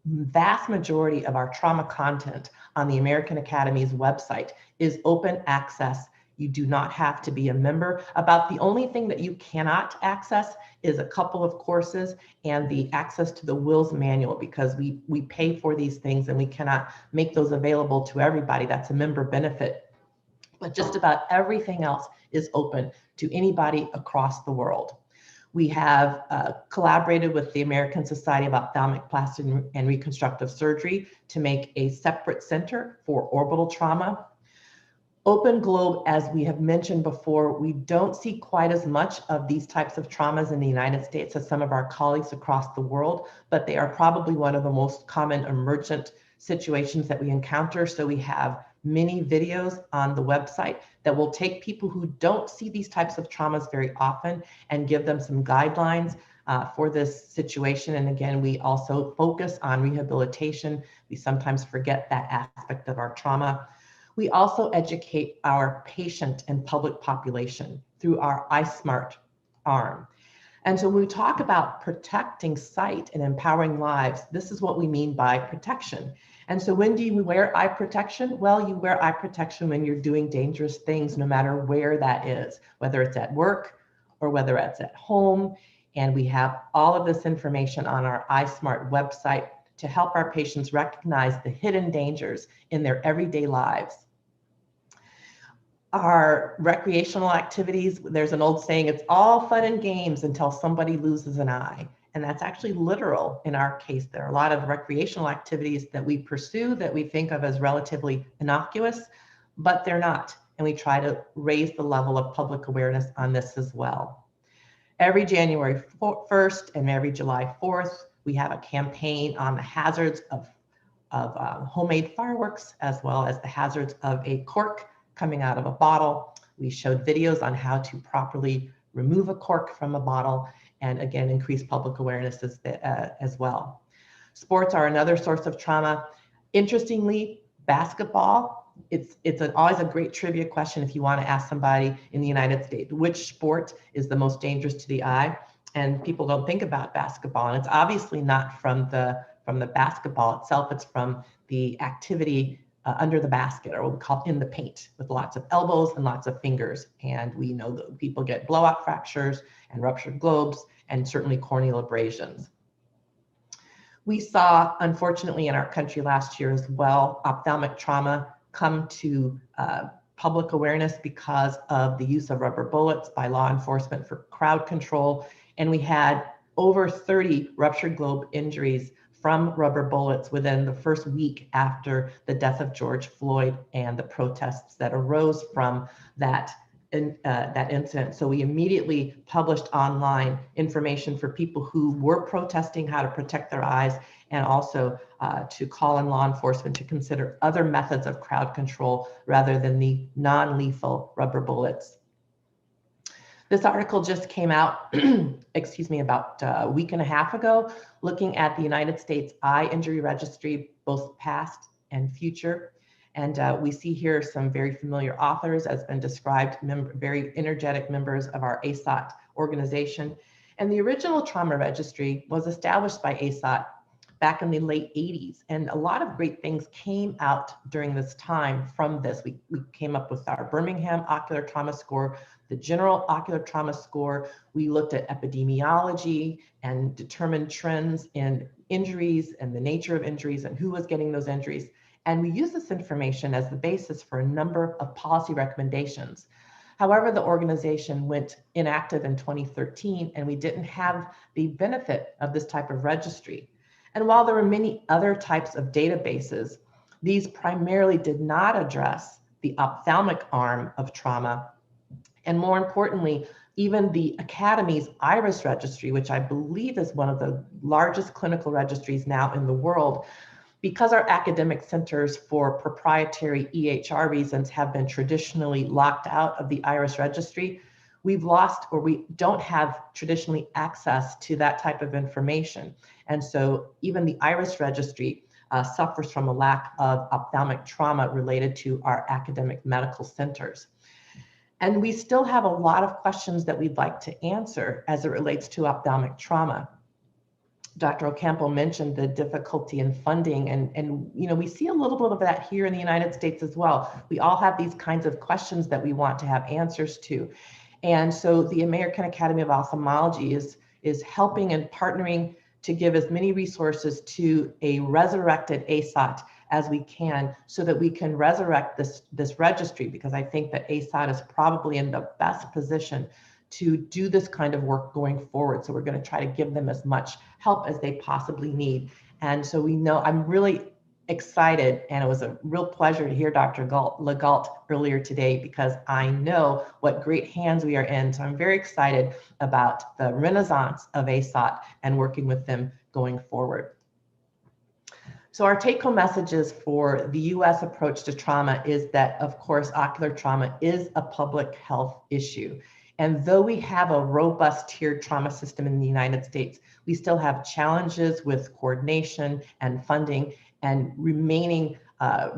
vast majority of our trauma content on the American Academy's website is open access. You do not have to be a member. About the only thing that you cannot access is a couple of courses and the access to the wills manual, because we pay for these things and we cannot make those available to everybody. That's a member benefit. But just about everything else is open to anybody across the world. We have collaborated with the American Society of Ophthalmic Plastic and Reconstructive Surgery to make a separate center for orbital trauma. Open globe, as we have mentioned before, we don't see quite as much of these types of traumas in the United States as some of our colleagues across the world, but they are probably one of the most common emergent situations that we encounter. So we have many videos on the website that will take people who don't see these types of traumas very often and give them some guidelines for this situation. And again, we also focus on rehabilitation. We sometimes forget that aspect of our trauma. We also educate our patient and public population through our iSmart arm. And so when we talk about protecting sight and empowering lives, this is what we mean by protection. And so when do you wear eye protection? Well, you wear eye protection when you're doing dangerous things, no matter where that is, whether it's at work or whether it's at home. And we have all of this information on our iSmart website to help our patients recognize the hidden dangers in their everyday lives. Our recreational activities, there's an old saying, it's all fun and games until somebody loses an eye. And that's actually literal in our case. There are a lot of recreational activities that we pursue that we think of as relatively innocuous, but they're not. And we try to raise the level of public awareness on this as well. Every January 1st and every July 4th, we have a campaign on the hazards of homemade fireworks, as well as the hazards of a cork coming out of a bottle. We showed videos on how to properly remove a cork from a bottle, and again, increase public awareness as well. Sports are another source of trauma. Interestingly, basketball, it's always a great trivia question if you want to ask somebody in the United States, which sport is the most dangerous to the eye? And people don't think about basketball, and it's obviously not from the basketball itself, it's from the activity under the basket, or what we call in the paint, with lots of elbows and lots of fingers. And we know that people get blowout fractures and ruptured globes, and certainly corneal abrasions. We saw, unfortunately, in our country last year as well, ophthalmic trauma come to public awareness because of the use of rubber bullets by law enforcement for crowd control. And we had over 30 ruptured globe injuries from rubber bullets within the first week after the death of George Floyd and the protests that arose from that incident. So we immediately published online information for people who were protesting how to protect their eyes, and also to call on law enforcement to consider other methods of crowd control rather than the non-lethal rubber bullets. This article just came out, excuse me, about a week and a half ago, looking at the United States Eye Injury Registry, both past and future. And we see here some very familiar authors, as been described, very energetic members of our ASOT organization. And the original trauma registry was established by ASOT back in the late 80s. And a lot of great things came out during this time from this. We came up with our Birmingham Ocular Trauma Score, the General Ocular Trauma Score. We looked at epidemiology and determined trends in injuries and the nature of injuries and who was getting those injuries. And we used this information as the basis for a number of policy recommendations. However, the organization went inactive in 2013, and we didn't have the benefit of this type of registry. And while there were many other types of databases, these primarily did not address the ophthalmic arm of trauma. And more importantly, even the Academy's IRIS registry, which I believe is one of the largest clinical registries now in the world, because our academic centers for proprietary EHR reasons have been traditionally locked out of the IRIS registry, we've lost, or we don't have traditionally access to that type of information. And so even the IRIS registry suffers from a lack of ophthalmic trauma related to our academic medical centers. And we still have a lot of questions that we'd like to answer as it relates to ophthalmic trauma. Dr. Ocampo mentioned the difficulty in funding, and you know, we see a little bit of that here in the United States as well. We all have these kinds of questions that we want to have answers to. And so the American Academy of Ophthalmology is helping and partnering to give as many resources to a resurrected ASOT as we can, so that we can resurrect this registry, because I think that ASOT is probably in the best position to do this kind of work going forward. So we're going to try to give them as much help as they possibly need. And so we know, I'm really excited, and it was a real pleasure to hear Dr. Legault earlier today, because I know what great hands we are in. So I'm very excited about the renaissance of ASOT and working with them going forward. So our take-home messages for the US approach to trauma is that, of course, ocular trauma is a public health issue. And though we have a robust tiered trauma system in the United States, we still have challenges with coordination and funding, and remaining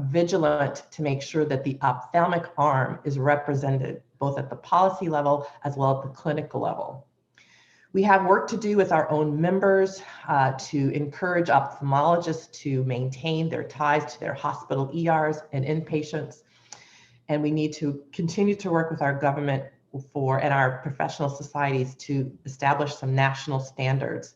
vigilant to make sure that the ophthalmic arm is represented both at the policy level as well as the clinical level. We have work to do with our own members to encourage ophthalmologists to maintain their ties to their hospital ERs and inpatients. And we need to continue to work with our government and our professional societies to establish some national standards.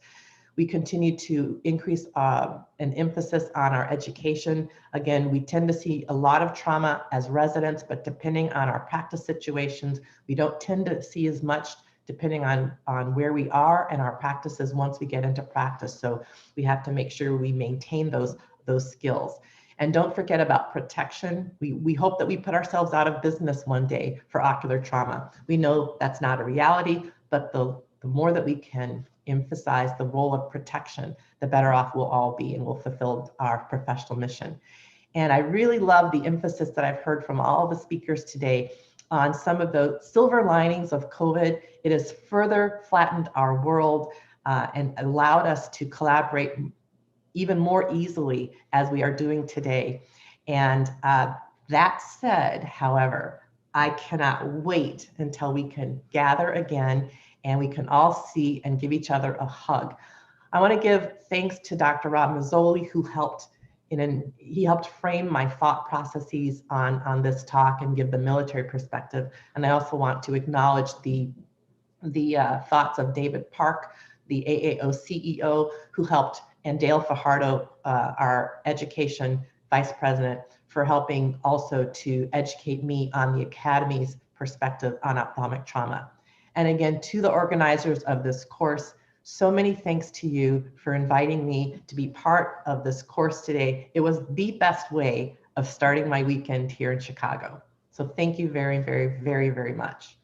We continue to increase an emphasis on our education. Again, we tend to see a lot of trauma as residents, but depending on our practice situations, we don't tend to see as much depending on where we are and our practices once we get into practice. So we have to make sure we maintain those skills. And don't forget about protection. We hope that we put ourselves out of business one day for ocular trauma. We know that's not a reality, but the more that we can emphasize the role of protection, the better off we'll all be, and we'll fulfill our professional mission. And I really love the emphasis that I've heard from all the speakers today on some of the silver linings of COVID. It has further flattened our world and allowed us to collaborate even more easily as we are doing today. And that said, however, I cannot wait until we can gather again and we can all see and give each other a hug. I want to give thanks to Dr. Rob Mazzoli, who helped frame my thought processes on this talk and give the military perspective. And I also want to acknowledge the thoughts of David Park, the AAO CEO, who helped, and Dale Fajardo, our education vice president, for helping also to educate me on the Academy's perspective on ophthalmic trauma. And again, to the organizers of this course, so many thanks to you for inviting me to be part of this course today. It was the best way of starting my weekend here in Chicago. So thank you very, very, very, very much.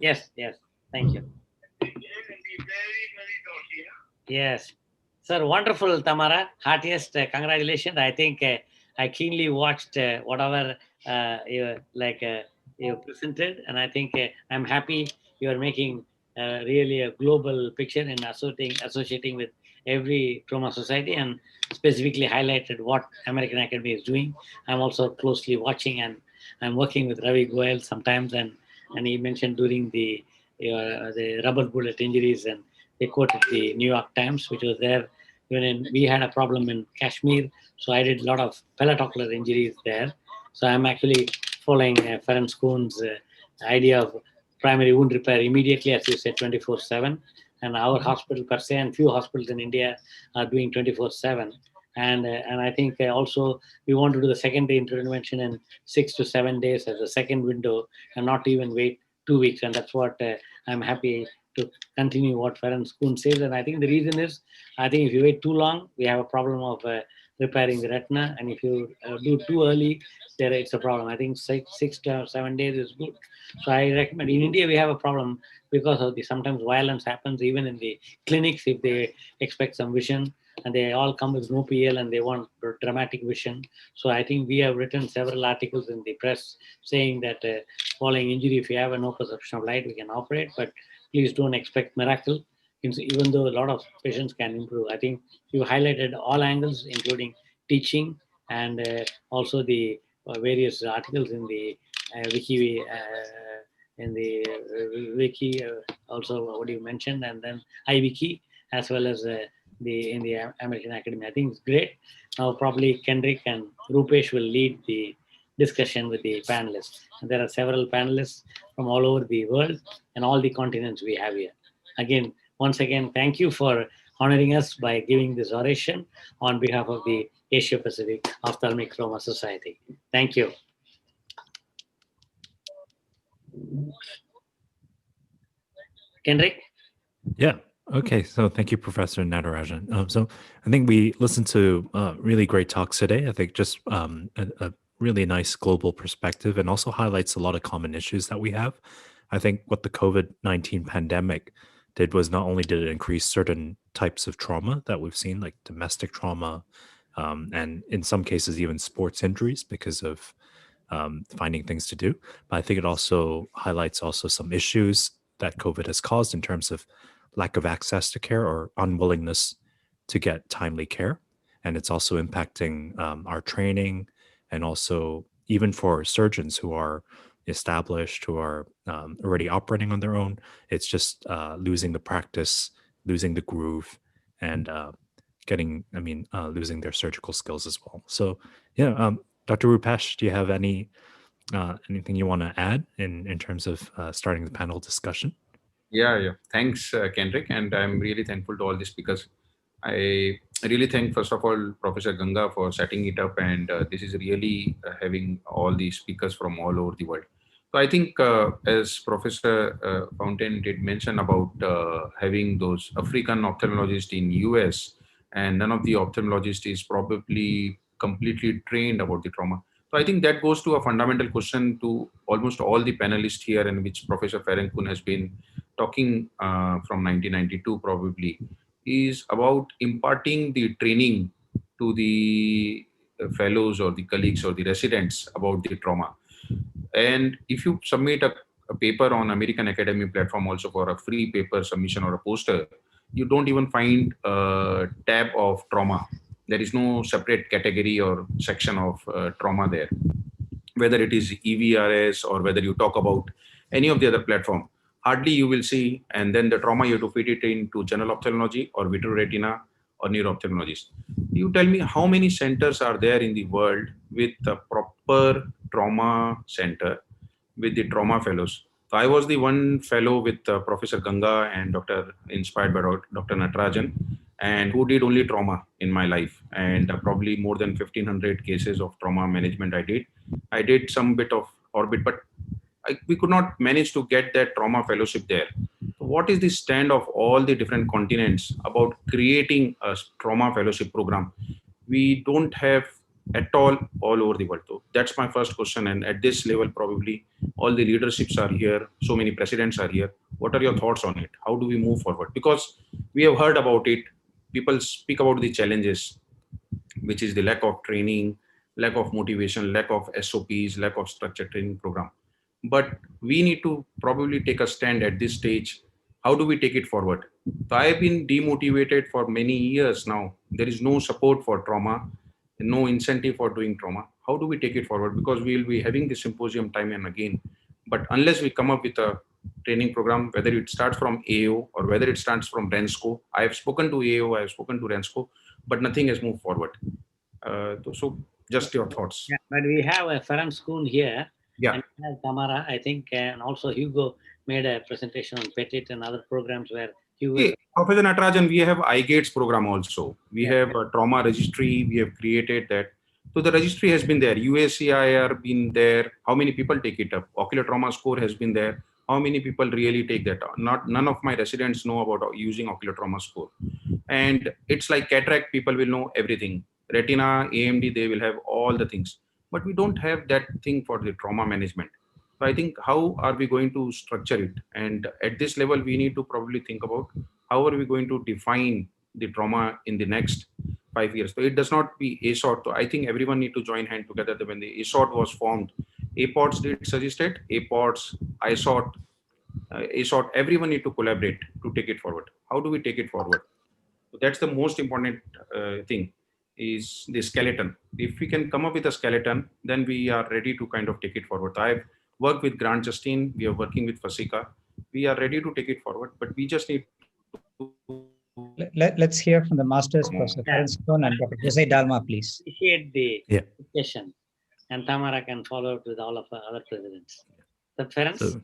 Yes, thank you. Yes, sir, wonderful, Tamara. Heartiest congratulations. I think I keenly watched whatever you presented, and I think I'm happy you are making really a global picture and associating with every trauma society and specifically highlighted what American Academy is doing. I'm also closely watching, and I'm working with Ravi Goyal sometimes, and he mentioned during the rubber bullet injuries, and they quoted the New York Times, which was there. We had a problem in Kashmir, so I did a lot of pellet injuries there. So I'm actually following Ferenc Kuhn's idea of primary wound repair immediately, as you said, 24/7. And our hospital per se, and few hospitals in India are doing 24/7. And I think also we want to do the secondary intervention in 6 to 7 days as a second window, and not even wait 2 weeks. And that's what I'm happy to continue what Ferenc Kuhn says. And I think the reason is, I think if you wait too long, we have a problem of repairing the retina. And if you do too early, there it's a problem. I think 6 to 7 days is good. So I recommend. In India, we have a problem because of the sometimes violence happens even in the clinics. If they expect some vision, and they all come with no PL and they want dramatic vision. So I think we have written several articles in the press saying that following injury, if you have a no perception of light, we can operate, but please don't expect miracle. Even though a lot of patients can improve. I think you highlighted all angles, including teaching and also the various articles in the wiki, also what you mentioned, and then iWiki, as well as in the American Academy. I think it's great. Now probably Kendrick and Rupesh will lead the discussion with the panelists. And there are several panelists from all over the world and all the continents we have here. Again, once again, thank you for honoring us by giving this oration on behalf of the Asia Pacific Ophthalmic Trauma Society. Thank you. Kendrick? Yeah. Okay. So thank you, Professor Natarajan. So I think we listened to really great talks today. I think just a really nice global perspective, and also highlights a lot of common issues that we have. I think what the COVID-19 pandemic did was not only did it increase certain types of trauma that we've seen, like domestic trauma, and in some cases even sports injuries because of finding things to do. But I think it also highlights also some issues that COVID has caused in terms of lack of access to care or unwillingness to get timely care. And it's also impacting our training, and also even for surgeons who are established, who are already operating on their own, it's just losing the practice, losing the groove, and losing their surgical skills as well. So yeah, Dr. Rupesh, do you have anything you want to add in terms of starting the panel discussion? Yeah. Thanks, Kendrick. And I'm really thankful to all the speakers. I really thank, first of all, Professor Ganga for setting it up. And this is really having all the speakers from all over the world. So I think, as Professor Fountain did mention about having those African ophthalmologists in US, and none of the ophthalmologists is probably completely trained about the trauma. So I think that goes to a fundamental question to almost all the panelists here, and which Professor Ferenc Kuhn has been talking from 1992 probably, is about imparting the training to the fellows or the colleagues or the residents about the trauma. And if you submit a paper on American Academy platform also for a free paper submission or a poster, you don't even find a tab of trauma. There is no separate category or section of trauma there. Whether it is EVRS or whether you talk about any of the other platform, hardly you will see. And then the trauma, you have to fit it into general ophthalmology or vitreoretina or neuro-ophthalmologist. You tell me how many centers are there in the world with a proper trauma center with the trauma fellows. So I was the one fellow with Professor Ganga and inspired by Dr. Natarajan, and who did only trauma in my life, and probably more than 1,500 cases of trauma management I did. I did some bit of orbit, but we could not manage to get that trauma fellowship there. So what is the stand of all the different continents about creating a trauma fellowship program? We don't have at all over the world. So that's my first question. And at this level, probably all the leaderships are here. So many presidents are here. What are your thoughts on it? How do we move forward? Because we have heard about it. People speak about the challenges, which is the lack of training, lack of motivation, lack of SOPs, lack of structured training program. But we need to probably take a stand at this stage How do we take it forward? So I have been demotivated for many years now. There is no support for trauma, no incentive for doing trauma. How do we take it forward? Because we will be having this symposium time and again. But unless we come up with a training program, whether it starts from AO or whether it starts from RENSCO, I have spoken to AO, I have spoken to RENSCO, but nothing has moved forward. So just your thoughts. Yeah, but we have a Ferenc School here, Yeah. and we have Tamara, I think, and also Hugo made a presentation on PETIT and other programs where Hugo. Hey, Professor Natarajan, we have iGates program also. We have a trauma registry. We have created that. So the registry has been there. USCIR been there. How many people take it up? Ocular trauma score has been there. How many people really take that? None of my residents know about using ocular trauma score. And it's like cataract, people will know everything. Retina, AMD, they will have all the things. But we don't have that thing for the trauma management. So I think how are we going to structure it? And at this level, we need to probably think about how are we going to define the trauma in the next 5 years. So it does not be ASOT. So I think everyone need to join hand together. When the ASOT was formed, APOTS did suggest it, APOTS, ISOT, ASOT, everyone need to collaborate to take it forward. How do we take it forward? So that's the most important thing is the skeleton. If we can come up with a skeleton, then we are ready to kind of take it forward. I've worked with Grant Justine. We are working with Fasika. We are ready to take it forward, but we just need Let's hear from the masters, Professor Ferenc School and Dr. Jose Dalma, please. Appreciate the session, and Tamara can follow up with all of our other presidents. So, Ferenc?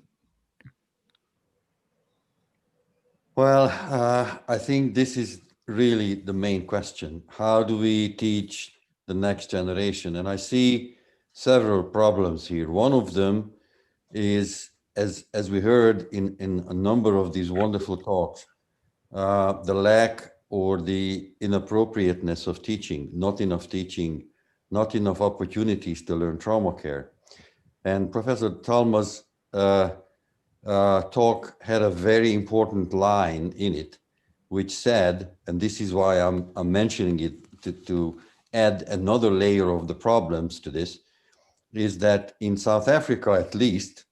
Well, I think this is really the main question. How do we teach the next generation? And I see several problems here. One of them is, as we heard in a number of these wonderful talks, the lack or the inappropriateness of teaching, not enough opportunities to learn trauma care. And Professor Talma's talk had a very important line in it, which said, and this is why I'm mentioning it to add another layer of the problems to this, is that in South Africa, at least,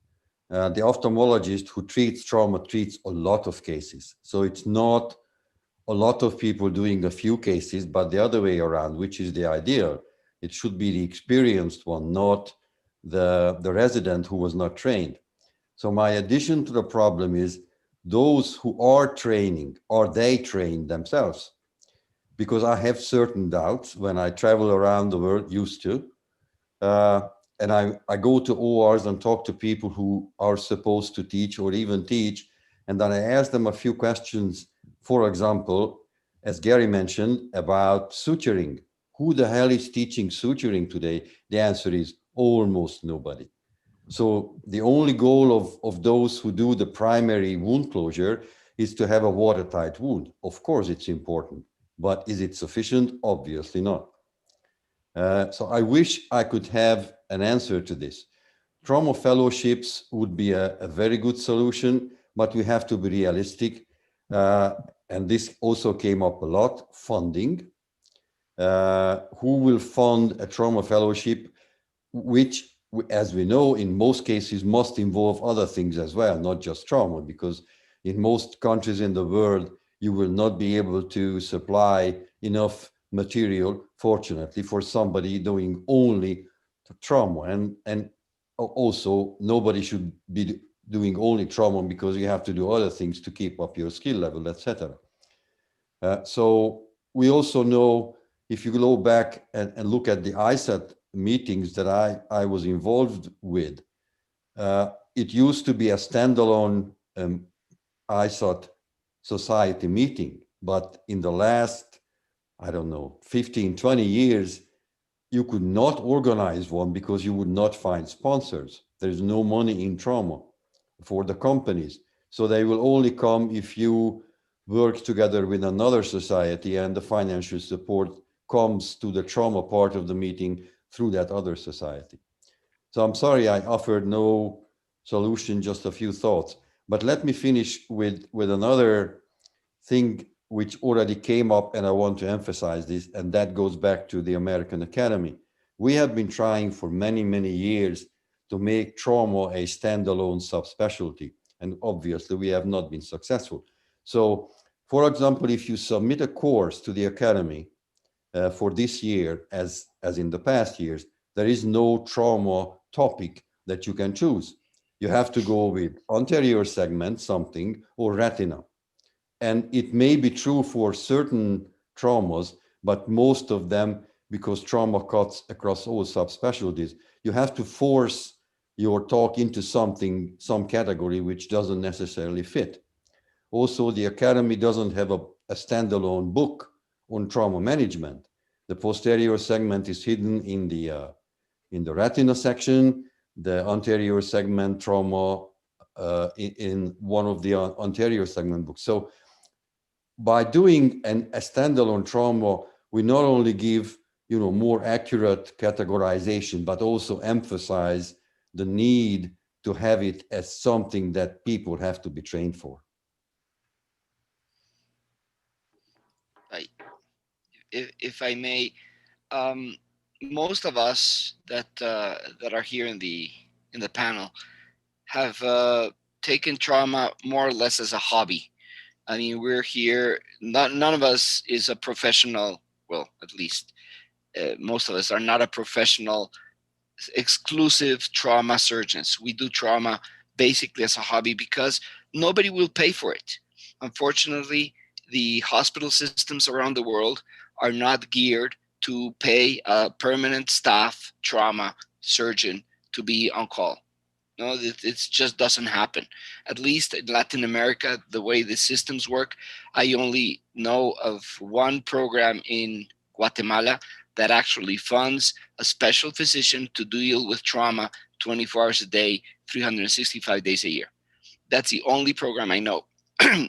the ophthalmologist who treats trauma treats a lot of cases. So it's not a lot of people doing a few cases, but the other way around, which is the ideal. It should be the experienced one, not the resident who was not trained. So my addition to the problem is those who are training, are they trained themselves? Because I have certain doubts when I travel around the world, used to, and I go to ORs and talk to people who are supposed to teach or even teach, and then I ask them a few questions, for example, as Gary mentioned, about suturing. Who the hell is teaching suturing today? The answer is almost nobody. So the only goal of those who do the primary wound closure is to have a watertight wound. Of course, it's important, but is it sufficient? Obviously not. So I wish I could have an answer to this. Trauma fellowships would be a very good solution, but we have to be realistic. And this also came up a lot, funding. Who will fund a trauma fellowship, which, as we know, in most cases must involve other things as well, not just trauma, because in most countries in the world, you will not be able to supply enough material, fortunately, for somebody doing only trauma. And also, nobody should be doing only trauma because you have to do other things to keep up your skill level, etc. So we also know, if you go back and look at the ISAT meetings that I was involved with, it used to be a standalone ISAT society meeting, but in the last, I don't know, 15, 20 years, you could not organize one because you would not find sponsors. There's no money in trauma for the companies. So they will only come if you work together with another society and the financial support comes to the trauma part of the meeting through that other society. So I'm sorry I offered no solution, just a few thoughts. But let me finish with another thing which already came up, and I want to emphasize this, and that goes back to the American Academy. We have been trying for many, many years to make trauma a standalone subspecialty. And obviously, we have not been successful. So, for example, if you submit a course to the Academy for this year, as in the past years, there is no trauma topic that you can choose. You have to go with anterior segment, something, or retina. And it may be true for certain traumas, but most of them, because trauma cuts across all subspecialties, you have to force your talk into something, some category which doesn't necessarily fit. Also, the Academy doesn't have a standalone book on trauma management. The posterior segment is hidden in the retina section, the anterior segment trauma in one of the anterior segment books. So by doing a standalone trauma, we not only give more accurate categorization, but also emphasize the need to have it as something that people have to be trained for. If I may, most of us that are here in the panel have taken trauma more or less as a hobby. I mean, we're here. None of us is a professional. Well, at least most of us are not a professional, exclusive trauma surgeons. We do trauma basically as a hobby because nobody will pay for it. Unfortunately, the hospital systems around the world are not geared to pay a permanent staff trauma surgeon to be on call. No, it just doesn't happen. At least in Latin America, the way the systems work, I only know of one program in Guatemala that actually funds a special physician to deal with trauma 24 hours a day, 365 days a year. That's the only program I know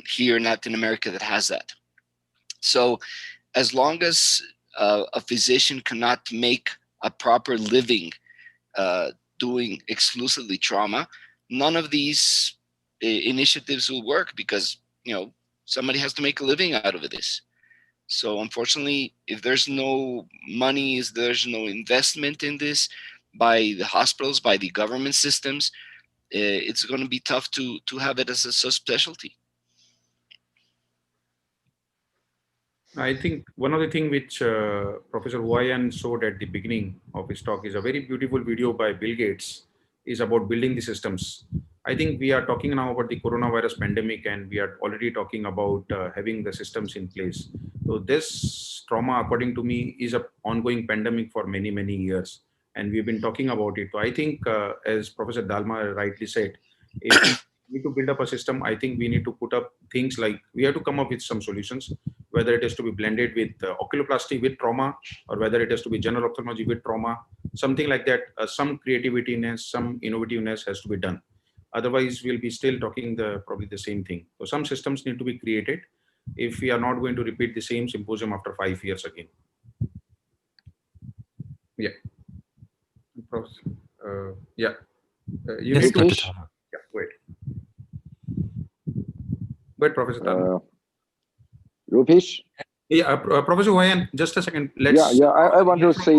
here in Latin America that has that. So as long as a physician cannot make a proper living doing exclusively trauma, none of these initiatives will work because somebody has to make a living out of this. So unfortunately, if there's no money, if there's no investment in this by the hospitals, by the government systems, it's going to be tough to have it as a subspecialty. I think one of the things which Professor Huayan showed at the beginning of his talk is a very beautiful video by Bill Gates, is about building the systems. I think we are talking now about the coronavirus pandemic, and we are already talking about having the systems in place. So this trauma, according to me, is an ongoing pandemic for many, many years. And we've been talking about it. So I think, as Professor Dalma rightly said, if we need to build up a system, I think we need to put up things like, we have to come up with some solutions, whether it is to be blended with oculoplasty with trauma, or whether it is to be general ophthalmology with trauma, something like that. Some creativeness, some innovativeness has to be done. Otherwise, we'll be still talking probably the same thing. So some systems need to be created if we are not going to repeat the same symposium after 5 years again. Yeah. Yeah. You yes, need Dr. to. Talma. Yeah, wait. Wait, Professor Talma. Rupesh? Yeah, Professor Huayan, just a second. Let's. Yeah. I want to say,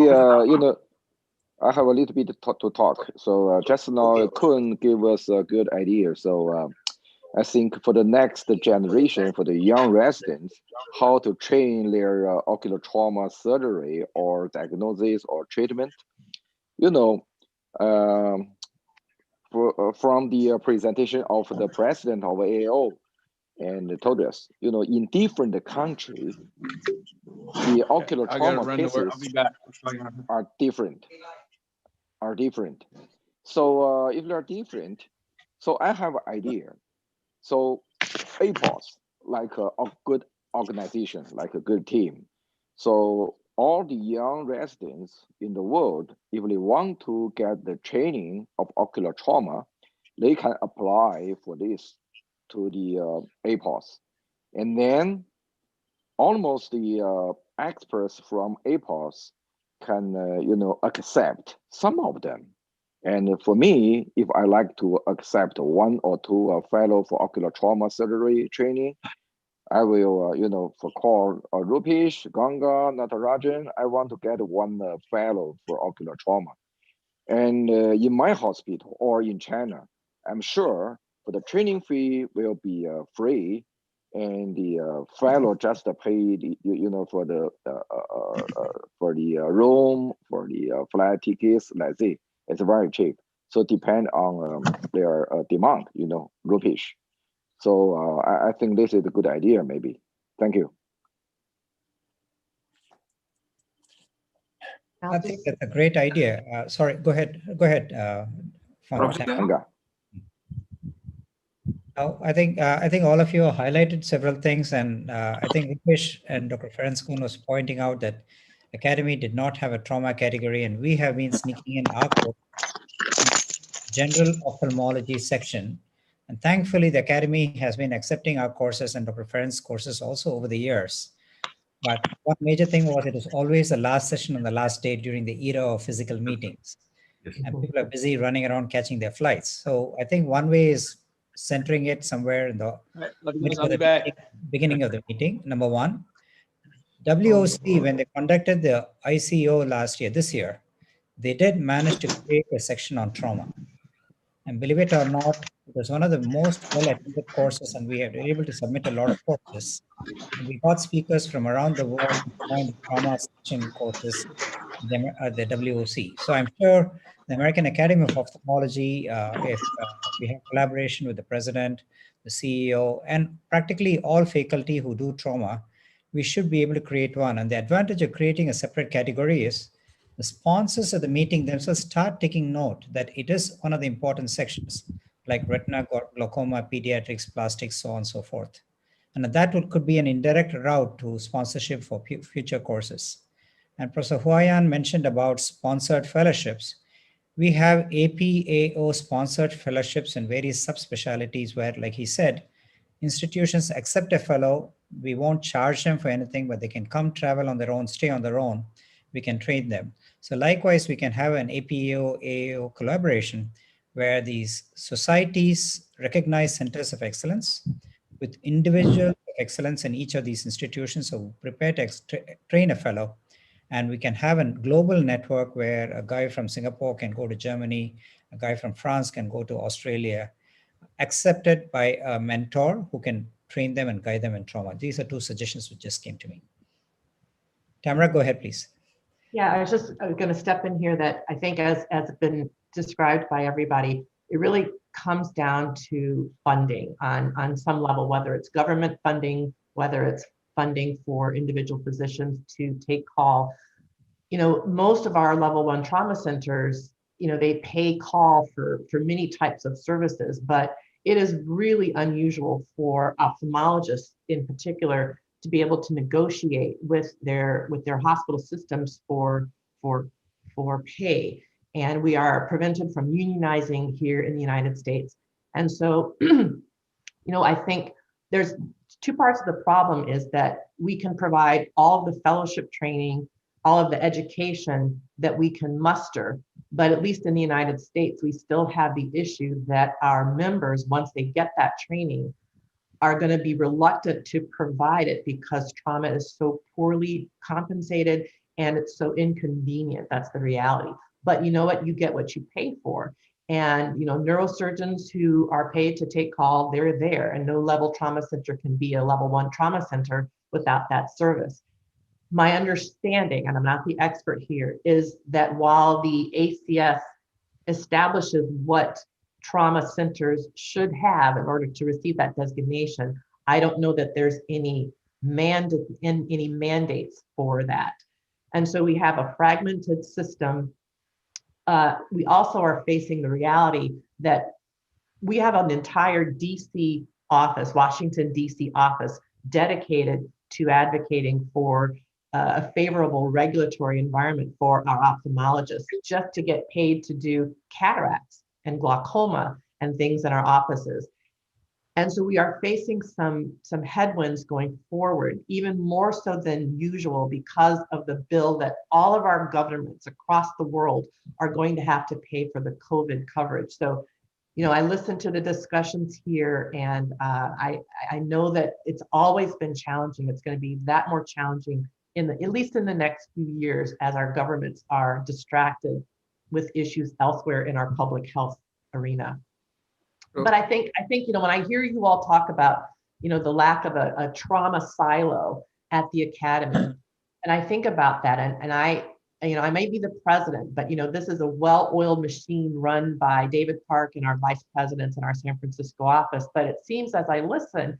I have a little bit to talk. So just now, Kun gave us a good idea. So I think for the next generation, for the young residents, how to train their ocular trauma surgery or diagnosis or treatment. From the presentation of the president of AAO, and told us, in different countries, the ocular trauma cases are different. So if they're different, so I have an idea. So APOTS, like a good organization, like a good team. So all the young residents in the world, if they want to get the training of ocular trauma, they can apply for this to the APOTS. And then almost the experts from APOTS can, accept some of them. And for me, if I like to accept one or two fellow for ocular trauma surgery training, I will, for call Rupesh, Ganga, Natarajan, I want to get one fellow for ocular trauma. And in my hospital or in China, I'm sure but the training fee will be free, and the fellow just pay for the room, for the flight tickets. That's it. It's very cheap. So depend on their demand, rupees. So I think this is a good idea, maybe. Thank you. I think that's a great idea. Sorry, go ahead. Go ahead. I think all of you highlighted several things, and I think Rupesh and Dr. Ferenc was pointing out that Academy did not have a trauma category, and we have been sneaking in our course, general ophthalmology section. And thankfully, the Academy has been accepting our courses and Dr. Ferenc's courses also over the years. But one major thing was it was always the last session on the last day during the era of physical meetings. Yes. And people are busy running around catching their flights. So I think one way is centering it somewhere in the beginning of the meeting, number one. WOC, when they conducted the ICO this year, they did manage to create a section on trauma. And believe it or not, it was one of the most well-attended courses, and we were able to submit a lot of courses. And we got speakers from around the world to join the trauma section courses at the WOC. So I'm sure the American Academy of Ophthalmology, if we have collaboration with the president, the CEO, and practically all faculty who do trauma, we should be able to create one. And the advantage of creating a separate category is the sponsors of the meeting themselves start taking note that it is one of the important sections, like retina, glaucoma, pediatrics, plastics, so on and so forth. And that could be an indirect route to sponsorship for future courses. And Professor Huayan mentioned about sponsored fellowships. We have APAO sponsored fellowships in various subspecialties where, like he said, institutions accept a fellow. We won't charge them for anything, but they can come travel on their own, stay on their own. We can train them. So likewise, we can have an APAO collaboration where these societies recognize centers of excellence with individual excellence in each of these institutions. So prepare to train a fellow. And we can have a global network where a guy from Singapore can go to Germany, a guy from France can go to Australia, accepted by a mentor who can train them and guide them in trauma. These are two suggestions which just came to me. Tamara, go ahead, please. Yeah, I was just going to step in here that I think as been described by everybody, it really comes down to funding on some level, whether it's government funding, whether it's funding for individual physicians to take call. Most of our level 1 trauma centers, they pay call for many types of services, but it is really unusual for ophthalmologists in particular to be able to negotiate with their hospital systems for pay. And we are prevented from unionizing here in the United States. And so, I think there's two parts of the problem is that we can provide all of the fellowship training, all of the education that we can muster. But at least in the United States, we still have the issue that our members, once they get that training, are going to be reluctant to provide it because trauma is so poorly compensated and it's so inconvenient. That's the reality. But you know what? You get what you pay for. And neurosurgeons who are paid to take call, they're there. And no level trauma center can be a level 1 trauma center without that service. My understanding, and I'm not the expert here, is that while the ACS establishes what trauma centers should have in order to receive that designation, I don't know that there's any mandates for that. And so we have a fragmented system. We also are facing the reality that we have an entire DC office, Washington, DC office, dedicated to advocating for a favorable regulatory environment for our ophthalmologists, just to get paid to do cataracts and glaucoma and things in our offices. And so we are facing some headwinds going forward, even more so than usual because of the bill that all of our governments across the world are going to have to pay for the COVID coverage. So, I listened to the discussions here, and I know that it's always been challenging. It's going to be that more challenging at least in the next few years as our governments are distracted with issues elsewhere in our public health arena. But I think, when I hear you all talk about, the lack of a trauma silo at the academy, and I think about that, and I may be the president, but this is a well-oiled machine run by David Park and our vice presidents in our San Francisco office. But it seems as I listen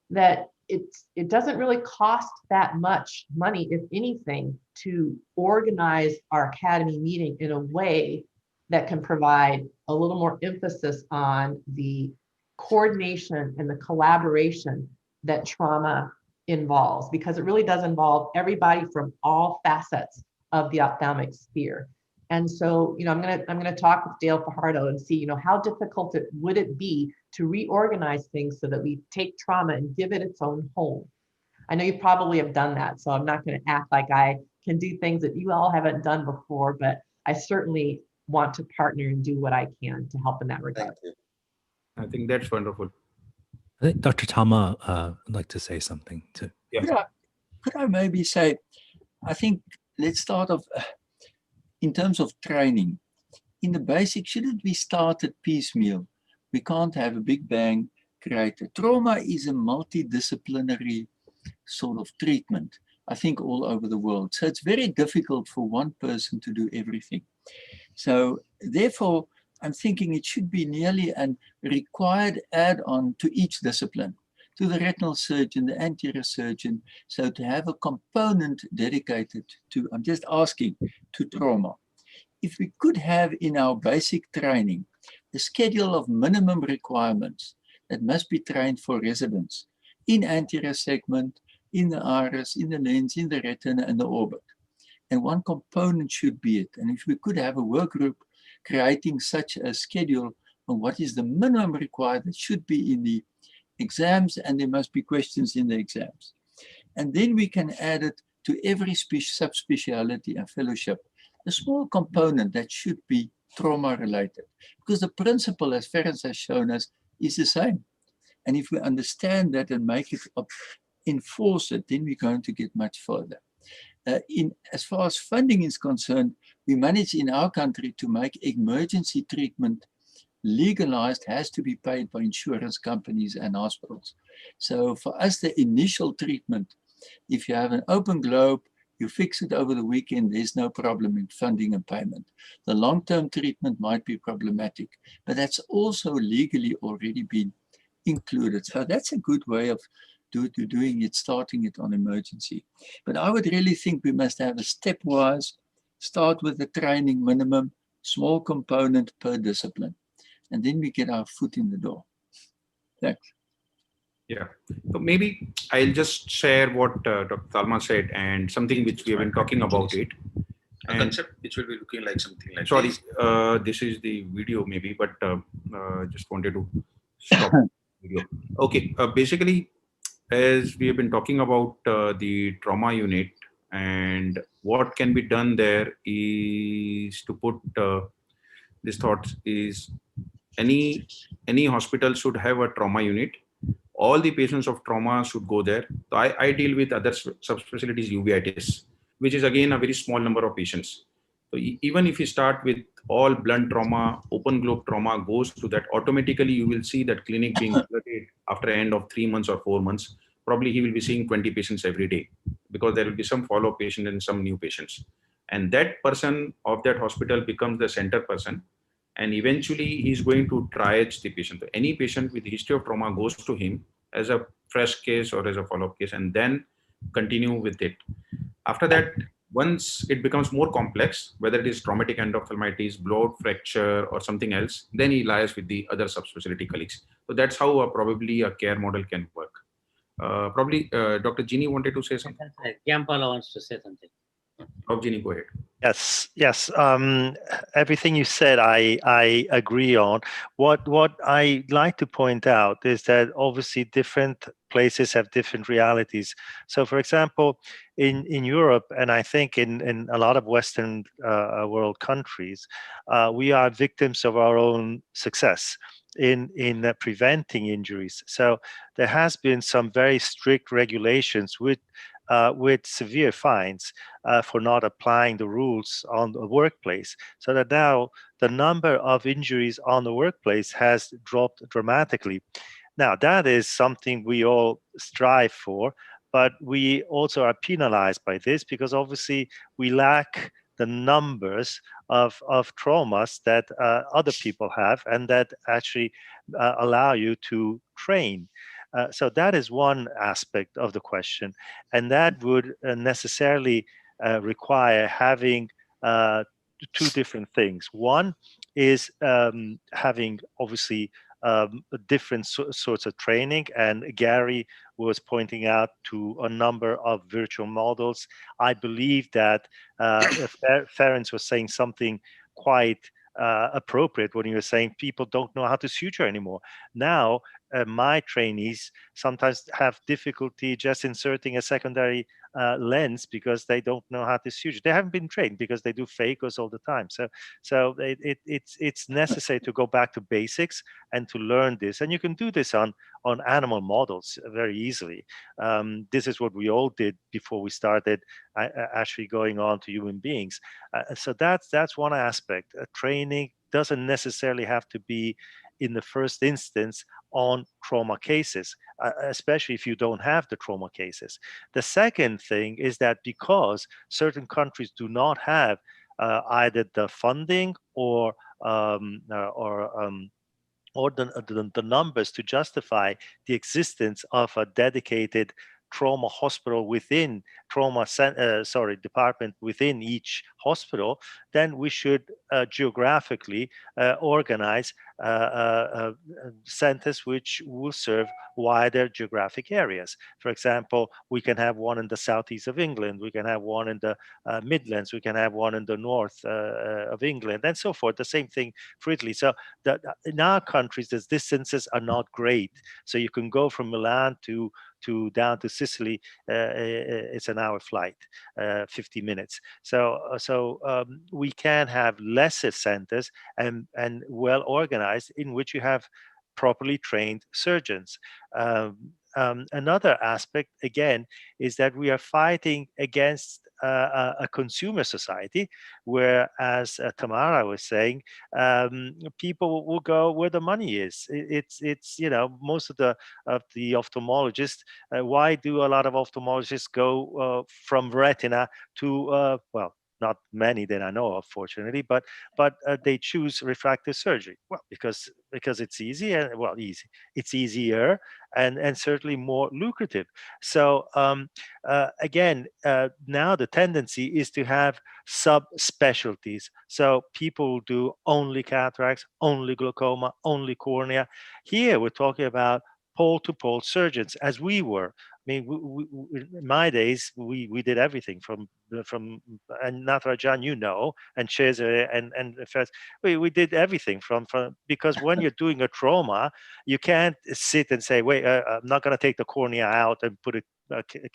that it doesn't really cost that much money, if anything, to organize our academy meeting in a way that can provide a little more emphasis on the coordination and the collaboration that trauma involves, because it really does involve everybody from all facets of the ophthalmic sphere. And so, I'm gonna talk with Dale Fajardo and see, how difficult would it be to reorganize things so that we take trauma and give it its own home. I know you probably have done that, so I'm not going to act like I can do things that you all haven't done before, but I certainly want to partner and do what I can to help in that regard. I think that's wonderful. I think Dr. Talma would like to say something too. Yeah. Could I maybe say, I think let's start off in terms of training. In the basics, shouldn't we start at piecemeal? We can't have a big bang created. Trauma is a multidisciplinary sort of treatment, I think, all over the world. So it's very difficult for one person to do everything. So therefore, I'm thinking it should be nearly a required add-on to each discipline, to the retinal surgeon, the anterior surgeon, so to have a component dedicated to, I'm just asking, to trauma. If we could have in our basic training a schedule of minimum requirements that must be trained for residents in anterior segment, in the iris, in the lens, in the retina, and the orbit. And one component should be it. And if we could have a work group creating such a schedule on what is the minimum required that should be in the exams, and there must be questions in the exams. And then we can add it to every subspecialty and fellowship, a small component that should be trauma related, because the principle, as Ferenc has shown us, is the same. And if we understand that and make it up, enforce it, then we're going to get much further. As far as funding is concerned, we managed in our country to make emergency treatment legalized, has to be paid by insurance companies and hospitals. So for us, the initial treatment, if you have an open globe, you fix it over the weekend, there's no problem in funding and payment. The long-term treatment might be problematic, but that's also legally already been included. So that's a good way of doing it, starting it on emergency. But I would really think we must have a stepwise, start with the training minimum, small component per discipline, and then we get our foot in the door. Thanks. Yeah, so maybe I'll just share what Dr. Talma said and something which we have been talking about it. A concept which will be looking like something like sorry, this. This is the video maybe, but just wanted to stop the video. Okay, basically, as we have been talking about the trauma unit and what can be done there is to put this thought is any hospital should have a trauma unit. All the patients of trauma should go there. So I deal with other subspecialties uveitis, which is again a very small number of patients. So even if you start with all blunt trauma, open globe trauma goes to that, automatically you will see that clinic being flooded after the end of 3 months or 4 months. Probably he will be seeing 20 patients every day because there will be some follow-up patient and some new patients. And that person of that hospital becomes the center person. And eventually he's going to triage the patient. So any patient with history of trauma goes to him as a fresh case or as a follow-up case, and then continue with it. After that, once it becomes more complex, whether it is traumatic endophthalmitis, blowout fracture, or something else, then he lies with the other subspecialty colleagues. So that's how probably a care model can work. Probably Dr. Ginny wanted to say something. Gianpaolo wants to say something. Ginny, go ahead. Yes. Everything you said, I agree on. What I like to point out is that obviously different places have different realities. So, for example, in Europe, and I think in a lot of Western world countries, we are victims of our own success in preventing injuries. So there has been some very strict regulations with with severe fines for not applying the rules on the workplace, so that now the number of injuries on the workplace has dropped dramatically. Now, that is something we all strive for, but we also are penalized by this because obviously we lack the numbers of traumas that other people have and that actually allow you to train. So that is one aspect of the question, and that would necessarily require having two different things. One is having obviously different sorts of training, and Gary was pointing out to a number of virtual models. I believe that Ferenc was saying something quite appropriate when he was saying people don't know how to suture anymore. Now, my trainees sometimes have difficulty just inserting a secondary lens because they don't know how to suture. They haven't been trained because they do phaco's all the time. So it's necessary to go back to basics and to learn this. And you can do this on animal models very easily. This is what we all did before we started actually going on to human beings. So that's one aspect. Training doesn't necessarily have to be in the first instance on trauma cases, especially if you don't have the trauma cases. The second thing is that because certain countries do not have either the funding or the numbers to justify the existence of a dedicated trauma hospital within department within each hospital, then we should geographically organize centers which will serve wider geographic areas. For example, we can have one in the southeast of England, we can have one in the Midlands, we can have one in the north of England, and so forth. The same thing for Italy. So in our countries, the distances are not great. So you can go from Milan to down to Sicily. It's an hour flight, 50 minutes. So we can have lesser centers and well organized in which you have properly trained surgeons. Another aspect, again, is that we are fighting against a consumer society, where, as Tamara was saying, people will go where the money is. It's most of the ophthalmologists. Why do a lot of ophthalmologists go from retina to well? Not many that I know of, fortunately, but they choose refractive surgery. Well, because it's easy and it's easier and certainly more lucrative. So again, now the tendency is to have subspecialties. So people do only cataracts, only glaucoma, only cornea. Here we're talking about pole-to-pole surgeons, as we were. I mean, in my days, we did everything from and Natarajan, and Cesare and first, we did everything from because when you're doing a trauma, you can't sit and say, wait, I'm not going to take the cornea out and put it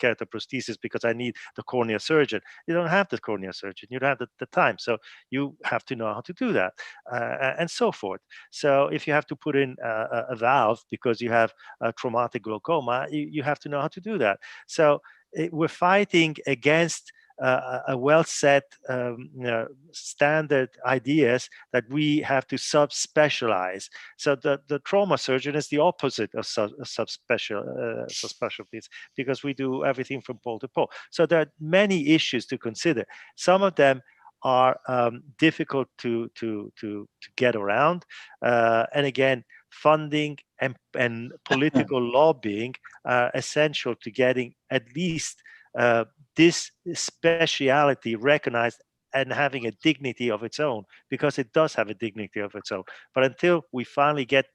keratoprosthesis because I need the cornea surgeon. You don't have the cornea surgeon. You don't have the time. So you have to know how to do that and so forth. So if you have to put in a valve because you have a traumatic glaucoma, you have to know how to do that. So we're fighting against a well-set standard ideas that we have to subspecialize. So the trauma surgeon is the opposite of subspecialties, because we do everything from pole to pole. So there are many issues to consider. Some of them are difficult to get around, and again, funding and political lobbying are essential to getting at least this speciality recognized and having a dignity of its own, because it does have a dignity of its own. But until we finally get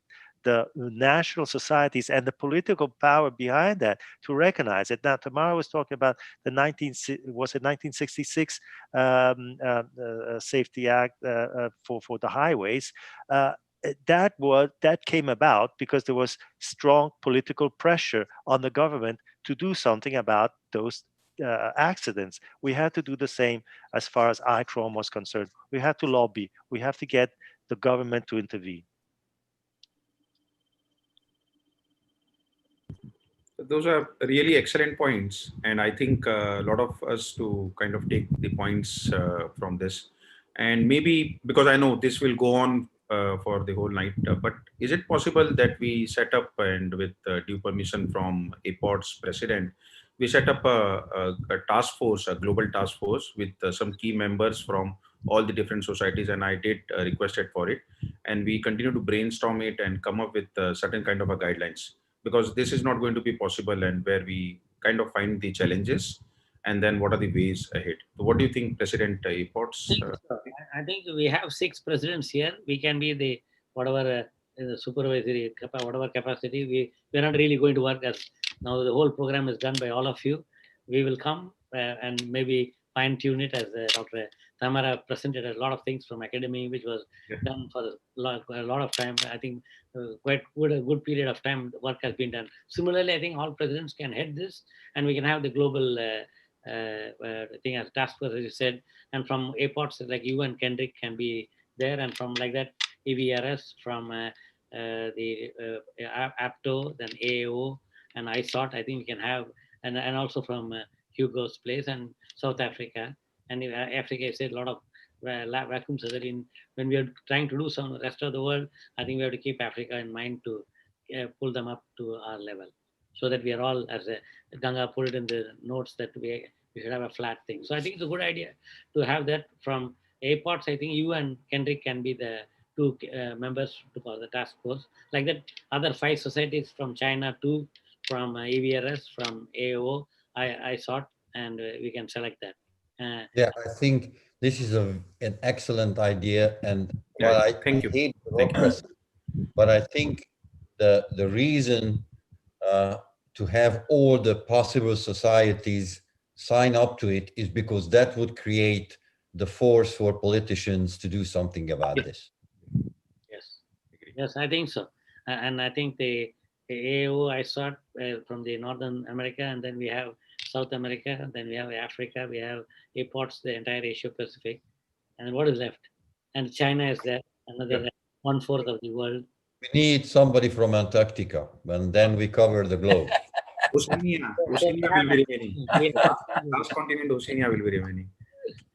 the national societies and the political power behind that to recognize it. Now, Tamara was talking about the 1966 Safety Act for the highways. That came about because there was strong political pressure on the government to do something about those accidents. We had to do the same as far as eye trauma was concerned. We had to lobby. We have to get the government to intervene. those are really excellent points, and I think a lot of us to kind of take the points from this, and maybe because I know this will go on for the whole night, but is it possible that we set up, and with due permission from APOTS president, we set up a task force, a global task force with some key members from all the different societies, and I did requested for it, and we continue to brainstorm it and come up with certain kind of a guidelines, because this is not going to be possible, and where we kind of find the challenges and then what are the ways ahead. So what do you think, President APOTS? I think we have 6 presidents here. We can be the whatever the supervisory whatever capacity. We're not really going to work as now. The whole program is done by all of you. We will come and maybe fine tune it, as Dr. Tamara presented a lot of things from academy, which was done for a lot of time. I think quite a good period of time the work has been done. Similarly, I think all presidents can head this, and we can have the global thing as task force, as you said, and from APOTS like you and Kendrick can be there, and from like that EVRS, from the APTO, then AAO and ISOT, I think we can have, and also from Hugo's place and South Africa. And Africa, I said a lot of vacuum surgery. When we are trying to do some the rest of the world, I think we have to keep Africa in mind to pull them up to our level, so that we are all, as Ganga put it in the notes, that we should have a flat thing. So I think it's a good idea to have that from APOTS. I think you and Kendrick can be the 2 members for the task force. Like that, other 5 societies from China too, from EVRS, from AO, I sought, and we can select that. Yeah, I think this is an excellent idea, and Yeah, I thank you. hate bureaucracy, but I think the reason to have all the possible societies sign up to it is because that would create the force for politicians to do something about this. Yes, I think so. And I think the AO I saw from the Northern America, and then we have South America, then we have Africa, we have APOTS, the entire Asia Pacific, and what is left? And China is there, another 1/4 of the world. We need somebody from Antarctica, and then we cover the globe. Oceania will be remaining. Last continent, Oceania will be remaining.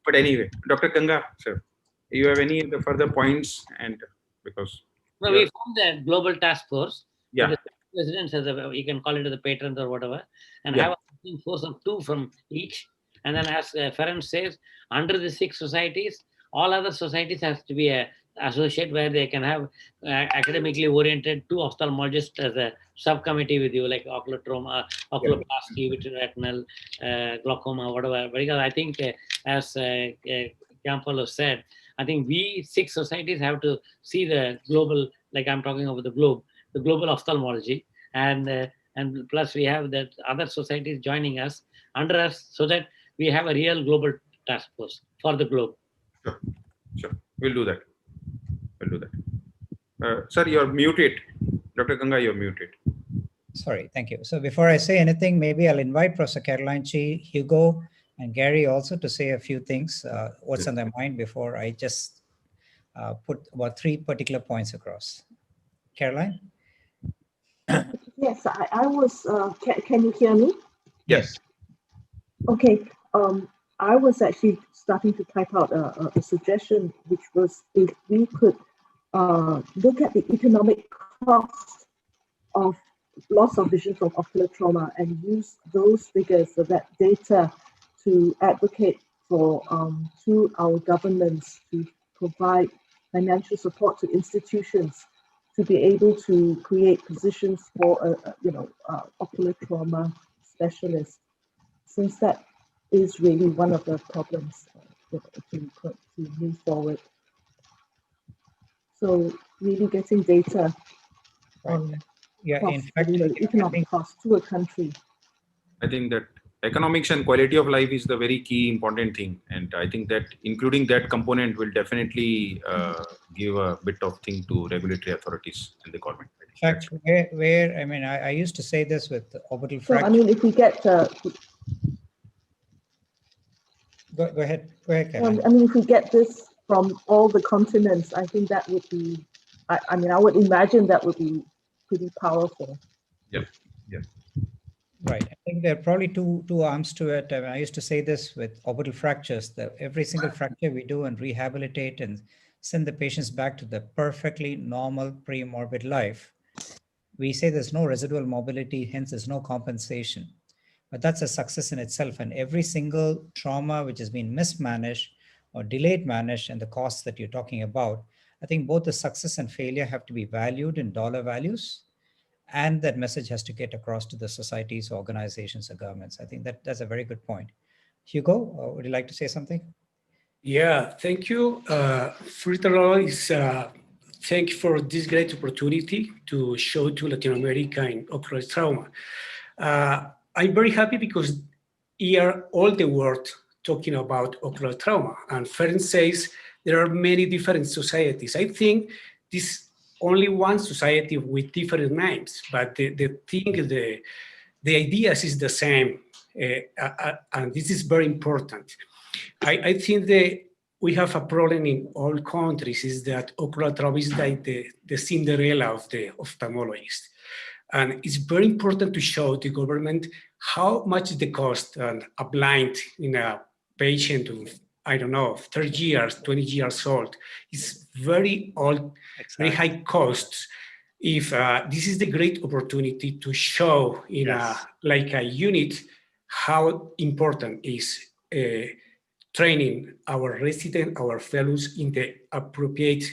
But anyway, Dr. Ganga, sir, you have any of the further points? And because no, we formed the global task force. Yeah. The presidents, as you can call it the patrons or whatever, and Yeah. have a force of 2 from each. And then, as Ferenc says, under the 6 societies, all other societies has to be a associate where they can have academically oriented 2 ophthalmologists as a subcommittee with you, like ocular trauma, oculoplasty, vitreoretinal, glaucoma, whatever. Because I think, as Gianpaolo said, I think we 6 societies have to see the global, like I'm talking over the globe, the global ophthalmology, and plus we have that other societies joining us under us, so that we have a real global task force for the globe. Sure, we'll do that. Sir, you're muted. Dr. Ganga, you're muted. Sorry, thank you. So before I say anything, maybe I'll invite Professor Caroline Chi, Hugo, and Gary also to say a few things, what's on their mind, before I just put about 3 particular points across. Caroline? Yes, I was, can you hear me? Yes. Okay, I was actually starting to type out a suggestion, which was if we could look at the economic cost of loss of vision from ocular trauma and use those figures, so that data, to advocate for to our governments to provide financial support to institutions to be able to create positions for ocular trauma specialists, since that is really one of the problems to move forward. So really getting data on the economic cost to a country. I think that economics and quality of life is the very key important thing, and I think that including that component will definitely give a bit of thing to regulatory authorities and the government. In fact, where I mean, I used to say this with orbital fracture. So I mean, if we get Go ahead, Caroline. I mean, if we get this from all the continents, I think that would be, I mean, I would imagine that would be pretty powerful. Yeah. Right. I think there are probably two arms to it. I used to say this with orbital fractures, that every single fracture we do and rehabilitate and send the patients back to the perfectly normal pre-morbid life, we say there's no residual mobility, hence there's no compensation. But that's a success in itself. And every single trauma which has been mismanaged or delayed managed and the costs that you're talking about, I think both the success and failure have to be valued in dollar values. And that message has to get across to the societies, organizations, or governments. I think that's a very good point. Hugo, would you like to say something? Yeah, thank you. First of all, thank you for this great opportunity to show to Latin America in ocular trauma. I'm very happy because here all the world talking about ocular trauma, and Ferenc says there are many different societies. I think this only one society with different names, but the thing, the ideas is the same, and this is very important. I think that we have a problem in all countries is that ocular trauma is like the Cinderella of the ophthalmologist. And it's very important to show the government how much the cost and a blind in a patient of, I don't know, 30 years, 20 years old, is very old, very high costs. If this is the great opportunity to show in like a unit how important is training our residents, our fellows in the appropriate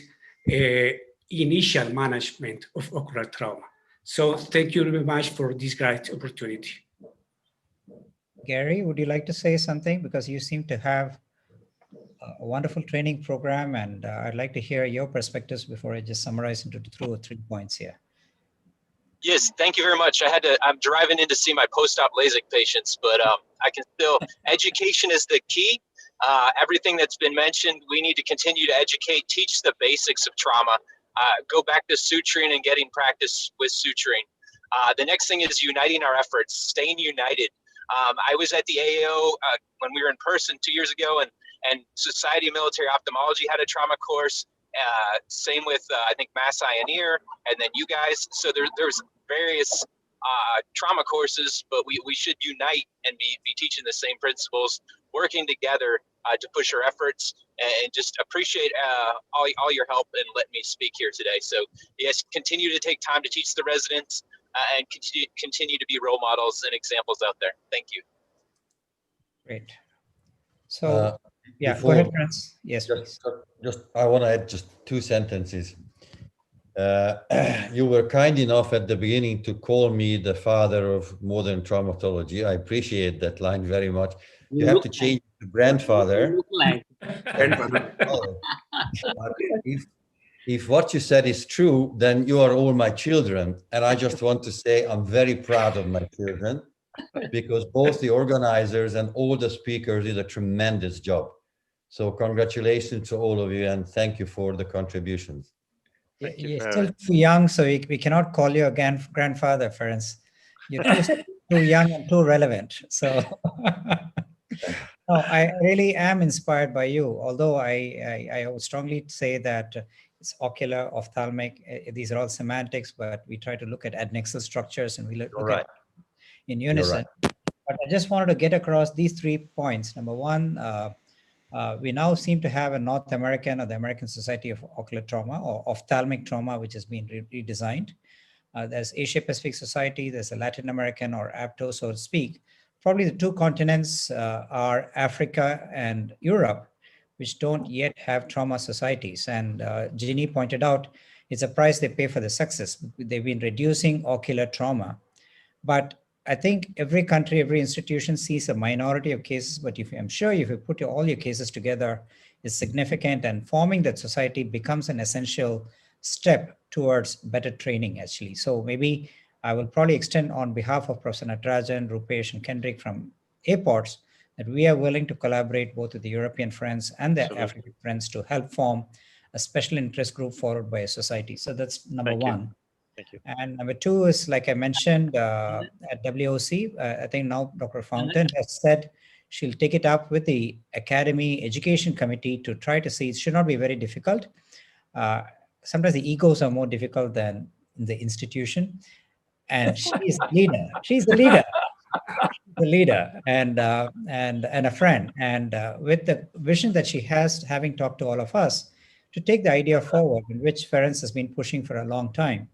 initial management of ocular trauma. So thank you very much for this great opportunity. Gary, would you like to say something? Because you seem to have a wonderful training program, and I'd like to hear your perspectives before I just summarize into 2 or 3 points here. Yes, thank you very much. I'm driving in to see my post-op LASIK patients, but I can still, education is the key. Everything that's been mentioned, we need to continue to educate, teach the basics of trauma, go back to suturing and getting practice with suturing. The next thing is uniting our efforts, staying united. I was at the AAO when we were in person 2 years ago, and Society of Military Ophthalmology had a trauma course. Same with, I think, Mass Eye and Ear, and then you guys. So there's various trauma courses, but we should unite and be teaching the same principles, working together to push our efforts, and just appreciate all your help and let me speak here today. So yes, continue to take time to teach the residents and continue to be role models and examples out there. Thank you. Great. So yeah, go ahead, Franz. Yes, just I want to add just 2 sentences. You were kind enough at the beginning to call me the father of modern traumatology. I appreciate that line very much. You have to change to grandfather. If what you said is true, then you are all my children. And I just want to say I'm very proud of my children, because both the organizers and all the speakers did a tremendous job. So congratulations to all of you, and thank you for the contributions. You're still too young, so we cannot call you again grandfather, Ferenc. You're too young and too relevant. So no, I really am inspired by you, although I would strongly say that it's ocular, ophthalmic, these are all semantics, but we try to look at adnexal structures and we look at in unison. But I just wanted to get across these 3 points. Number one, we now seem to have a North American, or the American Society of Ocular Trauma, or ophthalmic trauma, which has been redesigned. There's Asia Pacific Society, there's a Latin American, or APTO, so to speak. Probably the 2 continents are Africa and Europe, which don't yet have trauma societies. And Ginny pointed out, it's a price they pay for the success. They've been reducing ocular trauma. But I think every country, every institution sees a minority of cases, but I'm sure if you put all your cases together, it's significant, and forming that society becomes an essential step towards better training, actually. So maybe I will probably extend on behalf of Professor Natarajan, Rupesh, and Kendrick from APOTS that we are willing to collaborate both with the European friends and the African friends to help form a special interest group followed by a society. So that's number one. Thank you. And number 2 is, like I mentioned, at WOC, I think now Dr. Fountain has said she'll take it up with the Academy Education Committee to try to see. It should not be very difficult. Sometimes the egos are more difficult than in the institution. And she is the leader. She's the leader. the leader and a friend, and with the vision that she has, having talked to all of us, to take the idea forward, in which Ferenc has been pushing for a long time,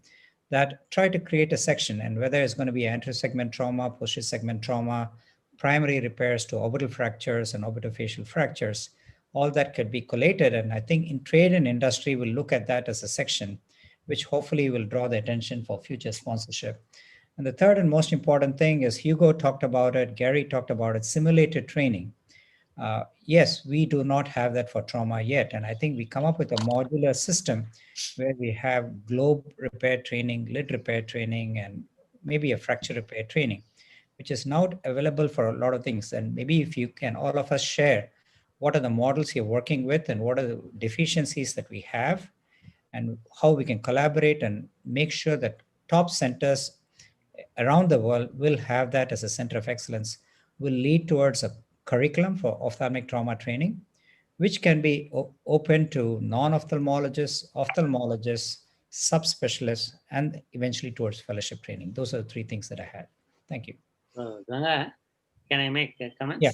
that try to create a section, and whether it's going to be anterior segment trauma, posterior segment trauma, primary repairs to orbital fractures and orbitofacial fractures, all that could be collated. And I think in trade and industry will look at that as a section, which hopefully will draw the attention for future sponsorship. And the third and most important thing is Hugo talked about it, Gary talked about it, simulated training. Yes, we do not have that for trauma yet. And I think we come up with a modular system where we have globe repair training, lid repair training, and maybe a fracture repair training, which is now available for a lot of things. And maybe if you can, all of us share what are the models you're working with and what are the deficiencies that we have and how we can collaborate and make sure that top centers around the world will have that as a center of excellence, will lead towards a curriculum for ophthalmic trauma training, which can be open to non-ophthalmologists, ophthalmologists, subspecialists, and eventually towards fellowship training. Those are the three things that I had. Thank you. Ganga, can I make comments? Yeah.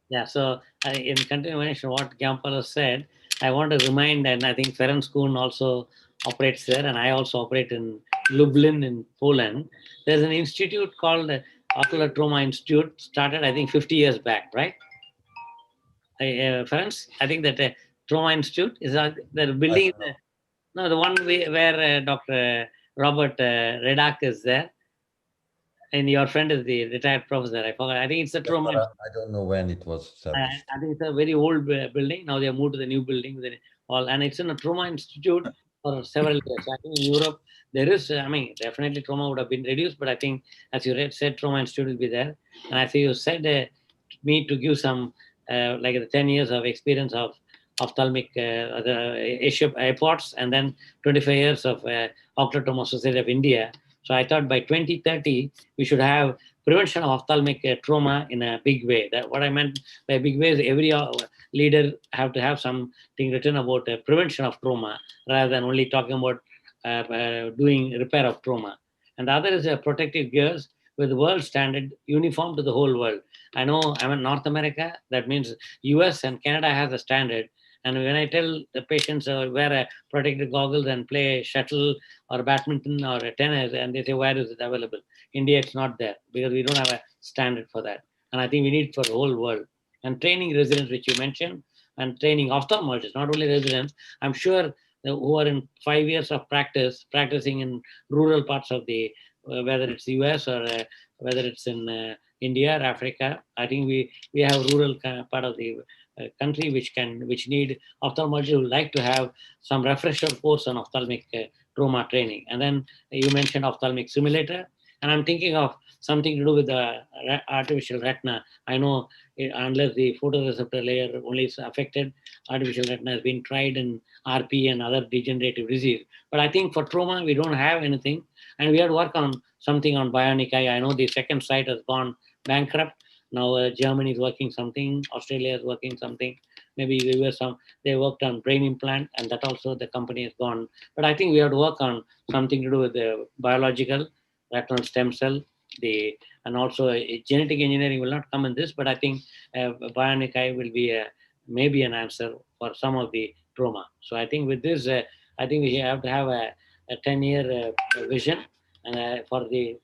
Yeah, so in continuation of what Giampaolo said, I want to remind, and I think Ferenc Kuhn also operates there, and I also operate in Lublin in Poland. There's an institute called Ocular Trauma Institute, started I think 50 years back, right? Ferenc, I think that Trauma Institute is the building, no, the one where Dr. Robert Redak is there. And your friend is the retired professor. I forgot. I think it's a trauma. I don't know when it was established. I think it's a very old building. Now they have moved to the new building with all, and it's in a trauma institute for several years. I think in Europe there is. I mean, definitely trauma would have been reduced, but I think, as you said, trauma institute will be there. And I think you said me to give some like the 10 years of experience of ophthalmic the APOTS, and then 25 years of Ocular Trauma Society of India. So I thought by 2030, we should have prevention of ophthalmic trauma in a big way. That what I meant by big way is every leader have to have something written about prevention of trauma rather than only talking about doing repair of trauma. And the other is protective gears with world standard uniform to the whole world. I know I'm in North America. That means US and Canada has a standard. And when I tell the patients wear a protective goggles and play shuttle or badminton or tennis, and they say, where is it available? India, it's not there because we don't have a standard for that. And I think we need for the whole world. And training residents, which you mentioned, and training ophthalmologists, not only residents, I'm sure who are in 5 years of practicing in rural parts of the, whether it's US or whether it's in India or Africa. I think we have rural part of the country which need ophthalmology, who like to have some refresher course on ophthalmic trauma training. And then you mentioned ophthalmic simulator, and I'm thinking of something to do with the artificial retina. I know unless the photoreceptor layer only is affected, artificial retina has been tried in RP and other degenerative disease. But I think for trauma, we don't have anything, and we have to work on something on bionic eye. I know the second site has gone bankrupt. Now Germany is working something, Australia is working something, maybe the US, they worked on brain implant, and that also the company has gone. But I think we have to work on something to do with the biological, retinal stem cell, and also genetic engineering will not come in this, but I think bionic eye will be maybe an answer for some of the trauma. So I think with this, I think we have to have a 10-year vision, and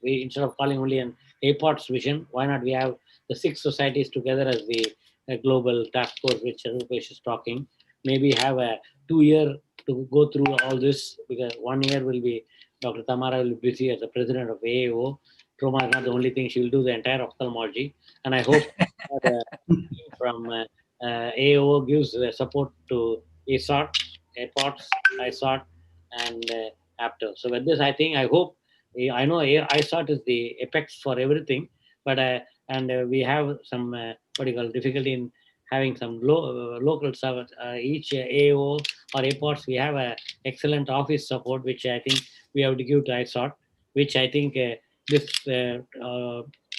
instead of calling only an APOTS vision, why not we have the 6 societies together as the global task force, which Rupesh is talking. Maybe have a 2-year to go through all this, because 1 year will be Dr. Tamara will be busy as the president of AAO. Trauma is not the only thing. She will do the entire ophthalmology. And I hope that from AAO gives support to ASOT, APOTS, ISOT, and APTO. So with this, I hope, I know ISOT is the apex for everything, but we have some difficulty in having some local service. Each AO or APOTS, we have a excellent office support, which I think we have to give to ISOT, which I think this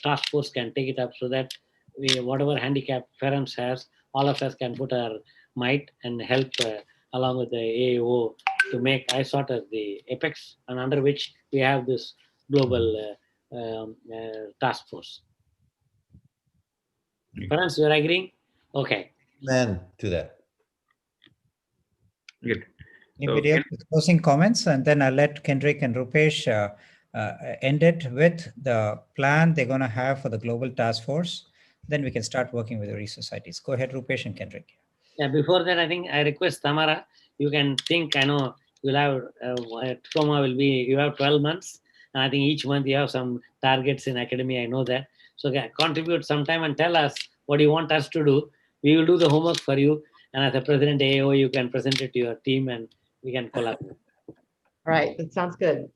task force can take it up, so that whatever handicap Ferenc has, all of us can put our might and help along with the AAO to make ISOT as the apex, and under which we have this global task force. Friends, you're agreeing? Okay. Man to that. Good. Anybody else with closing comments? And then I'll let Kendrick and Rupesh end it with the plan they're going to have for the global task force. Then we can start working with the research societies. Go ahead, Rupesh and Kendrick. Yeah, before that, I think I request Tamara, you can think, I know you'll have, trauma will be, you have 12 months. And I think each month you have some targets in academia, I know that. So contribute sometime and tell us what you want us to do. We will do the homework for you. And as a president AO, you can present it to your team and we can collaborate. All right, that sounds good.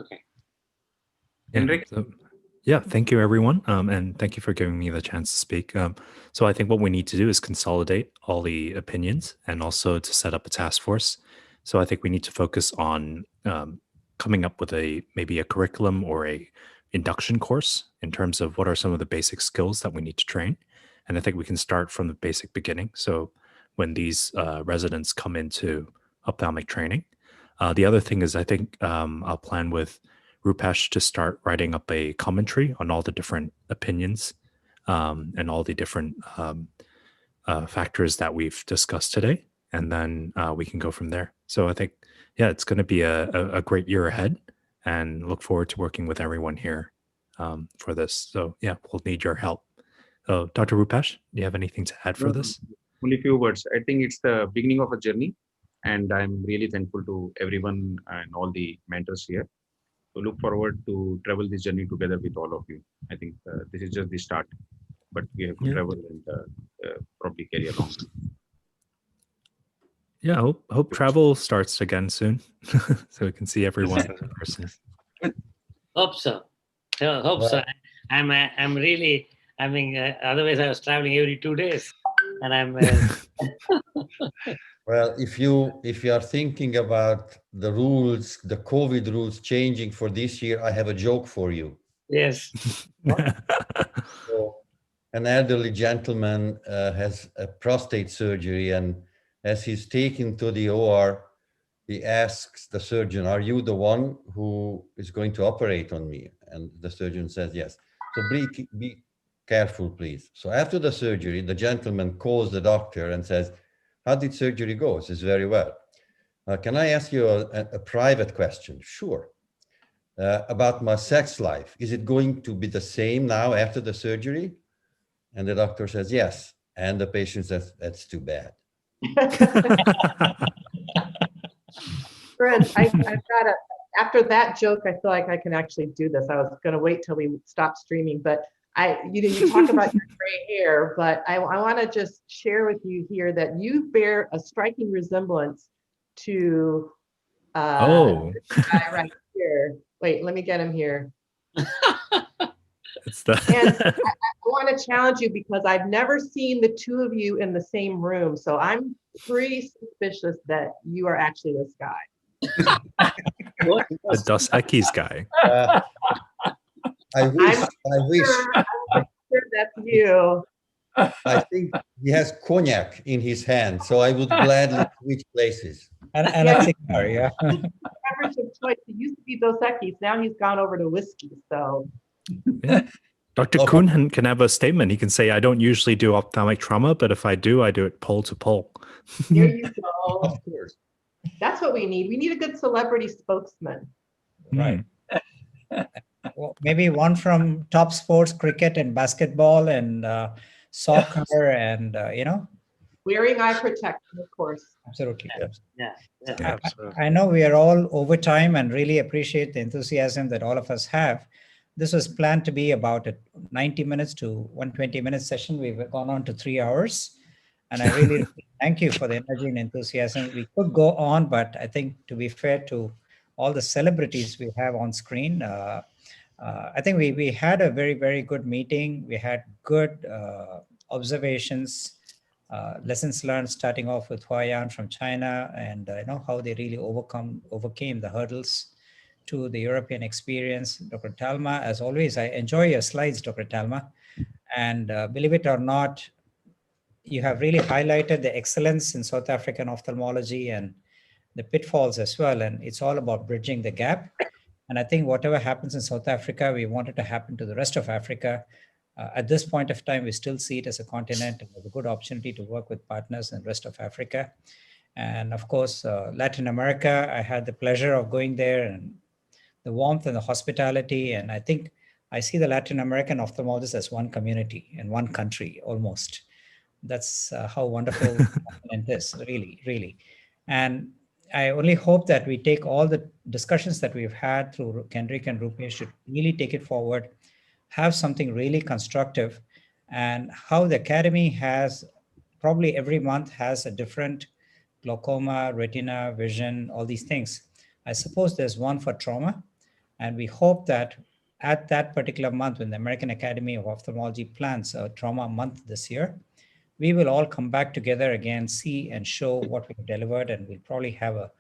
Okay. Henrik? Yeah, thank you, everyone. And thank you for giving me the chance to speak. So I think what we need to do is consolidate all the opinions and also to set up a task force. So I think we need to focus on coming up with maybe a curriculum or a induction course in terms of what are some of the basic skills that we need to train. And I think we can start from the basic beginning. So when these residents come into ophthalmic training. The other thing is I think I'll plan with Rupesh to start writing up a commentary on all the different opinions and all the different factors that we've discussed today. And then we can go from there. So I think, yeah, it's going to be a great year ahead and look forward to working with everyone here for this. So yeah, we'll need your help. Dr. Rupesh, do you have anything to add for this? Only a few words. I think it's the beginning of a journey and I'm really thankful to everyone and all the mentors here. So look forward to travel this journey together with all of you. I think this is just the start, but we have to travel and probably carry along. Yeah, I hope travel starts again soon, so we can see everyone in person. Hope so. Hope so. I'm really. I mean, otherwise I was traveling every 2 days, and I'm. Well, if you are thinking about the rules, the COVID rules changing for this year, I have a joke for you. Yes. So, an elderly gentleman has a prostate surgery, and as he's taken to the OR, he asks the surgeon, "Are you the one who is going to operate on me?" And the surgeon says, "Yes." So be careful, please. So after the surgery, the gentleman calls the doctor and says, "How did surgery go?" He says, "Very well. Can I ask you a private question?" "Sure." "About my sex life. Is it going to be the same now after the surgery?" And the doctor says, "Yes." And the patient says, "That's too bad." Friends, I've got to, after that joke, I feel like I can actually do this. I was going to wait till we stop streaming, but you talk about your gray hair, but I want to just share with you here that you bear a striking resemblance to this guy right here. Wait, let me get him here. And I want to challenge you because I've never seen the two of you in the same room. So I'm pretty suspicious that you are actually this guy. The Dos Equis guy. I wish. I'm sure that's you. I think he has cognac in his hand, so I would gladly switch places. And a cigar, yeah. Beverage of choice. It used to be Dos Equis. Now he's gone over to whiskey. So. Yeah. Dr. Kuhn can have a statement. He can say, "I don't usually do ophthalmic trauma, but if I do, I do it pole to pole." There you go. Of course. That's what we need. We need a good celebrity spokesman. Right. Well, maybe one from top sports, cricket and basketball and soccer and, Wearing eye protection, of course. Absolutely. Yeah. I know we are all over time and really appreciate the enthusiasm that all of us have. This was planned to be about a 90 minutes to 120-minute session. We've gone on to 3 hours. And I really thank you for the energy and enthusiasm. We could go on, but I think to be fair to all the celebrities we have on screen, I think we had a very, very good meeting. We had good observations, lessons learned, starting off with Huayan from China and how they really overcame the hurdles to the European experience. Dr. Talma, as always, I enjoy your slides, Dr. Talma. And believe it or not, you have really highlighted the excellence in South African ophthalmology and the pitfalls as well. And it's all about bridging the gap. And I think whatever happens in South Africa, we want it to happen to the rest of Africa. At this point of time, we still see it as a continent with a good opportunity to work with partners in the rest of Africa. And of course, Latin America, I had the pleasure of going there, and the warmth and the hospitality. And I think I see the Latin American ophthalmologists as one community in one country almost. That's how wonderful the continent is, really, really. And I only hope that we take all the discussions that we've had through Kendrick and Rupesh to really take it forward, have something really constructive, and how the Academy has probably every month has a different glaucoma, retina, vision, all these things. I suppose there's one for trauma, and we hope that at that particular month, when the American Academy of Ophthalmology plans a trauma month this year, we will all come back together again, see and show what we've delivered, and we'll probably have a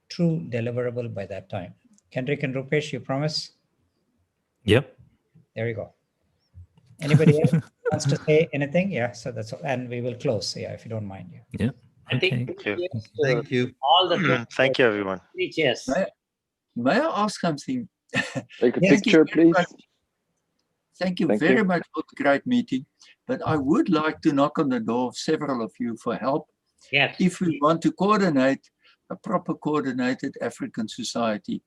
true deliverable by that time. Kendrick and Rupesh, you promise? Yep. There you go. Anybody else wants to say anything? Yeah, so that's all. And we will close, yeah, if you don't mind. Yeah. I think Thank you. all the Thank you, everyone. 3 cheers. May I ask something? Take a Thank picture, you very please. much. Thank you Thank very you. much for the great meeting. But I would like to knock on the door of several of you for help. Yes. If we want to coordinate a proper coordinated African society.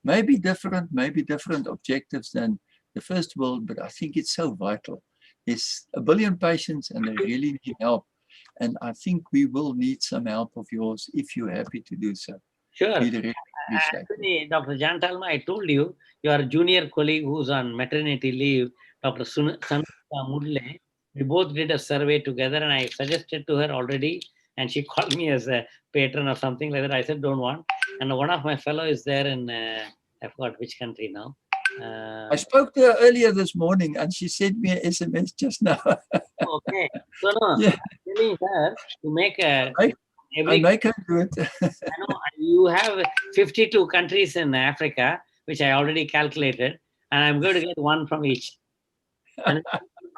Maybe different objectives than the first world, but I think it's so vital. There's 1 billion patients and they really need help. And I think we will need some help of yours if you're happy to do so. Sure. We'd really appreciate it. Actually, Dr. Jan Talma, I told you, your junior colleague who's on maternity leave, Dr. Sanita Mudle, we both did a survey together and I suggested to her already, and she called me as a patron or something like that. I said, don't want. And one of my fellows is there in, I forgot which country now. I spoke to her earlier this morning and she sent me an SMS just now. Okay. So, no, Yeah. I'm telling her to make a. I make her do it. I know you have 52 countries in Africa, which I already calculated, and I'm going to get one from each. And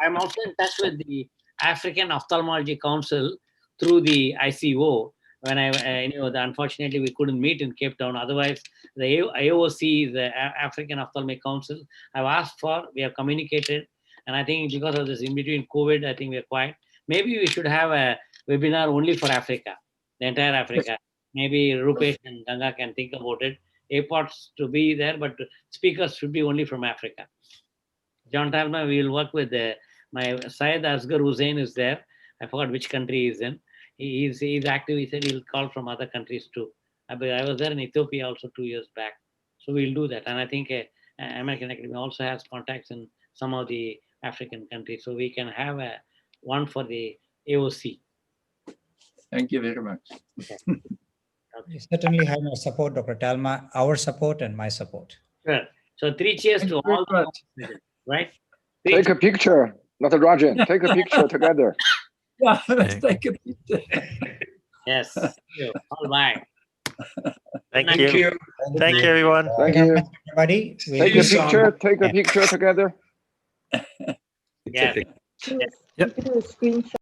I'm also in touch with the African Ophthalmology Council through the ICO. When unfortunately we couldn't meet in Cape Town. Otherwise, the AOC, the African Ophthalmic Council, I've asked for, we have communicated, and I think because of this in between COVID, I think we're quiet. Maybe we should have a webinar only for Africa, the entire Africa. Maybe Rupesh and Ganga can think about it. APOTS to be there, but speakers should be only from Africa. John Talma, we will work with my Syed Asghar Hussain is there. I forgot which country he's in. He's active. He said he'll call from other countries too. I was there in Ethiopia also 2 years back. So we'll do that. And I think American Academy also has contacts in some of the African countries. So we can have one for the AOC. Thank you very much. You certainly have my support, Dr. Talma, our support and my support. Sure. So 3 cheers to all. Right? Take a picture, Dr. Rajan. Take a picture together. Yeah, let's take a picture. Yes. All right. Thank you. Thank you, everyone. Thank you. Everybody. Take a picture. Take a picture together. Yes. You can do a screenshot.